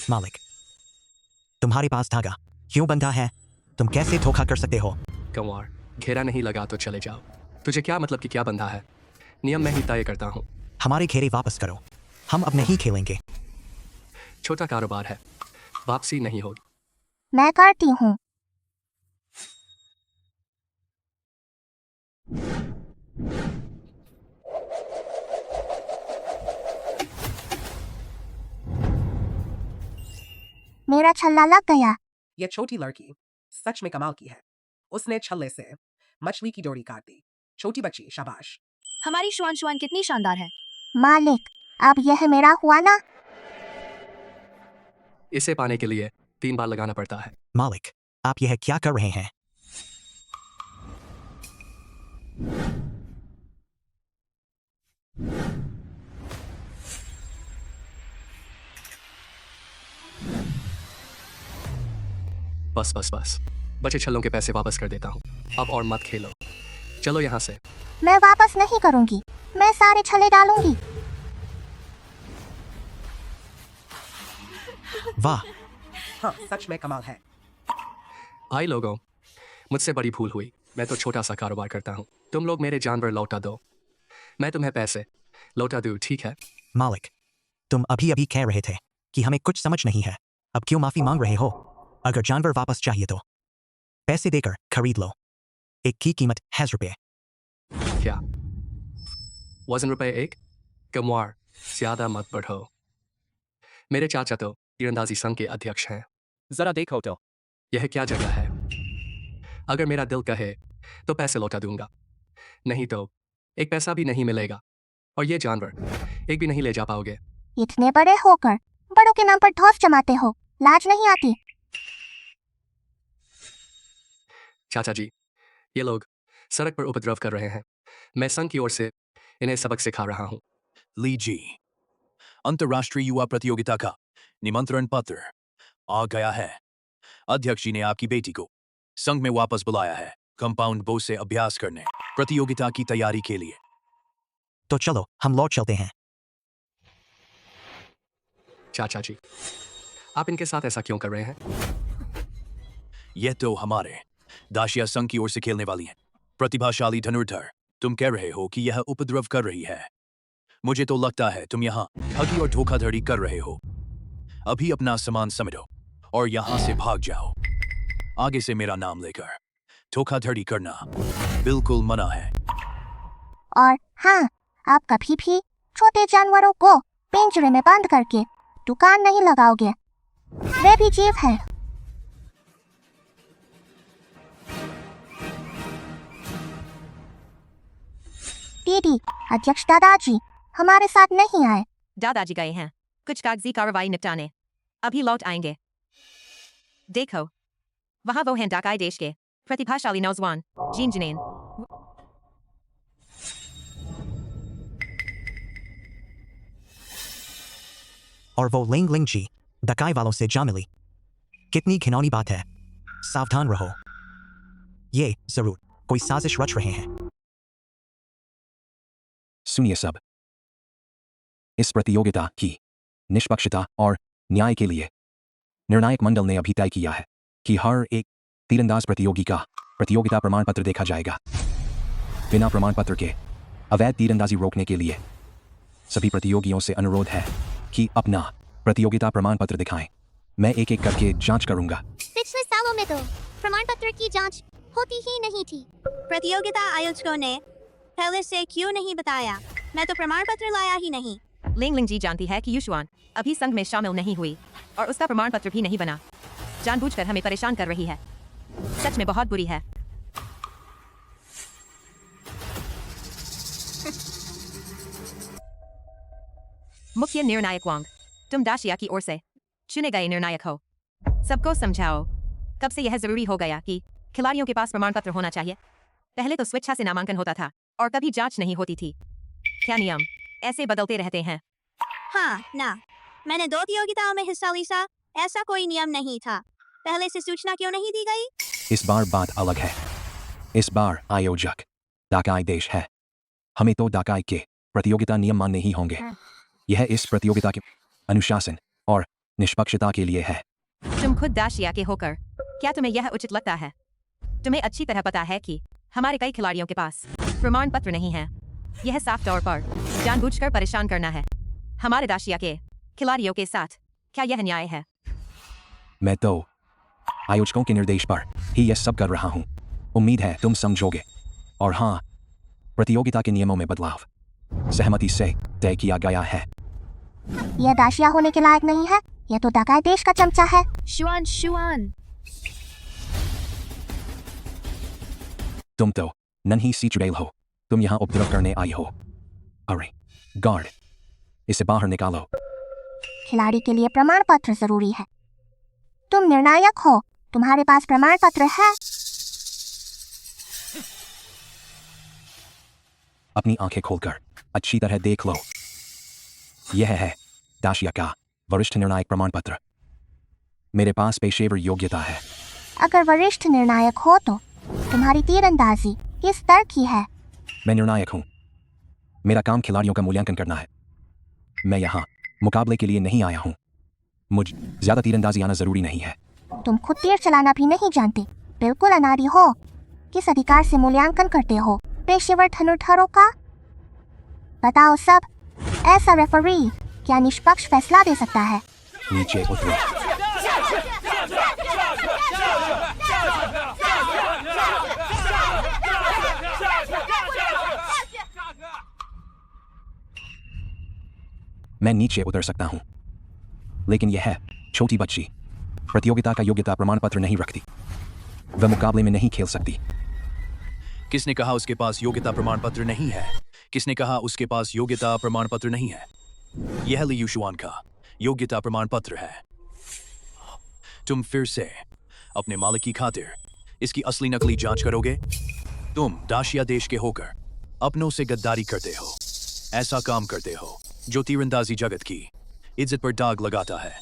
मालिक, तुम्हारे पास धागा क्यों बंधा है? तुम कैसे धोखा कर सकते हो? कंवार, घेरा नहीं लगा तो चले जाओ। तुझे क्या मतलब कि क्या बंधा है? नियम मैं ही तय करता हूँ। हमारे घेरे वापस करो, हम अब नहीं खेलेंगे। छोटा कारोबार है, वापसी नहीं होगी। मैं करती हूँ। मेरा छल्ला लग गया। ये छोटी लड़की सच में कमाल की है। उसने छल्ले से मछली की डोरी काट दी। छोटी बच्ची, शाबाश। हमारी शुआन कितनी शानदार है। मालिक, अब यह मेरा हुआ ना? इसे पाने के लिए 3 बार लगाना पड़ता है। मालिक, आप यह क्या कर रहे हैं? बस, बचे छल्लों के पैसे वापस कर देता हूँ। अब और मत खेलो, चलो यहाँ से। मैं वापस नहीं करूंगी, मैं सारे छल्ले डालूंगी। वाह, हाँ, सच में कमाल है। आई लोगों, मुझसे बड़ी भूल हुई। मैं तो छोटा सा कारोबार करता हूँ। तुम लोग मेरे जानवर लौटा दो, मैं तुम्हें पैसे लौटा दूँ, ठीक है? मालिक, तुम अभी कह रहे थे कि हमें कुछ समझ नहीं है, अब क्यों माफी मांग रहे हो? अगर जानवर वापस चाहिए तो पैसे देकर खरीद लो। एक की कीमत 1000 रुपये। क्या वजन रुपए 1। कमवार, ज्यादा मत बढ़ो। मेरे चाचा तो तीरंदाजी संघ के अध्यक्ष हैं। जरा देखो तो। यह क्या जगह है? अगर मेरा दिल कहे तो पैसे लौटा दूंगा, नहीं तो एक पैसा भी नहीं मिलेगा। और ये जानवर एक भी नहीं ले जा पाओगे। इतने बड़े होकर बड़ों के नाम पर ठोस जमाते हो, लाज नहीं आती? चाचा जी, ये लोग सड़क पर उपद्रव कर रहे हैं। मैं संघ की ओर से इन्हें सबक सिखा रहा हूँ। ली जी, अंतर्राष्ट्रीय युवा प्रतियोगिता का निमंत्रण पत्र आ गया है। अध्यक्ष जी ने आपकी बेटी को संघ में वापस बुलाया है, कंपाउंड बो से अभ्यास करने, प्रतियोगिता की तैयारी के लिए। तो चलो हम लौट चलते हैं। चाचा जी, आप इनके साथ ऐसा क्यों कर रहे हैं? यह तो हमारे दाशिया संघ की ओर से खेलने वाली है। प्रतिभाशाली धनुर्धर, तुम कह रहे हो कि यह उपद्रव कर रही है। मुझे तो लगता है तुम यहाँ ठगी और धोखाधड़ी कर रहे हो। अभी अपना सामान समेटो और यहाँ से भाग जाओ। आगे से मेरा नाम लेकर धोखाधड़ी करना बिल्कुल मना है। और हाँ, आप कभी भी छोटे जानवरों को पिंजरे में बंद करके दुकान नहीं लगाओगे, वे भी जीव हैं। दीदी, अध्यक्ष दादाजी हमारे साथ नहीं आए। दादाजी गए हैं कुछ कागजी कार्रवाई निपटाने, अभी लौट आएंगे। देखो, वहां वो हैं डाकाई देश के प्रतिभाशाली नौजवान जीन जिनेन। और वो लिंग लिंग जी डकाई वालों से जा मिली। कितनी घिनौनी बात है। सावधान रहो, ये जरूर कोई साजिश रच रहे हैं। सुनिए सब, इस प्रतियोगिता की निष्पक्षता और न्याय के लिए निर्णायक मंडल ने अभी तय किया है कि हर एक तीरंदाज प्रतियोगी का प्रतियोगिता प्रमाण पत्र देखा जाएगा। बिना प्रमाण पत्र के अवैध तीरंदाजी रोकने के लिए सभी प्रतियोगियों से अनुरोध है कि अपना प्रतियोगिता प्रमाण पत्र दिखाएं। मैं एक एक करके जांच करूंगा। पिछले सालों में तो प्रमाण पत्र की जांच होती ही नहीं थी। प्रतियोगिता आयोजकों ने पहले से क्यों नहीं बताया? मैं तो प्रमाण पत्र लाया ही नहीं। लिंग लिंग जी जानती है कि युशुआन अभी संघ में शामिल नहीं हुई और उसका प्रमाण पत्र भी नहीं बना। जानबूझकर हमें परेशान कर रही है। सच में बहुत बुरी है। मुख्य निर्णायक वांग, तुम दाशिया की ओर से चुने गए निर्णायक हो। सबको समझाओ, कब से यह जरूरी हो गया कि खिलाड़ियों के पास प्रमाण पत्र होना चाहिए? पहले तो स्वेच्छा से नामांकन होता था और कभी जांच नहीं होती थी। क्या नियम ऐसे बदलते रहते हैं? हाँ ना, मैंने 2 प्रतियोगिताओं में हिस्सा लिया, ऐसा कोई नियम नहीं था। पहले से सूचना क्यों नहीं दी गई? इस बार बात अलग है। इस बार आयोजक डाकाई देश है। हमें तो डाकाई के प्रतियोगिता नियम मानने ही होंगे। यह इस प्रतियोगिता के अनुशासन और निष्पक्षता के लिए है। तुम खुद दाशिया के होकर क्या तुम्हें यह उचित लगता है? तुम्हें अच्छी तरह पता है कि हमारे कई खिलाड़ियों के पास प्रमाण पत्र नहीं है। यह साफ तौर पर जानबूझकर परेशान करना है हमारे दाशिया के खिलाड़ियों के साथ। क्या यह न्याय है? मैं तो आयोजकों के निर्देश पर ही यह सब कर रहा हूँ। उम्मीद है तुम समझोगे। और हाँ, प्रतियोगिता के नियमों में बदलाव सहमति से तय किया गया है। यह दाशिया होने के लायक नहीं है। यह तो डाकाई देश का चमचा है। शुआन, तुम तो नन्ही सी चुड़ैल हो। तुम यहाँ उपद्रव करने आई हो। अरे गार्ड, इसे बाहर निकालो। खिलाड़ी के लिए प्रमाण पत्र जरूरी है। तुम निर्णायक हो, तुम्हारे पास प्रमाण पत्र है? अपनी आंखें खोलकर अच्छी तरह देख लो। यह है दाशिया का वरिष्ठ निर्णायक प्रमाण पत्र। मेरे पास पेशेवर योग्यता है। अगर वरिष्ठ निर्णायक हो तो तुम्हारी तीरंदाजी किस स्तर की है? मैं निर्णायक हूँ। मेरा काम खिलाड़ियों का मूल्यांकन करना है। मैं यहाँ मुकाबले के लिए नहीं आया हूँ। मुझे ज्यादा तीरंदाजी आना जरूरी नहीं है। तुम खुद तीर चलाना भी नहीं जानते, बिल्कुल अनाड़ी हो। किस अधिकार से मूल्यांकन करते हो पेशेवर धनुर्धरों का? बताओ सब, ऐसा रेफरी क्या निष्पक्ष फैसला दे सकता है? नीचे उतरो। मैं नीचे उतर सकता हूँ, लेकिन यह है छोटी बच्ची प्रतियोगिता का योग्यता प्रमाण पत्र नहीं रखती। वह मुकाबले में नहीं खेल सकती। किसने कहा उसके पास योग्यता प्रमाण पत्र नहीं है? किसने कहा उसके पास योग्यता प्रमाण पत्र नहीं है? यह ली युशुआन का योग्यता प्रमाण पत्र है। तुम फिर से अपने मालिक की खातिर इसकी असली नकली जांच करोगे? तुम दाशिया देश के होकर अपनों से गद्दारी करते हो, ऐसा काम करते हो जो तीरंदाजी जगत की इज्जत पर दाग लगाता है।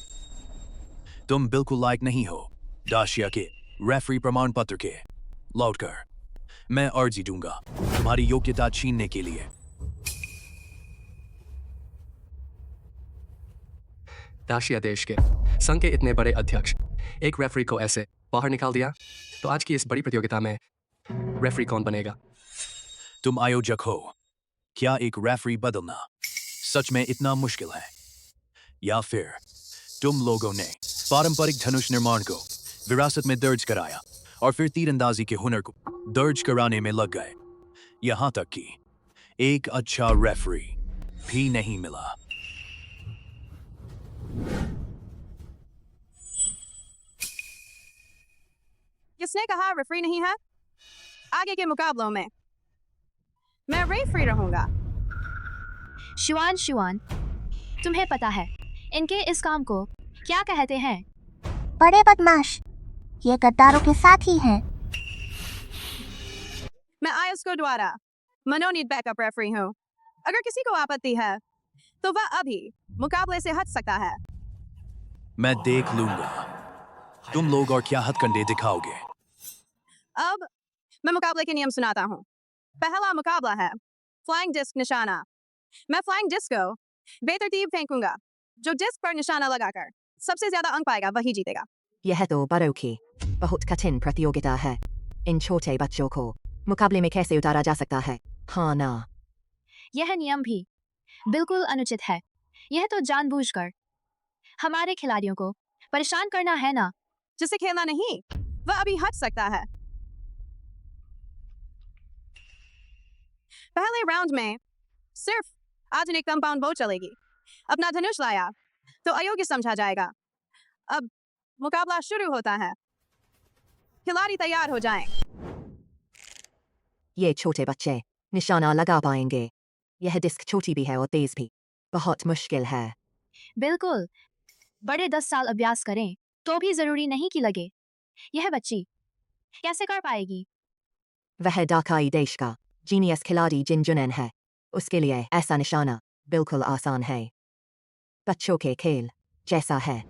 तुम बिल्कुल लायक नहीं हो दाशिया के रेफरी प्रमाण पत्र के। लौटकर मैं अर्जी दूंगा तुम्हारी योग्यता छीनने के लिए। दाशिया देश के संघ के इतने बड़े अध्यक्ष एक रेफरी को ऐसे बाहर निकाल दिया, तो आज की इस बड़ी प्रतियोगिता में रेफरी कौन बनेगा? तुम आयोजक हो, क्या एक रेफरी बदलना सच में इतना मुश्किल है? या फिर तुम लोगों ने पारंपरिक धनुष निर्माण को विरासत में दर्ज कराया और फिर तीरंदाजी के हुनर को दर्ज कराने में लग गए, यहां तक कि एक अच्छा रेफरी भी नहीं मिला। किसने कहा रेफरी नहीं है? आगे के मुकाबलों में मैं रेफरी रहूंगा। शुआन, तुम्हें पता है इनके इस काम को क्या कहते हैं? बड़े बदमाश, ये गद्दारों के साथ ही हैं। मैं आयोस्को द्वारा मनोनीत बैकअप रेफरी हूँ। अगर किसी को आपत्ति है तो वह अभी मुकाबले से हट सकता है। मैं देख लूंगा तुम लोग और क्या हथकंडे दिखाओगे। अब मैं मुकाबले के नियम सुनाता हूँ। पहला मुकाबला है फ्लाइंग डिस्क निशाना। मैं फ्लाइंग डिस्क को बेतरतीब फेंकूंगा। जो डिस्क पर निशाना लगाकर सबसे ज्यादा अंक पाएगा वही जीतेगा। यह तो बड़ों की बहुत कठिन प्रतियोगिता है। इन छोटे बच्चों को मुकाबले में कैसे उतारा जा सकता है? हाँ ना, यह नियम भी बिल्कुल अनुचित है। यह तो जानबूझकर हमारे खिलाड़ियों को परेशान करना है ना। जिसे खेलना नहीं वह अभी हट सकता है। पहले राउंड में सिर्फ आधुनिक कंपाउंड बो चलेगी। अपना धनुष लाया तो अयोग्य समझा जाएगा। अब मुकाबला शुरू होता है। खिलाड़ी तैयार हो जाएं। ये छोटे बच्चे निशाना लगा पाएंगे? यह डिस्क छोटी भी है और तेज भी। बहुत मुश्किल है। बिल्कुल, बड़े 10 साल अभ्यास करें तो भी जरूरी नहीं कि लगे। यह बच्ची कैसे कर पाएगी? वह डाकाई देश का जीनियस खिलाड़ी जिन जुनैन है। उसके लिए ऐसा निशाना बिल्कुल आसान है। बच्चों के खेल जैसा है।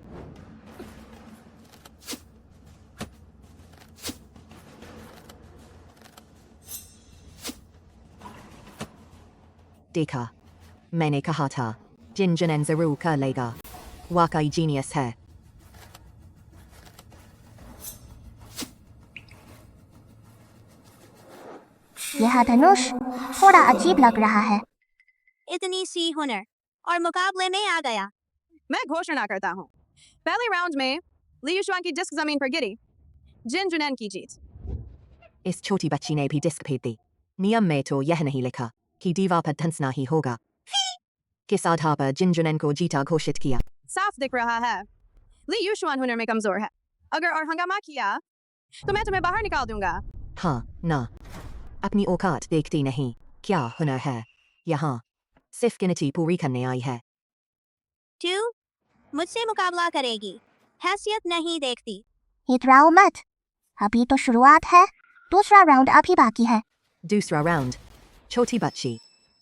देखा, मैंने कहा था जिन जुनैन जरूर कर लेगा। वाकई जीनियस है। यह धनुष थोड़ा अजीब लग रहा है। इतनी सी हुनर और मुकाबले में आ गया। मैं घोषणा करता हूँ, पहले राउंड में ली युशुआन की डिस्क जमीन पर गिरी। जिन जुनैन की जीत। इस छोटी बच्ची ने भी डिस्क फेंक दी। नियम में तो यह नहीं लिखा कि दीवार पर धंसना ही होगा। किस आधार पर जिन जुनैन को जीता घोषित किया? साफ दिख रहा है ली युशुआन हुनर में कमजोर है। अगर और हंगामा किया तो मैं तुम्हें बाहर निकाल दूंगा। हाँ ना, अपनी औकात देखती नहीं। क्या हुनर है यहाँ? सिर्फ गिनती पूरी करने आई है। तू मुझसे मुकाबला करेगी, हैसियत नहीं देखती। इतराओ मत, अभी तो शुरुआत है। दूसरा राउंड अभी बाकी है। दूसरा राउंड? छोटी बच्ची,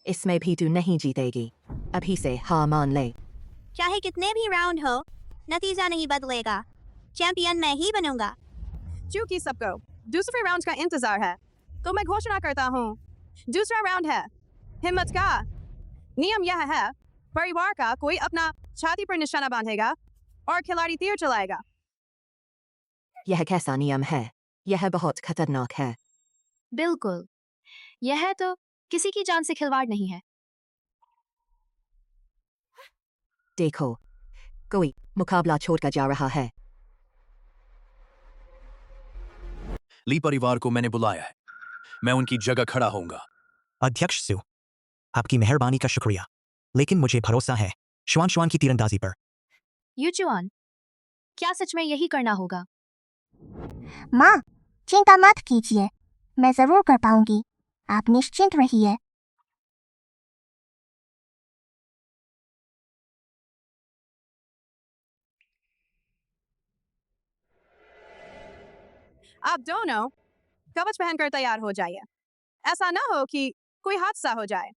इसमें भी तू नहीं जीतेगी। अभी से हार मान ले। चाहे कितने भी राउंड हो, नतीजा नहीं बदलेगा। चैंपियन मैं ही बनूंगा। क्योंकि सबको दूसरे राउंड का इंतजार है तो मैं घोषणा करता हूँ, दूसरा राउंड है हिम्मत का। नियम यह है, परिवार का कोई अपना छाती पर निशाना बांधेगा और खिलाड़ी तीर चलाएगा। यह कैसा नियम है? यह बहुत खतरनाक है। बिल्कुल, यह तो किसी की जान से खिलवाड़ नहीं है। देखो, कोई मुकाबला छोड़कर जा रहा है। ली परिवार को मैंने बुलाया है, मैं उनकी जगह खड़ा होऊंगा। अध्यक्ष सु, आपकी मेहरबानी का शुक्रिया, लेकिन मुझे भरोसा है शुआन की तीरंदाजी पर। युचुआन, क्या सच में यही करना होगा? माँ, चिंता मत कीजिए, मैं जरूर कर पाऊंगी। आप निश्चिंत रहिए। आप दोनों कवच पहनकर तैयार हो जाइए। ऐसा ना हो कि कोई हादसा हो जाए।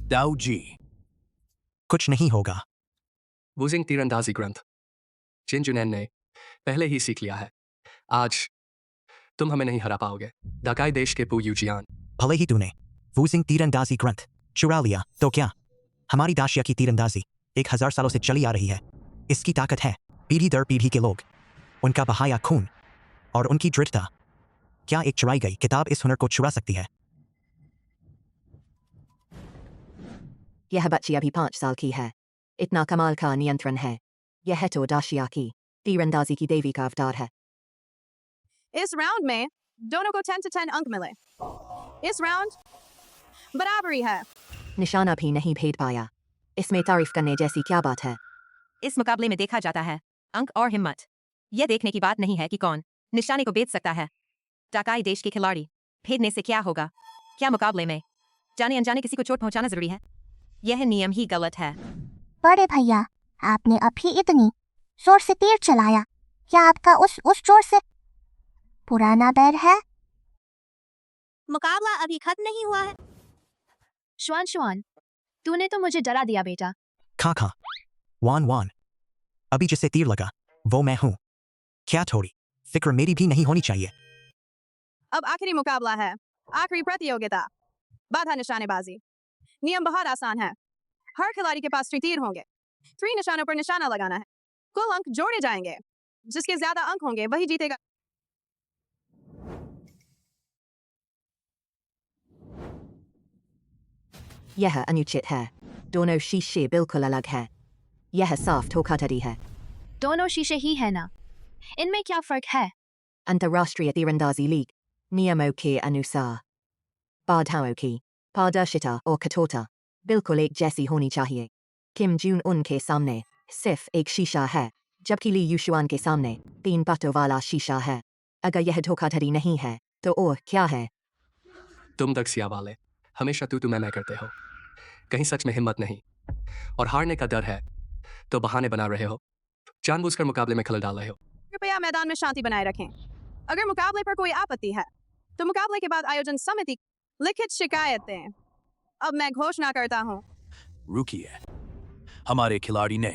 दाऊ जी, कुछ नहीं होगा। वुजिंग तीरंदाजी ग्रंथ जिन जुनैन ने पहले ही सीख लिया है। आज तुम हमें नहीं हरा पाओगे। दाकाई देश के पू यूजियान। भले ही तूने वूजिंग तीरंदाजी ग्रंथ चुरा लिया तो क्या? हमारी दाशिया की तीरंदाजी 1000 सालों से चली आ रही है। इसकी ताकत है पीढ़ी दर पीढ़ी के लोग, उनका बहाया खून और उनकी दृढ़ता। क्या एक चुराई गई किताब इस हुनर को चुरा सकती है? यह बच्ची अभी 5 साल की है। इतना कमाल का नियंत्रण है। यह तो दाशिया की तीरंदाजी की देवी का अवतार है। इस राउंड में दोनों को 10 से 10 अंक मिले। इस राउंड बराबरी है। निशाना भी नहीं भेद पाया। इसमें तारीफ करने जैसी क्या बात है? इस मुकाबले में देखा जाता है अंक और हिम्मत। यह देखने की बात नहीं है कि कौन निशाने को भेद सकता है। टाकाई देश के खिलाड़ी भेदने से क्या होगा? क्या मुकाबले में जाने अनजाने किसी को चोट पहुंचाना जरूरी है? यह नियम ही गलत है। बड़े भैया, आपने अभी इतनी जोर से तीर चलाया। क्या आपका उस जोर से पुराना बैर है? मुकाबला अभी खत्म नहीं हुआ है। शुआन, तूने तो मुझे डरा दिया बेटा। खा वान अभी जिससे तीर लगा वो मैं हूं। क्या थोड़ी फिक्र मेरी भी नहीं होनी चाहिए? अब आखिरी मुकाबला है, आखिरी प्रतियोगिता, बाधा निशानेबाजी। नियम बहुत आसान है। हर खिलाड़ी के पास 3 तीर होंगे। 3 निशानों पर निशाना लगाना है। कुल अंक जोड़े जाएंगे। जिसके ज्यादा अंक होंगे वही जीतेगा। यह अनुचित है। दोनों शीशे बिल्कुल अलग है। यह साफ धोखाधड़ी है। दोनों शीशे ही है ना, इनमें क्या फर्क है? अंतर्राष्ट्रीय तीरंदाजी लीग नियमों के अनुसार बाधाओं की पारदर्शिता और कठोरता बिल्कुल एक जैसी होनी चाहिए। किम जून उन के सामने सिर्फ एक शीशा है, जबकि ली युशुआन के सामने 3 पत्तों वाला शीशा है। अगर यह धोखाधड़ी नहीं है तो और क्या है? तुम दक्षिया वाले हमेशा तू मैं करते हो। कहीं सच में हिम्मत नहीं और हारने का डर है तो बहाने बना रहे हो। जानबूझकर मुकाबले में खलल डाल रहे हो। कृपया मैदान में शांति बनाए रखें। अगर मुकाबले पर कोई आपत्ति है तो मुकाबले के बाद आयोजन समिति लिखित शिकायत दें। अब मैं घोषणा करता हूँ। रुकिए, हमारे खिलाड़ी ने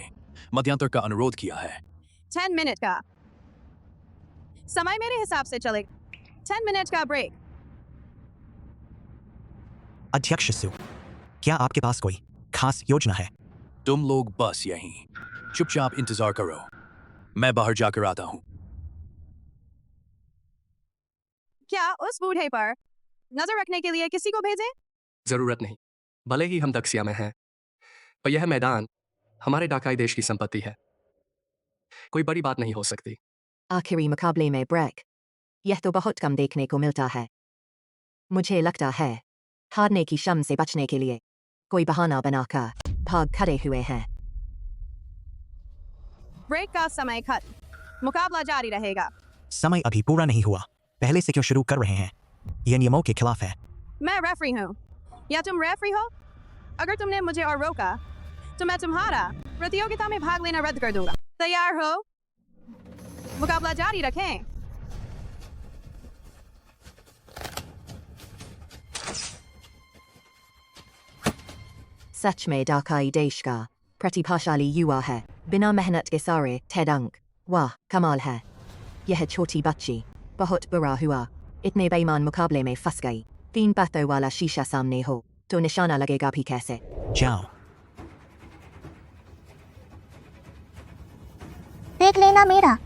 मध्यांतर का अनुरोध किया है। 10 मिनट का समय मेरे हिसाब से चलेगा। 10 मिनट का ब्रेक। अध्यक्ष सु, क्या आपके पास कोई खास योजना है? तुम लोग बस यहीं चुपचाप इंतजार करो, मैं बाहर जाकर आता हूँ। क्या उस बूढ़े पर नजर रखने के लिए किसी को भेजें? जरूरत नहीं। भले ही हम दक्षिया में हैं, पर यह मैदान हमारे डाकाई देश की संपत्ति है। कोई बड़ी बात नहीं हो सकती। आखिरी मुकाबले में ब्रेक, यह तो बहुत कम देखने को मिलता है। मुझे लगता है हारने की शर्म से बचने के लिए कोई बहाना बनाकर भाग खड़े हुए हैं। ब्रेक का समय खत्म। मुकाबला जारी रहेगा। समय अभी पूरा नहीं हुआ, पहले से क्यों शुरू कर रहे हैं? यह नियमों के खिलाफ है। मैं रेफरी हूँ या तुम रेफरी हो? अगर तुमने मुझे और रोका तो मैं तुम्हारा प्रतियोगिता में भाग लेना रद्द कर दूंगा। तैयार हो? मुकाबला जारी रखें। सच में डाकाई देश का प्रतिभाशाली युवा है। बिना मेहनत के सारे 10 अंक। वाह, कमाल है। यह छोटी बच्ची बहुत बुरा हुआ, इतने बेईमान मुकाबले में फंस गई। 3 पत्थर वाला शीशा सामने हो तो निशाना लगेगा भी कैसे? जाओ। देख लेना मेरा।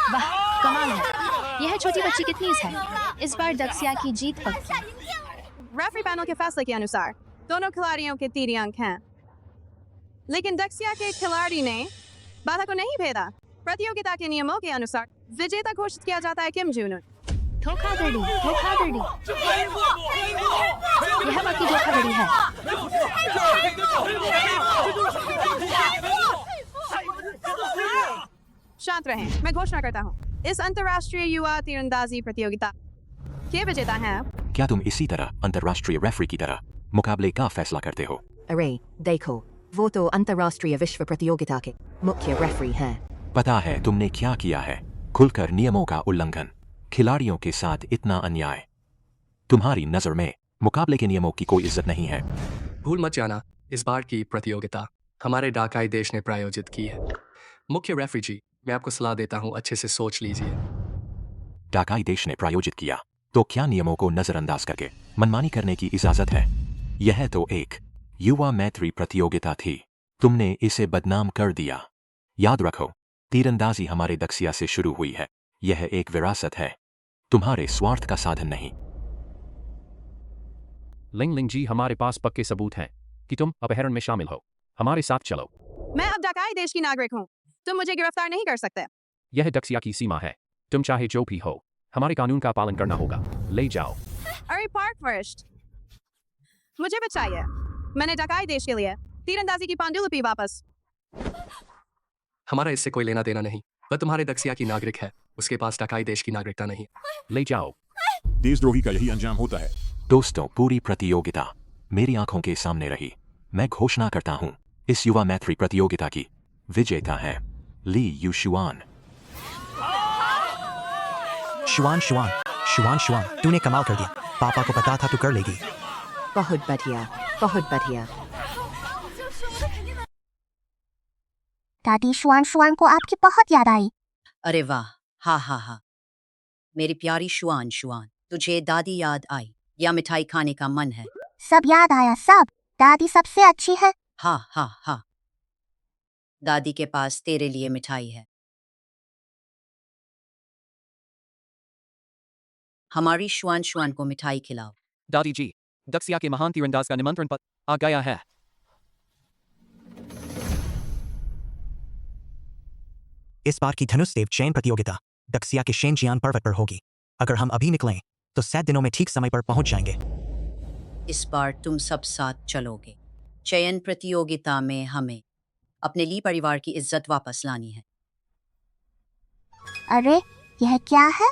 वाह, कमाल है। यह छोटी बच्ची कितनी है? इस बार दक्षिया की जीत पक्की। रेफरी पैनल के फैसले के अनुसार दोनों खिलाड़ियों के 3 अंक हैं, लेकिन दक्षिया के खिलाड़ी ने बाधा को नहीं भेदा। प्रतियोगिता के नियमों के अनुसार विजेता घोषित किया जाता है किम जून। धोखाधड़ी, धोखाधड़ी। यह बाकी धोखाधड़ी है। शांत रहें, मैं घोषणा करता हूँ, इस अंतर्राष्ट्रीय युवा तीरंदाजी प्रतियोगिता के विजेता हैं। क्या तुम इसी तरह अंतर्राष्ट्रीय रेफरी की तरह मुकाबले का फैसला करते हो? अरे देखो, वो तो अंतर्राष्ट्रीय विश्व प्रतियोगिता के मुख्य रेफरी हैं। पता है तुमने क्या किया है? खुलकर नियमों का उल्लंघन, खिलाड़ियों के साथ इतना अन्याय। तुम्हारी नजर में मुकाबले के नियमों की कोई इज्जत नहीं है। भूल मत जाना, इस बार की प्रतियोगिता हमारे डाकाई देश ने प्रायोजित की है। मुख्य रेफरी जी, मैं आपको सलाह देता हूँ, अच्छे से सोच लीजिए। डाकाई देश ने प्रायोजित किया तो क्या नियमों को नजरअंदाज करके मनमानी करने की इजाजत है? यह तो एक युवा मैत्री प्रतियोगिता थी, तुमने इसे बदनाम कर दिया। याद रखो, तीरंदाजी हमारे दक्षिया से शुरू हुई है। यह एक विरासत है, तुम्हारे स्वार्थ का साधन नहीं। लिंग लिंग जी, हमारे पास पक्के सबूत हैं कि तुम अपहरण में शामिल हो। हमारे साथ चलो। मैं अब डाकाई देश की नागरिक हूँ, तुम मुझे गिरफ्तार नहीं कर सकते। यह दक्षिया की सीमा है, तुम चाहे जो भी हो, हमारे कानून का पालन करना होगा। ले जाओ। अरे पार्क फर्स्ट, मुझे बचाइए, मैंने डाकाई देश के लिए तीरंदाजी की पांडुलिपि वापस। हमारा इससे कोई लेना देना नहीं, वह तुम्हारे दक्षिया की नागरिक है, उसके पास डाकाई देश की नागरिकता नहीं। ले जाओ। देशद्रोही का यही अंजाम होता है। दोस्तों, पूरी प्रतियोगिता मेरी आंखों के सामने रही। मैं घोषणा करता हूं, इस युवा मैत्री प्रतियोगिता की विजेता है ली युशुआन। शुआन शुआन शुआन शुआन, तूने कमाल कर दिया। पापा को पता था तू कर लेगी। बहुत बढ़िया, बहुत बढ़िया। दादी, शुआन शुआन को आपकी बहुत याद आई। अरे वाह, हा हा हा। मेरी प्यारी शुआन शुआन, तुझे दादी याद आई या मिठाई खाने का मन है? सब याद आया, सब। दादी सबसे अच्छी है। हा हा हा। दादी के पास तेरे लिए मिठाई है। हमारी शुआन शुआन को मिठाई खिलाओ। दादी जी, दक्षिया के महान तीरंदाज का निमंत्रण पत्र आ गया है। इस बार की धनुष देव चयन प्रतियोगिता दक्षिया के शेनजियान पर्वत पर होगी। अगर हम अभी निकलें तो 7 दिनों में ठीक समय पर पहुंच जाएंगे। इस बार तुम सब साथ चलोगे। चयन प्रतियोगिता में हमें अपने ली परिवार की इज्जत वापस लानी है। अरे, यह क्या है?